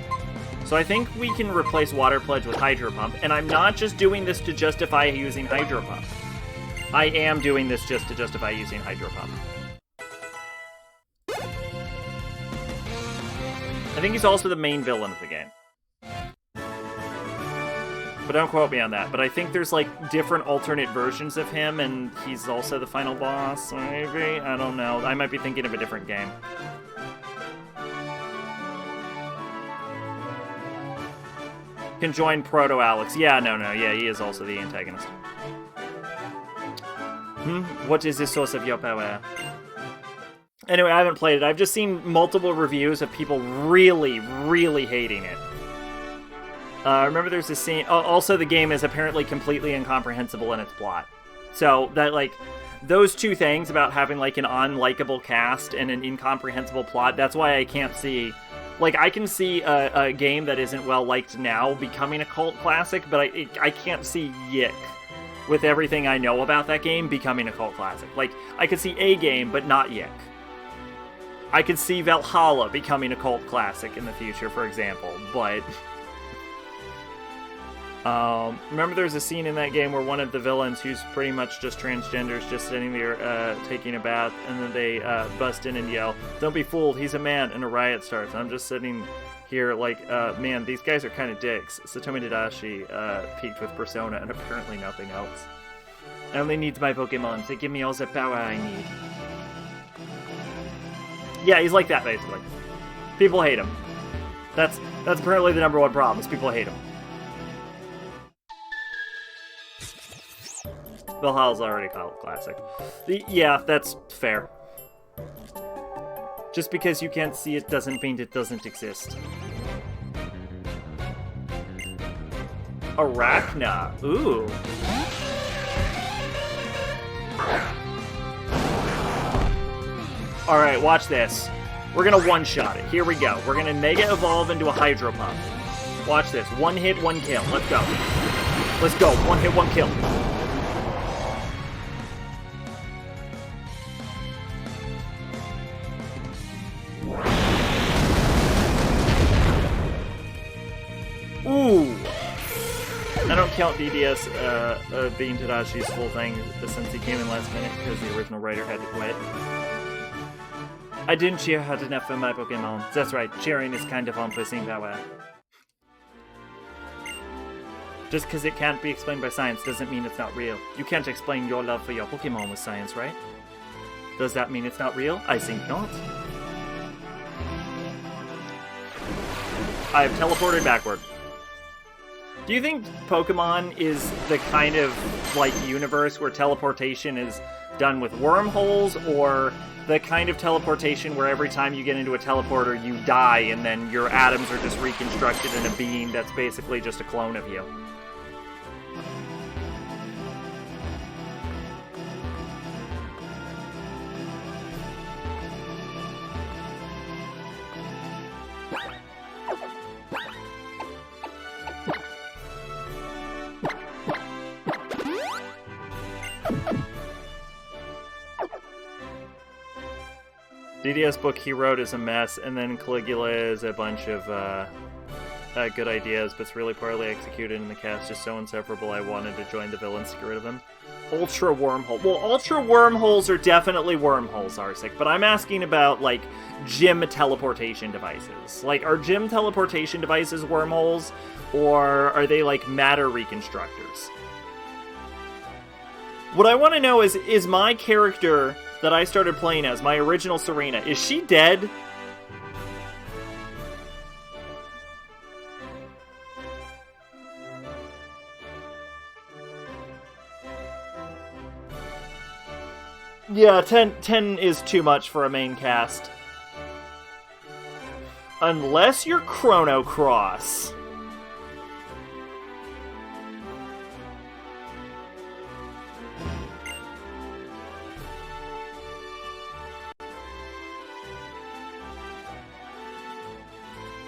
A: So I think we can replace Water Pledge with Hydro Pump, and I'm not just doing this to justify using Hydro Pump. I am doing this just to justify using Hydro Pump. I think he's also the main villain of the game. But don't quote me on that. But I think there's, like, different alternate versions of him, and he's also the final boss, maybe? I don't know. I might be thinking of a different game. Can join Proto Alex. Yeah, no, yeah, he is also the antagonist. What is the source of your power? Anyway, I haven't played it. I've just seen multiple reviews of people really, really hating it. Remember there's a scene... also, the game is apparently completely incomprehensible in its plot. So, that, like, those two things about having, like, an unlikable cast and an incomprehensible plot, that's why I can't see... Like, I can see a game that isn't well-liked now becoming a cult classic, but I can't see Yick, with everything I know about that game, becoming a cult classic. Like, I could see a game, but not Yick. I could see Valhalla becoming a cult classic in the future, for example, but... remember there's a scene in that game where one of the villains, who's pretty much just transgender, is just sitting there taking a bath, and then they bust in and yell, "Don't be fooled, he's a man," and a riot starts. And I'm just sitting here like, man, these guys are kind of dicks. Satomi Tadashi peaked with Persona and apparently nothing else. I only need my Pokémon to give me all the power I need. Yeah, he's like that, basically. People hate him. That's apparently the number one problem, is people hate him. Valhalla's already a cult classic. Yeah, that's fair. Just because you can't see it doesn't mean it doesn't exist. Arachna. Ooh. Alright, watch this. We're gonna one-shot it. Here we go. We're gonna Mega Evolve into a Hydro Pump. Watch this. One hit, one kill. Let's go. Let's go. One hit, one kill. Ooh! I don't count DDS being Tadashi's full thing since he came in last minute because the original writer had to quit. I didn't cheer hard enough for my Pokemon. That's right, cheering is kind of unpleasant power. Just because it can't be explained by science doesn't mean it's not real. You can't explain your love for your Pokemon with science, right? Does that mean it's not real? I think not. I've teleported backward. Do you think Pokemon is the kind of, like, universe where teleportation is done with wormholes, or the kind of teleportation where every time you get into a teleporter you die and then your atoms are just reconstructed in a being that's basically just a clone of you? DDS book he wrote is a mess, and then Caligula is a bunch of good ideas, but it's really poorly executed, and the cast is so inseparable I wanted to join the villains to get rid of them. Ultra wormhole. Well, ultra wormholes are definitely wormholes, Arsik, but I'm asking about, like, gym teleportation devices. Like, are gym teleportation devices wormholes, or are they, like, matter reconstructors? What I want to know is my character that I started playing as, my original Serena, is she dead? Yeah, 10 is too much for a main cast. Unless you're Chrono Cross.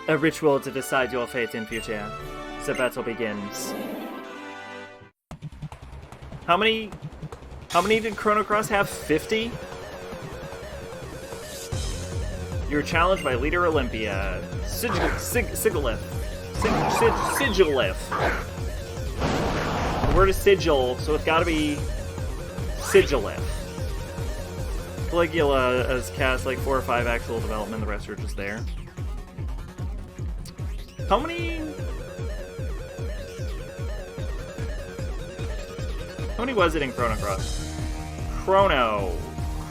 A: A ritual to decide your fate in future. The battle begins. How many did Chrono Cross have? 50? You're challenged by Leader Olympia. Sigilith. The word is sigil, so it's gotta be Sigilith. Caligula has cast like 4 or 5 actual development, the rest are just there. How many How many was it in Chrono Cross? Chrono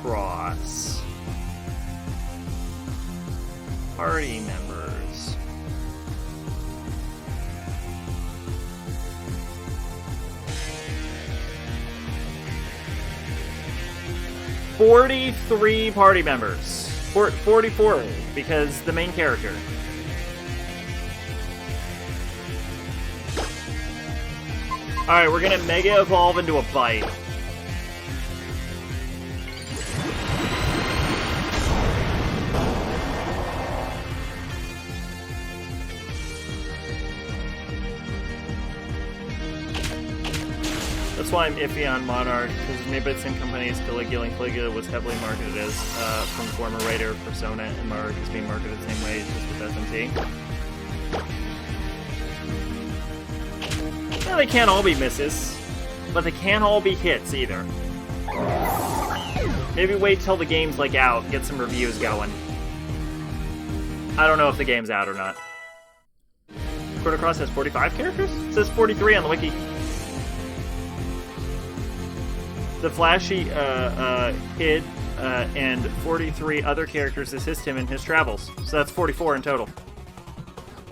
A: Cross. Party members. $43 party members. 44 because the main character. Alright, we're gonna Mega Evolve into a Bite. That's why I'm iffy on Monarch, because Nibbits and Company is Caligula, and Caligula was heavily marketed as from the former writer of Persona, and Monarch is being marketed the same way, just with SMT. Yeah, they can't all be misses, but they can't all be hits either. Maybe wait till the game's like out, get some reviews going. I don't know if the game's out or not. Chrono Cross has 45 characters? It says 43 on the wiki. The flashy kid and 43 other characters assist him in his travels. So that's 44 in total.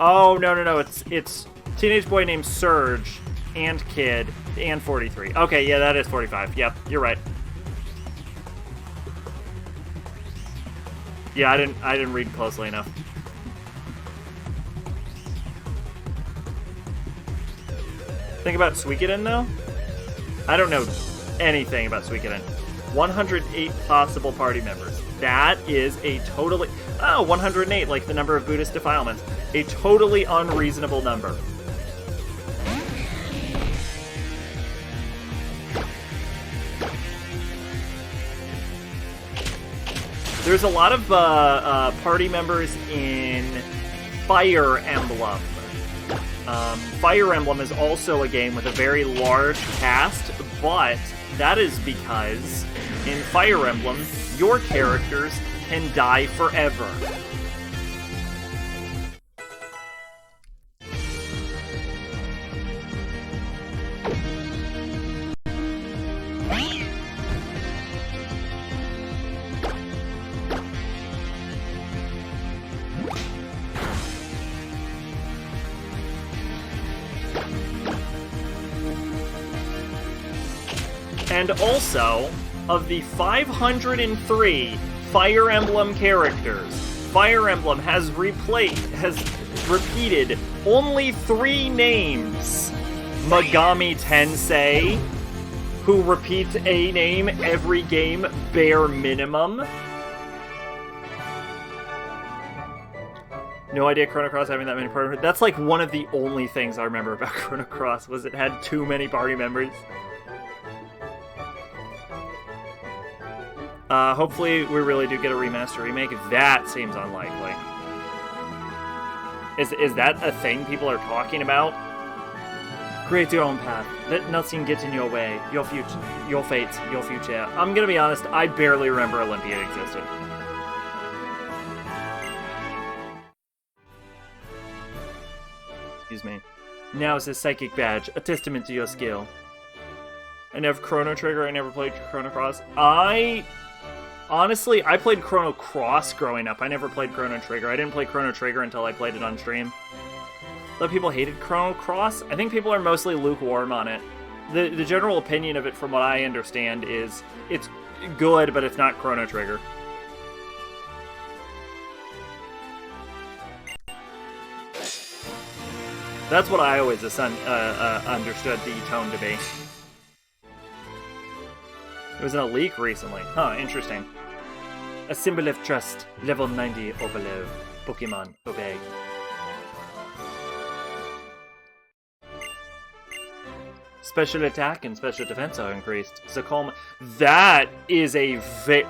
A: Oh, no. It's teenage boy named Surge and kid and 43. Okay, yeah, that is 45. Yep, you're right. Yeah, I didn't read closely enough. Think about Suikoden, though? I don't know anything about Suikoden. 108 possible party members. That is a totally... Oh, 108, like the number of Buddhist defilements. A totally unreasonable number. There's a lot of party members in Fire Emblem. Fire Emblem is also a game with a very large cast, but that is because in Fire Emblem, your characters can die forever. And also, of the 503 Fire Emblem characters, Fire Emblem has repeated only 3 names. Megami Tensei, who repeats a name every game bare minimum. No idea Chrono Cross having that many party members. That's like one of the only things I remember about Chrono Cross, was it had too many party members. Hopefully we really do get a remaster remake. That seems unlikely. Is that a thing people are talking about? Create your own path. Let nothing get in your way. Your future, your fate, your future. I'm gonna be honest, I barely remember Olympia existed. Excuse me. Now is a psychic badge, a testament to your skill. I never Chrono Trigger, I never played Chrono Cross. Honestly, I played Chrono Cross growing up. I never played Chrono Trigger. I didn't play Chrono Trigger until I played it on stream. A lot of people hated Chrono Cross. I think people are mostly lukewarm on it. The general opinion of it, from what I understand, is it's good, but it's not Chrono Trigger. That's what I always understood the tone to be. It was in a leak recently. Huh, interesting. A symbol of trust. Level 90 or below. Pokémon, obey. Special attack and special defense are increased. So calm. That is a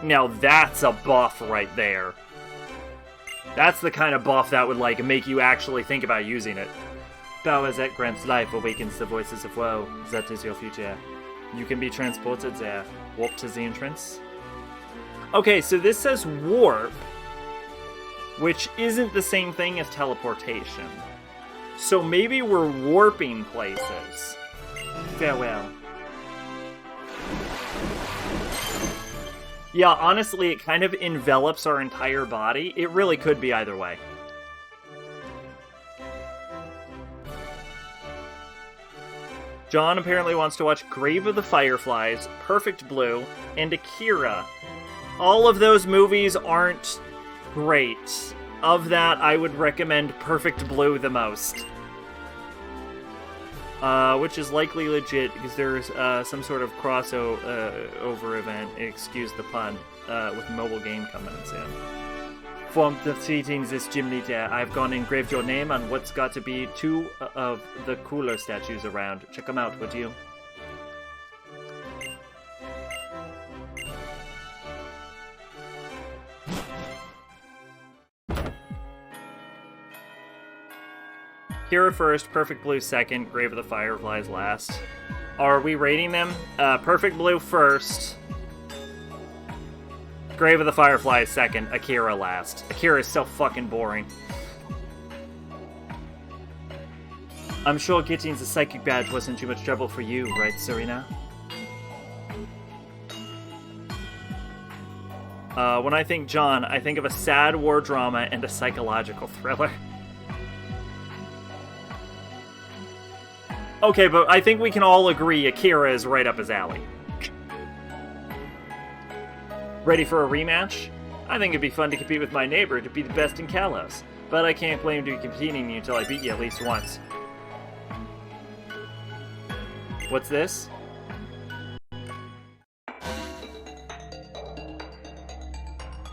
A: now that's a buff right there. That's the kind of buff that would like make you actually think about using it. Power that grants life awakens the voices of woe. That is your future. You can be transported there. Warp to the entrance. Okay, so this says warp, which isn't the same thing as teleportation. So maybe we're warping places. Farewell. Yeah, honestly, it kind of envelops our entire body. It really could be either way. John apparently wants to watch Grave of the Fireflies, Perfect Blue, and Akira. All of those movies aren't great. Of that, I would recommend Perfect Blue the most. Which is likely legit, because there's some sort of crossover event, excuse the pun, with mobile game coming soon. From defeating this gym leader, I've gone and engraved your name on what's got to be 2 of the cooler statues around. Check them out, would you? Kira first, Perfect Blue second, Grave of the Fireflies last. Are we rating them? Perfect Blue first, Grave of the Fireflies second, Akira last. Akira is so fucking boring. I'm sure getting the psychic badge wasn't too much trouble for you, right, Serena? When I think John, I think of a sad war drama and a psychological thriller. Okay, but I think we can all agree Akira is right up his alley. Ready for a rematch? I think it'd be fun to compete with my neighbor to be the best in Kalos, but I can't claim to be competing you until I beat you at least once. What's this?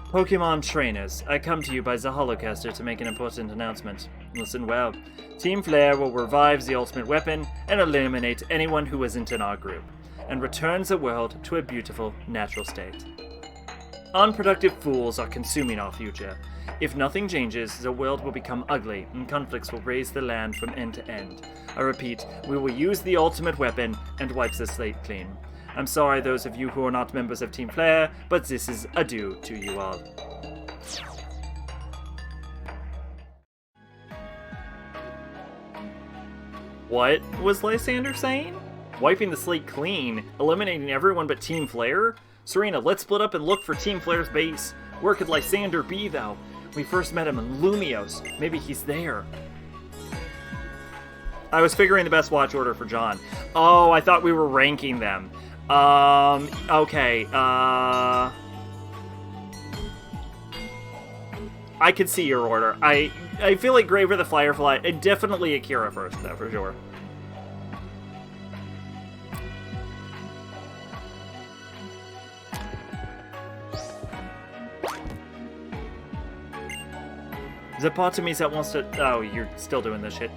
A: Pokémon trainers, I come to you by the Holocaster to make an important announcement. Listen well. Team Flare will revive the ultimate weapon and eliminate anyone who isn't in our group, and returns the world to a beautiful, natural state. Unproductive fools are consuming our future. If nothing changes, the world will become ugly, and conflicts will raise the land from end to end. I repeat, we will use the ultimate weapon and wipe the slate clean. I'm sorry those of you who are not members of Team Flare, but this is adieu to you all. What was Lysander saying? Wiping the slate clean, eliminating everyone but Team Flare? Serena, let's split up and look for Team Flare's base. Where could Lysander be, though? We first met him in Lumios. Maybe he's there. I was figuring the best watch order for John. Oh, I thought we were ranking them. Okay, I could see your order. I feel like Grave of the Firefly, definitely Akira first, though, for sure. The part of me that wants to... Oh, you're still doing this shit.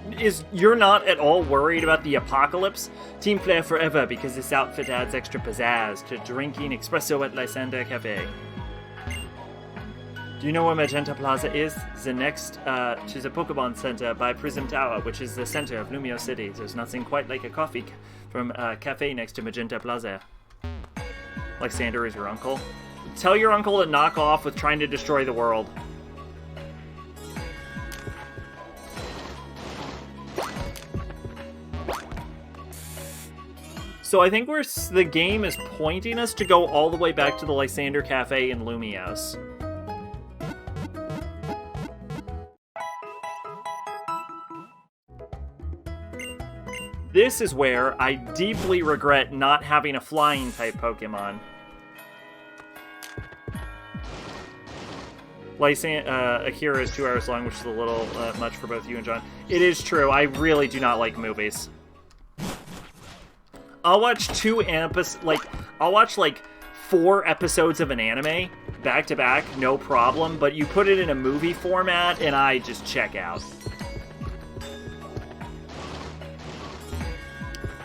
A: You're not at all worried about the apocalypse? Team Flare forever, because this outfit adds extra pizzazz to drinking espresso at Lysander Cafe. Do you know where Magenta Plaza is? The next to the Pokemon Center by Prism Tower, which is the center of Lumio City. There's nothing quite like a coffee from a cafe next to Magenta Plaza. Lysander is your uncle? Tell your uncle to knock off with trying to destroy the world. So I think the game is pointing us to go all the way back to the Lysander Cafe in Lumios. This is where I deeply regret not having a flying type Pokemon. Akira is 2 hours long, which is a little much for both you and John. It is true, I really do not like movies. I'll watch I'll watch 4 episodes of an anime back to back, no problem, but you put it in a movie format and I just check out.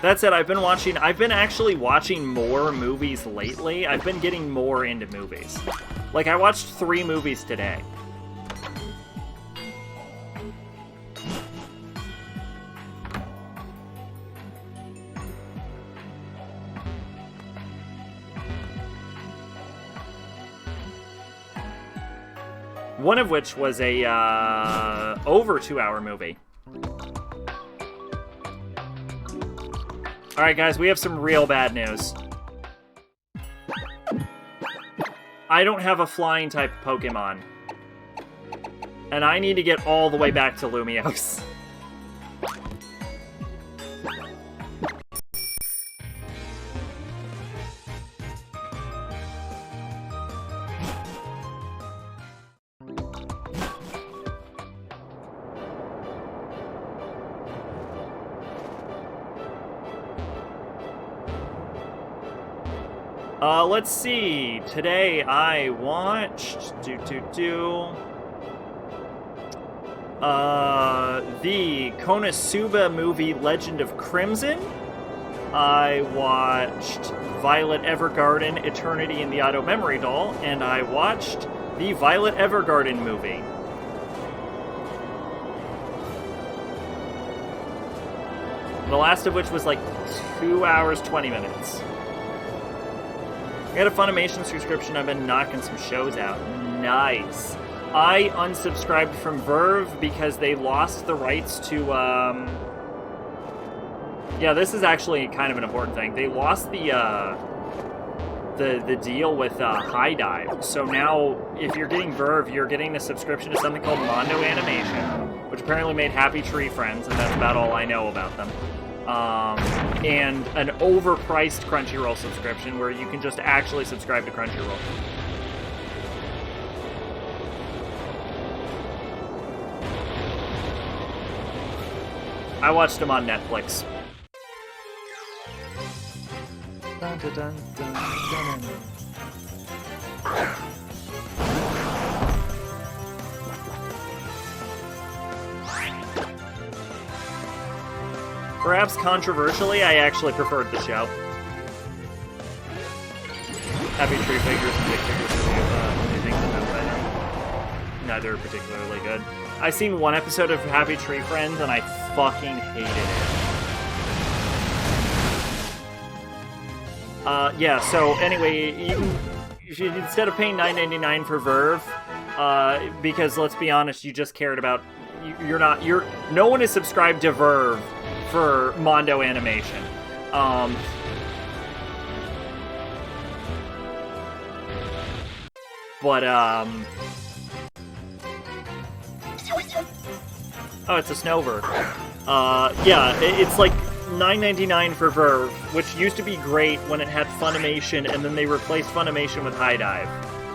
A: That said, I've been actually watching more movies lately. I've been getting more into movies. I watched 3 movies today. One of which was a over 2-hour movie. Alright guys, we have some real bad news. I don't have a flying type Pokemon. And I need to get all the way back to Lumiose. Let's see. Today I watched the Konosuba movie Legend of Crimson. I watched Violet Evergarden Eternity in the Auto Memory Doll, and I watched the Violet Evergarden movie. The last of which was like 2 hours, 20 minutes. I got a Funimation subscription. I've been knocking some shows out. Nice. I unsubscribed from Verve because they lost the rights to, yeah, this is actually kind of an important thing. They lost the deal with High Dive. So now, if you're getting Verve, you're getting a subscription to something called Mondo Animation, which apparently made Happy Tree Friends, and that's about all I know about them. And an overpriced Crunchyroll subscription where you can just actually subscribe to Crunchyroll. I watched them on Netflix. Dun, dun, dun, dun, dun. Perhaps controversially, I actually preferred the show. Happy Tree figures and big figures what do you think about that? Neither are particularly good. I seen one episode of Happy Tree Friends and I fucking hated it. Yeah, so anyway, you should, instead of paying $9.99 for Verve, because let's be honest, you just cared about, no one is subscribed to Verve for Mondo Animation. Oh, it's a Snowver. Yeah, it's like $9.99 for Verve, which used to be great when it had Funimation, and then they replaced Funimation with High Dive.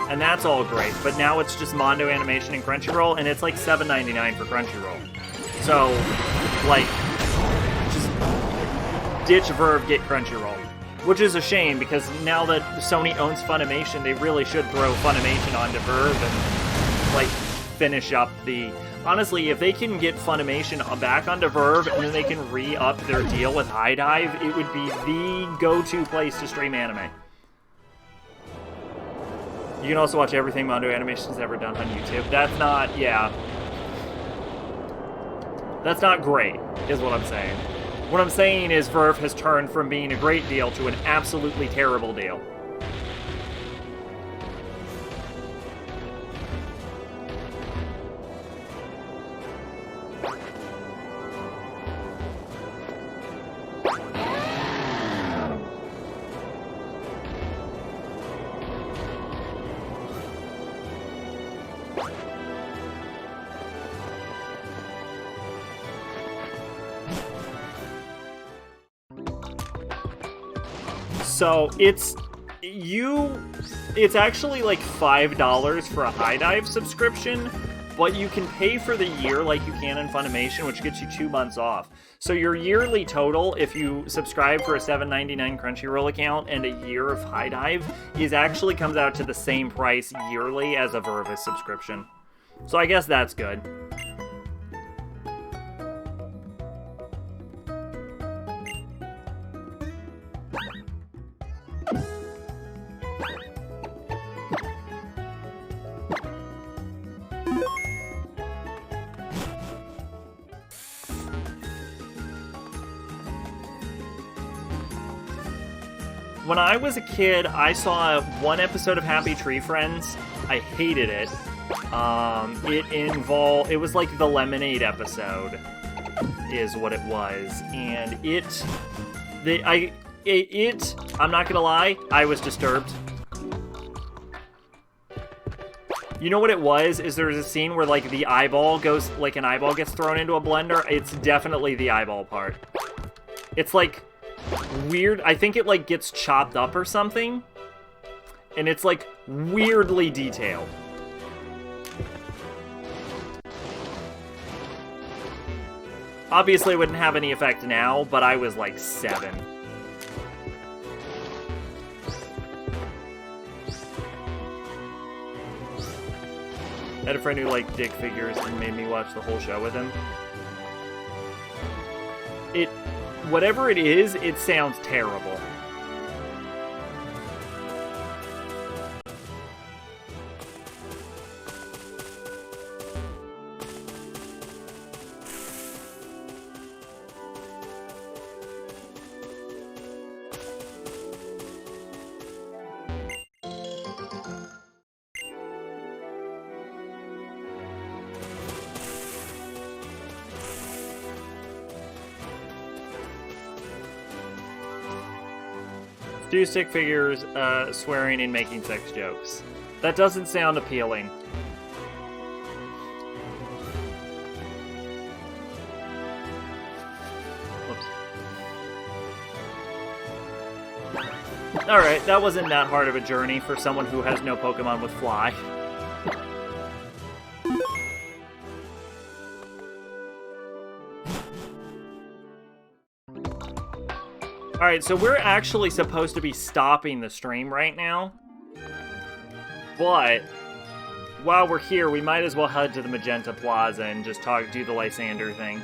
A: And that's all great, but now it's just Mondo Animation and Crunchyroll, and it's like $7.99 for Crunchyroll. So, like, just ditch Verve, get Crunchyroll. Which is a shame, because now that Sony owns Funimation, they really should throw Funimation onto Verve and, like, finish up the... Honestly, if they can get Funimation back onto Verve, and then they can re-up their deal with High Dive, it would be the go-to place to stream anime. You can also watch everything Mondo Animation's ever done on YouTube. That's not, yeah. That's not great, is what I'm saying. What I'm saying is Verve has turned from being a great deal to an absolutely terrible deal. So it's actually like $5 for a High Dive subscription, but you can pay for the year like you can in Funimation, which gets you 2 months off. So your yearly total, if you subscribe for a $7.99 Crunchyroll account and a year of High Dive, actually comes out to the same price yearly as a Verve subscription. So I guess that's good. When I was a kid, I saw one episode of Happy Tree Friends. I hated it. It was like the Lemonade episode, is what it was, and I'm not gonna lie, I was disturbed. You know what it was? Is there's a scene where, like, the eyeball goes... Like, an eyeball gets thrown into a blender. It's definitely the eyeball part. It's, like, weird. I think it, like, gets chopped up or something. And it's, like, weirdly detailed. Obviously, it wouldn't have any effect now, but I was, like, 7. I had a friend who liked Dick figures and made me watch the whole show with him. Whatever it is, it sounds terrible. Do stick figures, swearing and making sex jokes. That doesn't sound appealing. Whoops. Alright, that wasn't that hard of a journey for someone who has no Pokemon with Fly. Alright, so we're actually supposed to be stopping the stream right now. But, while we're here, we might as well head to the Magenta Plaza and just do the Lysander thing.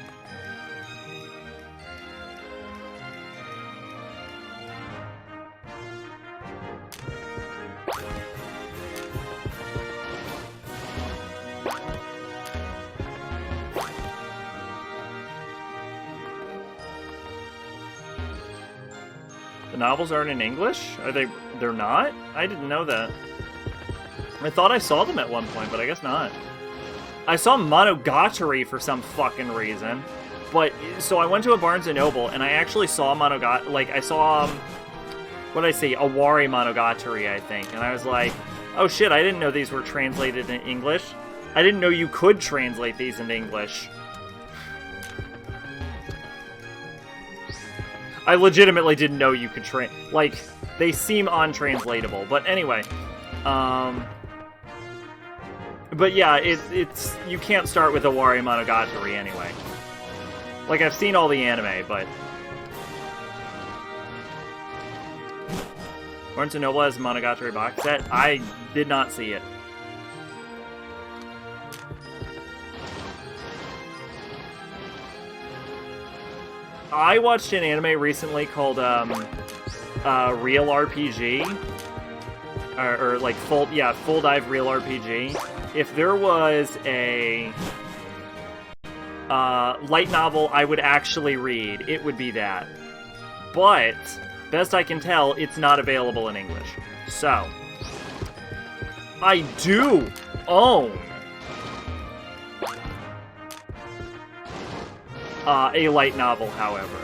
A: The novels aren't in English? Are they? They're not? I didn't know that. I thought I saw them at one point, but I guess not. I saw Monogatari for some fucking reason. But, so I went to a Barnes & Noble, and I actually saw Monogatari, like, I saw, what did I say? Awari Monogatari, I think. And I was like, oh shit, I didn't know these were translated in English. I didn't know you could translate these into English. I legitimately didn't know you could like, they seem untranslatable. But anyway, but yeah, it's you can't start with Awari Monogatari anyway. Like, I've seen all the anime, but Barnes & Noble has a Monogatari box set. I did not see it. I watched an anime recently called Real RPG, or like Full Dive Real RPG. If there was a light novel I would actually read, it would be that. But best I can tell, it's not available in English. So I do own a light novel, however.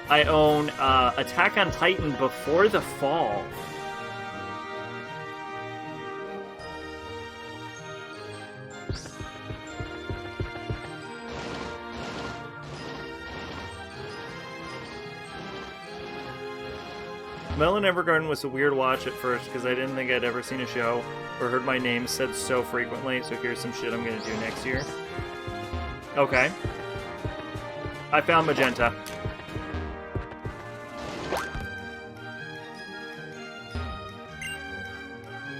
A: I own Attack on Titan Before the Fall. Melon Evergarden was a weird watch at first because I didn't think I'd ever seen a show or heard my name said so frequently, so here's some shit I'm gonna do next year. Okay. I found Magenta.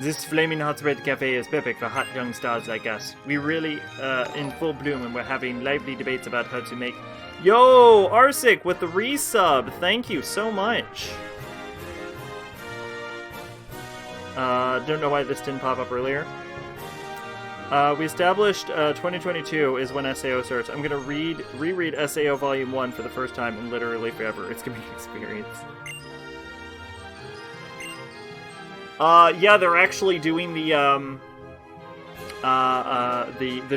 A: This flaming hot spread cafe is perfect for hot young stars like us. We really in full bloom and we're having lively debates about how to make... Yo, Arsic with the resub. Thank you so much. Don't know why this didn't pop up earlier. We established 2022 is when SAO starts. I'm gonna reread SAO Volume 1 for the first time in literally forever. It's gonna be an experience. Yeah, they're actually doing the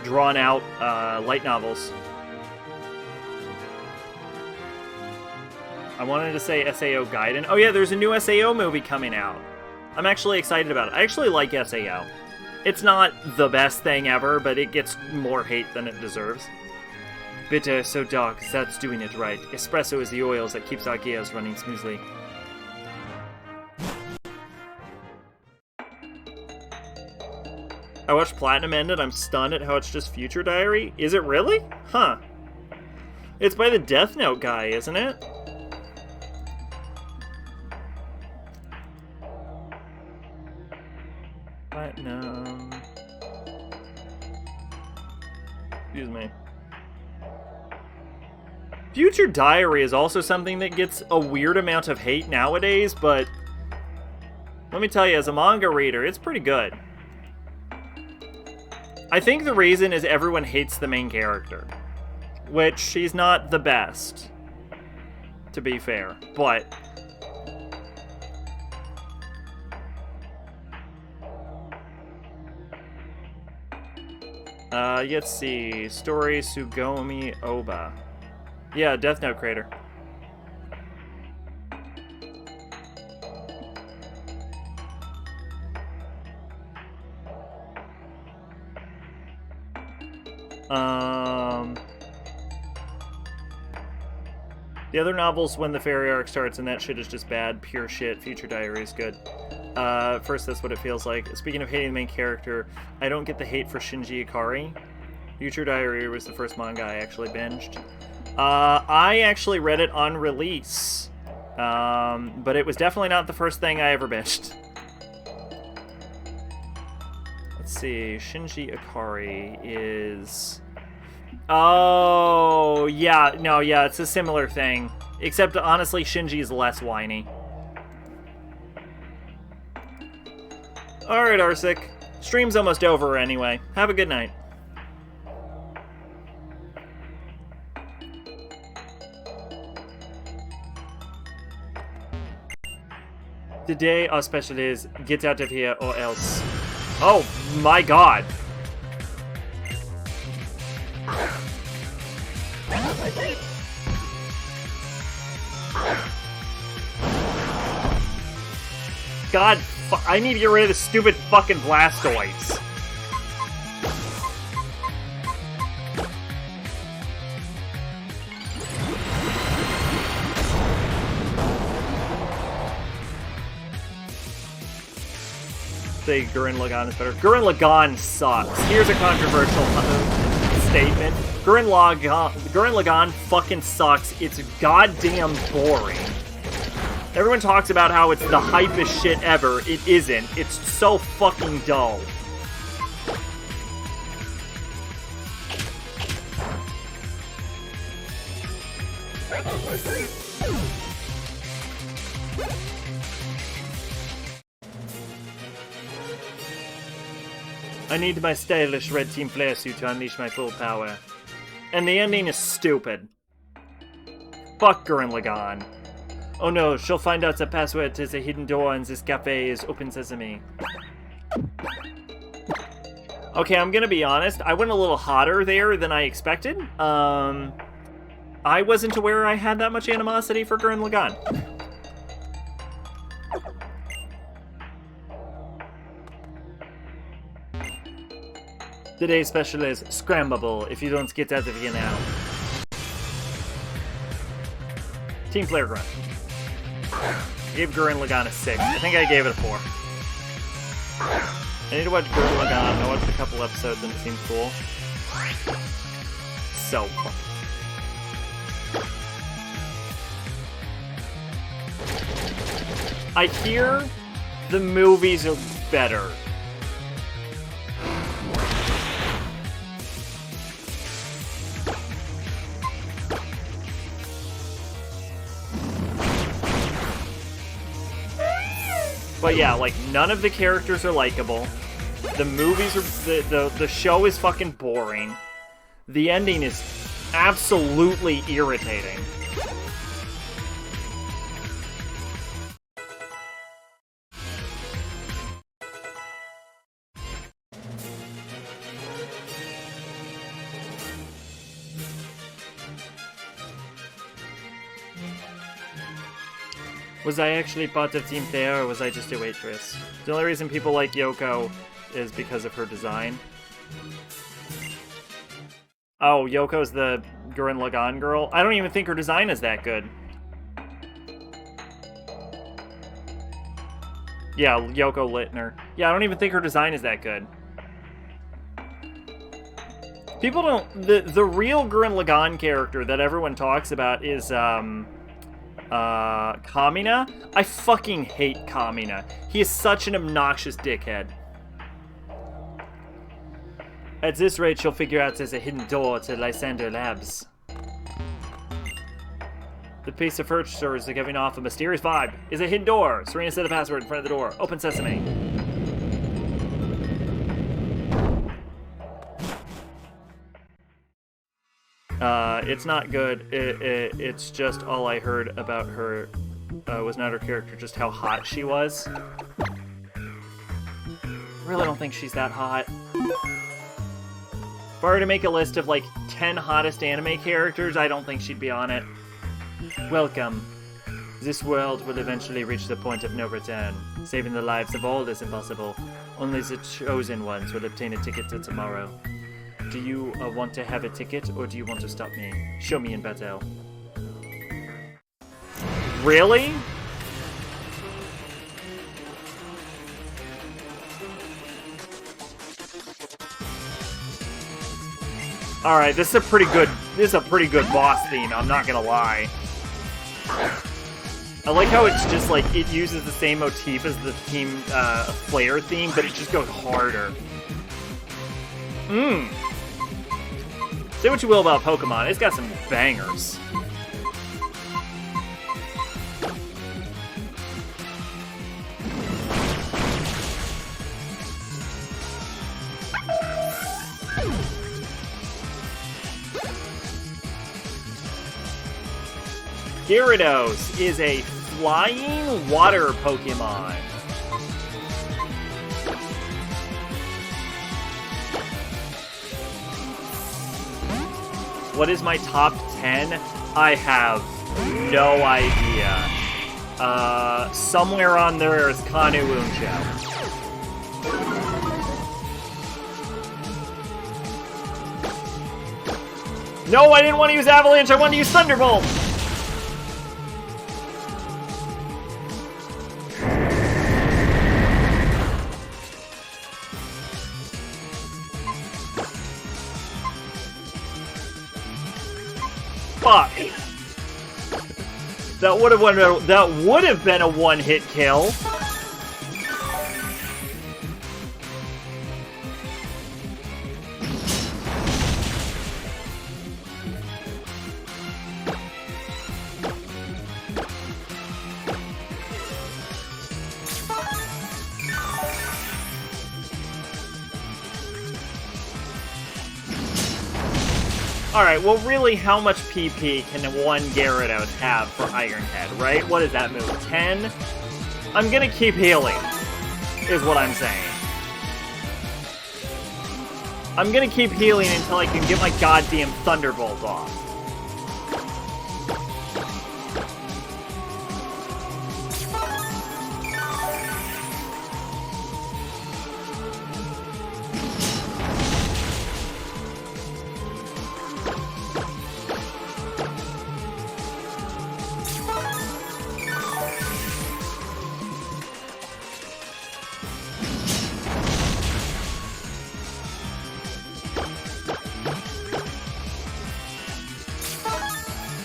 A: drawn out light novels. I wanted to say SAO Gaiden. Oh yeah, there's a new SAO movie coming out. I'm actually excited about it. I actually like SAO. It's not the best thing ever, but it gets more hate than it deserves. Bitter, so dark, that's doing it right. Espresso is the oils that keeps our gears running smoothly. I watched Platinum End and I'm stunned at how it's just Future Diary. Is it really? Huh. It's by the Death Note guy, isn't it? Platinum. Excuse me. Future Diary is also something that gets a weird amount of hate nowadays, but let me tell you, as a manga reader, it's pretty good. I think the reason is everyone hates the main character, which she's not the best, to be fair, but let's see. Story Sugomi Oba. Yeah, Death Note creator. The other novels, when the fairy arc starts, and that shit is just bad, pure shit. Future Diary is good. First, that's what it feels like. Speaking of hating the main character, I don't get the hate for Shinji Ikari. Future Diary was the first manga I actually binged. I actually read it on release, but it was definitely not the first thing I ever binged. Let's see, Shinji Ikari is... Oh, yeah, no, yeah, it's a similar thing. Except, honestly, Shinji is less whiny. Alright, Arsik. Stream's almost over anyway. Have a good night. Today, our special is get out of here or else. Oh, my God. God, I need to get rid of the stupid fucking Blastoids. Say Gurren Lagann is better. Gurren Lagann sucks. Here's a controversial statement. Gurren Lagann fucking sucks. It's goddamn boring. Everyone talks about how it's the hypest shit ever. It isn't. It's so fucking dull. I need my stylish red team flare suit to unleash my full power. And the ending is stupid. Fuck Gurren Lagann. Oh no, she'll find out the password to the hidden door in this cafe is open sesame. Okay, I'm gonna be honest. I went a little hotter there than I expected. I wasn't aware I had that much animosity for Gurren Lagann. Today's special is scrambable if you don't get out of here now. Team Flare Grunt. I gave Gurren Lagann a 6. I think I gave it a 4. I need to watch Gurren Lagann. I watched a couple episodes and it seems cool. So fun. I hear the movies are better. But yeah, like, none of the characters are likable. The movies are... The show is fucking boring. The ending is absolutely irritating. Was I actually part of Team Flare, or was I just a waitress? The only reason people like Yoko is because of her design. Oh, Yoko's the Gurren Lagann girl? I don't even think her design is that good. Yeah, Yoko Littner. Yeah, I don't even think her design is that good. People don't... The real Gurren Lagann character that everyone talks about is, Kamina. I fucking hate Kamina. He is such an obnoxious dickhead. At this rate, she'll figure out there's a hidden door to Lysander Labs. The piece of furniture is giving off a mysterious vibe. Is a hidden door. Serena said the password in front of the door. Open sesame. It's not good. It's just all I heard about her was not her character, just how hot she was. Really don't think she's that hot. If I were to make a list of like 10 hottest anime characters, I don't think she'd be on it. Welcome. This world will eventually reach the point of no return. Saving the lives of all is impossible. Only the chosen ones will obtain a ticket to tomorrow. Do you want to have a ticket, or do you want to stop me? Show me in battle. Really? Alright, this is a pretty good boss theme, I'm not gonna lie. I like how it's just like, it uses the same motif as the Team Flare theme, but it just goes harder. Say what you will about Pokemon, it's got some bangers. Gyarados is a flying water Pokemon. What is my top 10? I have no idea. Somewhere on there is Kanu Uncho. No, I didn't want to use Avalanche, I wanted to use Thunderbolt! Fuck. That would have been a one-hit kill. Alright, well really, how much PP can one Gyarados have for Iron Head, right? What is that move, 10? I'm gonna keep healing, is what I'm saying. I'm gonna keep healing until I can get my goddamn Thunderbolt off.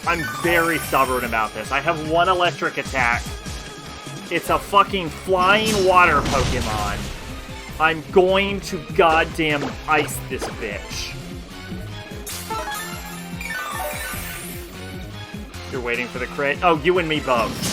A: I'm very stubborn about this. I have one electric attack. It's a fucking flying water Pokemon. I'm going to goddamn ice this bitch. You're waiting for the crit? Oh, you and me both.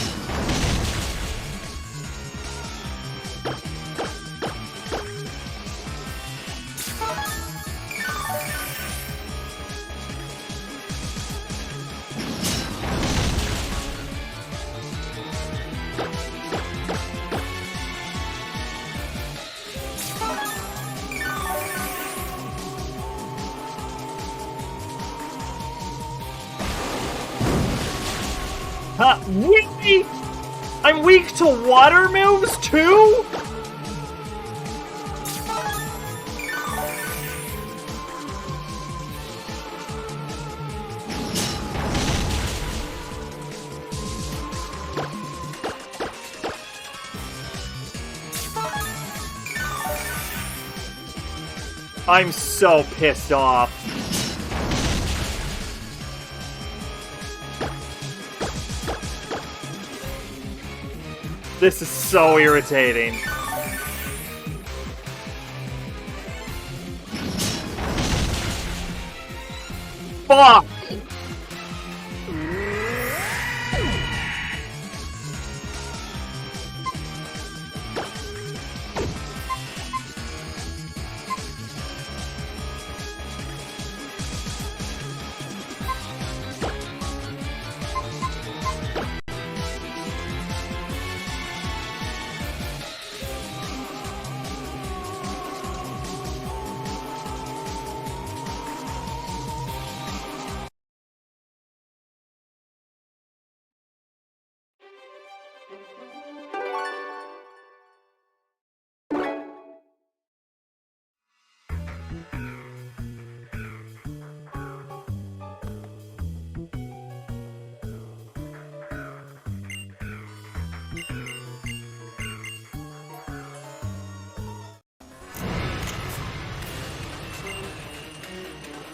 A: Huh? Really? I'm weak to water moves too? I'm so pissed off. This is so irritating. Fuck!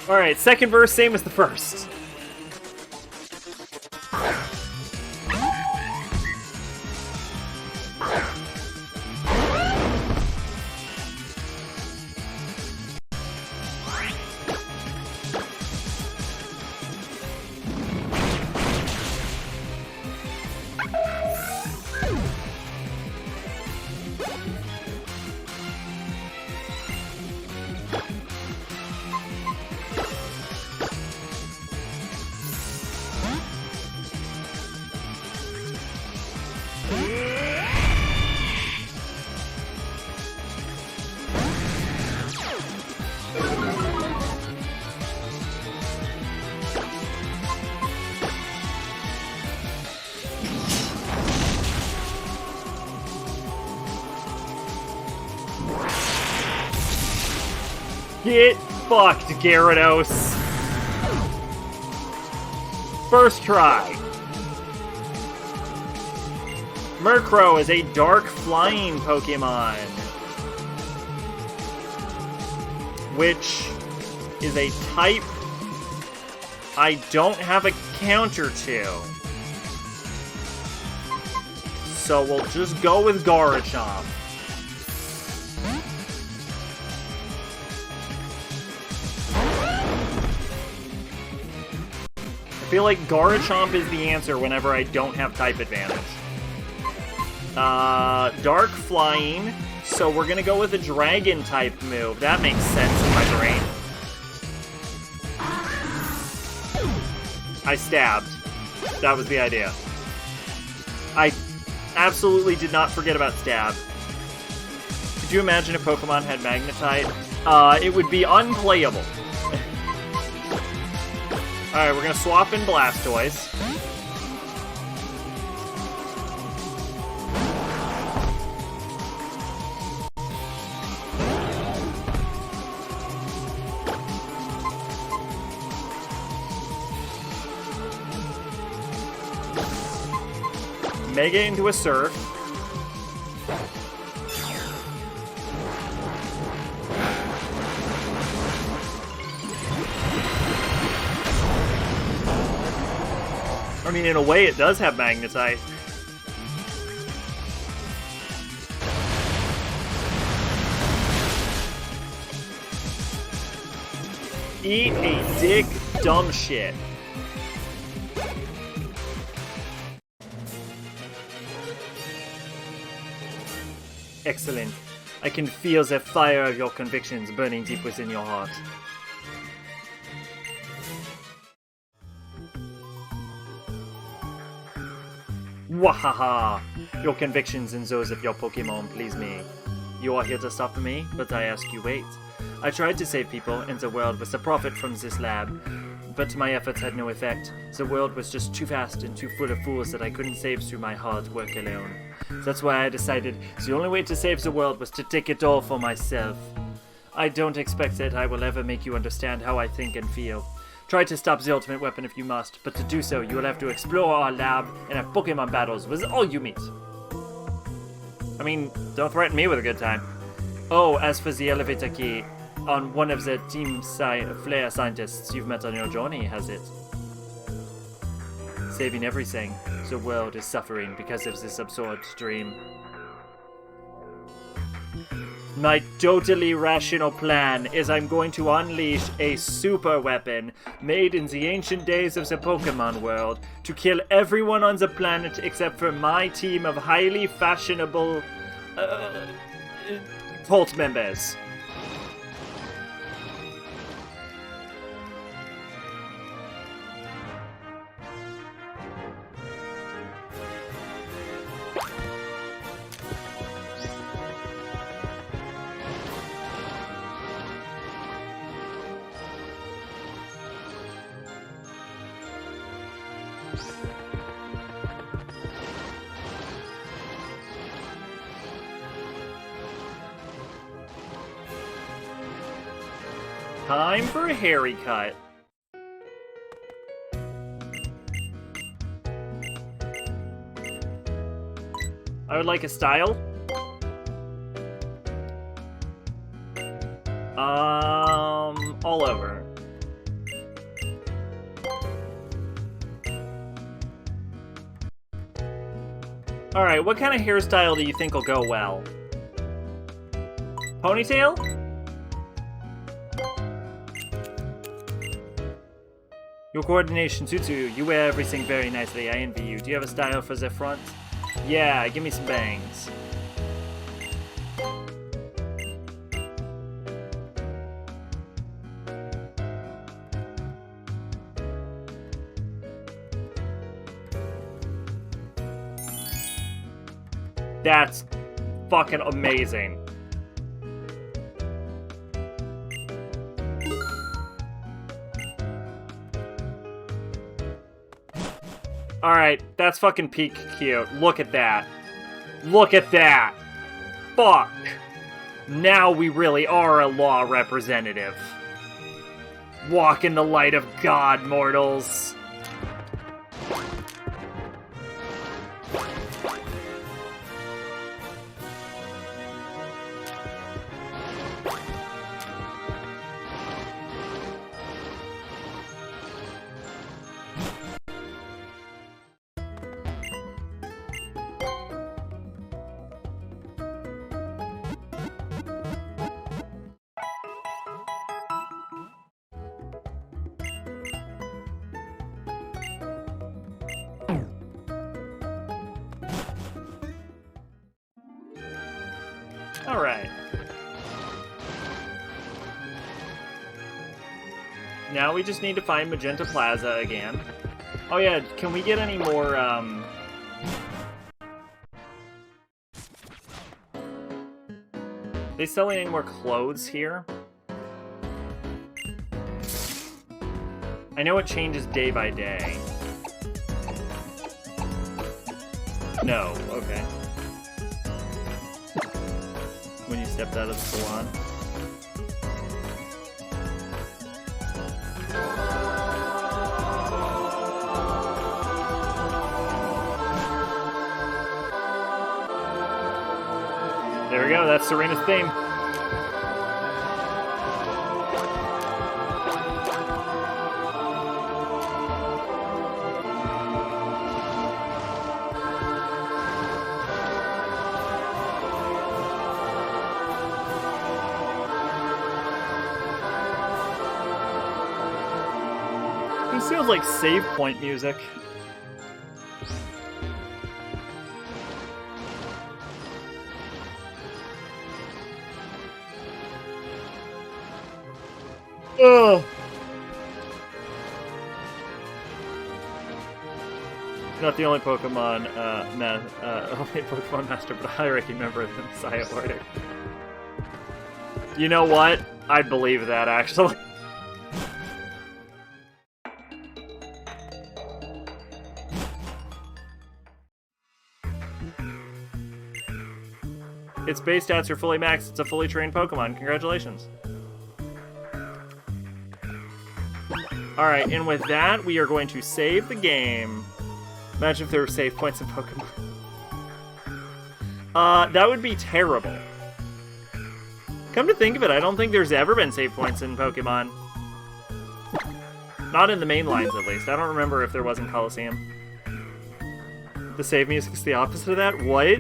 A: Alright, second verse, same as the first. Get fucked, Gyarados. First try. Murkrow is a dark flying Pokemon, which is a type I don't have a counter to. So we'll just go with Garchomp. I feel like Garchomp is the answer whenever I don't have type advantage. Dark Flying, so we're gonna go with a Dragon type move. That makes sense in my brain. I stabbed. That was the idea. I absolutely did not forget about stab. Could you imagine if Pokemon had Magnetite? It would be unplayable. Alright, we're gonna swap in Blastoise. Mega into a Surf. I mean, in a way, it does have Magnetite. Eat a dick, dumb shit. Excellent. I can feel the fire of your convictions burning deep within your heart. Wahaha! Your convictions and those of your Pokémon please me. You are here to stop me, but I ask you wait. I tried to save people and the world with the profit from this lab, but my efforts had no effect. The world was just too vast and too full of fools that I couldn't save through my hard work alone. That's why I decided the only way to save the world was to take it all for myself. I don't expect that I will ever make you understand how I think and feel. Try to stop the ultimate weapon if you must, but to do so you will have to explore our lab and have Pokemon battles with all you meet. I mean, don't threaten me with a good time. Oh, as for the elevator key, on one of the Team Flare scientists you've met on your journey, has it? Saving everything. The world is suffering because of this absurd dream. My totally rational plan is I'm going to unleash a super weapon made in the ancient days of the Pokémon world to kill everyone on the planet except for my team of highly fashionable cult members. Time for a haircut. I would like a style. All over. Alright, what kind of hairstyle do you think will go well? Ponytail? Your coordination suits you. You wear everything very nicely. I envy you. Do you have a style for the front? Yeah, give me some bangs. That's fucking amazing. Alright, that's fucking peak cute. Look at that. Look at that. Fuck. Now we really are a law representative. Walk in the light of God, mortals. Alright. Now we just need to find Magenta Plaza again. Oh yeah, can we get any more, They selling any more clothes here? I know it changes day by day. No, okay. When you stepped out of the salon. There we go, that's Serena's theme. This feels like save point music. Ugh. Not the only Pokemon, only Pokemon Master, but a high-ranking member of the Messiah Order. You know what? I believe that, actually. Its base stats are fully maxed. It's a fully trained Pokemon. Congratulations. Alright, and with that, we are going to save the game. Imagine if there were save points in Pokemon. That would be terrible. Come to think of it, I don't think there's ever been save points in Pokemon. Not in the main lines, at least. I don't remember if there was in Coliseum. The save music's the opposite of that? What?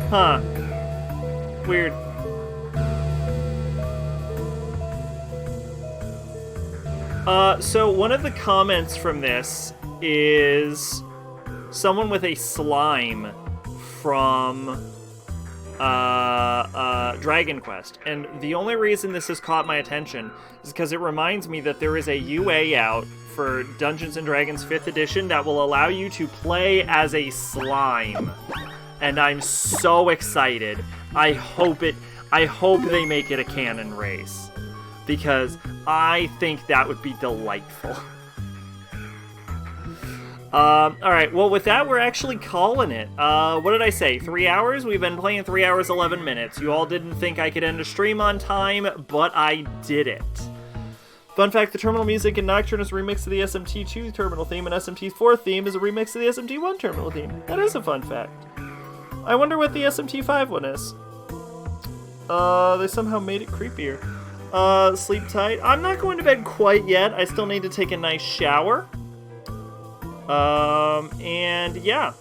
A: Huh. Weird. So one of the comments from this is someone with a slime from Dragon Quest. And the only reason this has caught my attention is because it reminds me that there is a UA out for Dungeons & Dragons 5th edition that will allow you to play as a slime. And I'm so excited. I hope they make it a canon race. Because I think that would be delightful. Alright, well with that, we're actually calling it. What did I say? 3 hours? We've been playing 3 hours, 11 minutes. You all didn't think I could end a stream on time, but I did it. Fun fact, the terminal music in Nocturne is a remix of the SMT2 terminal theme, and SMT's 4th theme is a remix of the SMT1 terminal theme. That is a fun fact. I wonder what the SMT5 one is. They somehow made it creepier. Sleep tight. I'm not going to bed quite yet. I still need to take a nice shower. And yeah,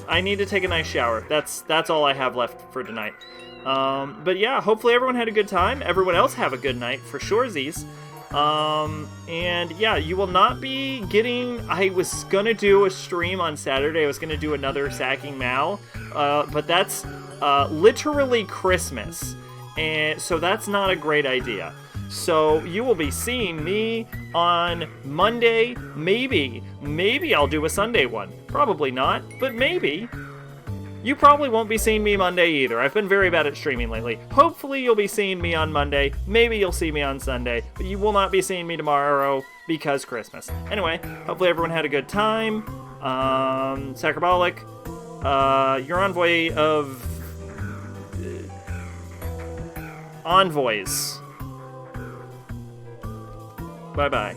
A: I need to take a nice shower. That's all I have left for tonight. But yeah, hopefully everyone had a good time. Everyone else have a good night for surezies. And yeah, you will not be getting, I was gonna do a stream on Saturday. I was gonna do another Sacking Mao, but that's, literally Christmas. And so that's not a great idea. So you will be seeing me on Monday, maybe I'll do a Sunday one. Probably not, but maybe. You probably won't be seeing me Monday either. I've been very bad at streaming lately. Hopefully you'll be seeing me on Monday. Maybe you'll see me on Sunday, but you will not be seeing me tomorrow because Christmas. Anyway, hopefully everyone had a good time. Sacrabolic, your envoy of envoys. Bye-bye.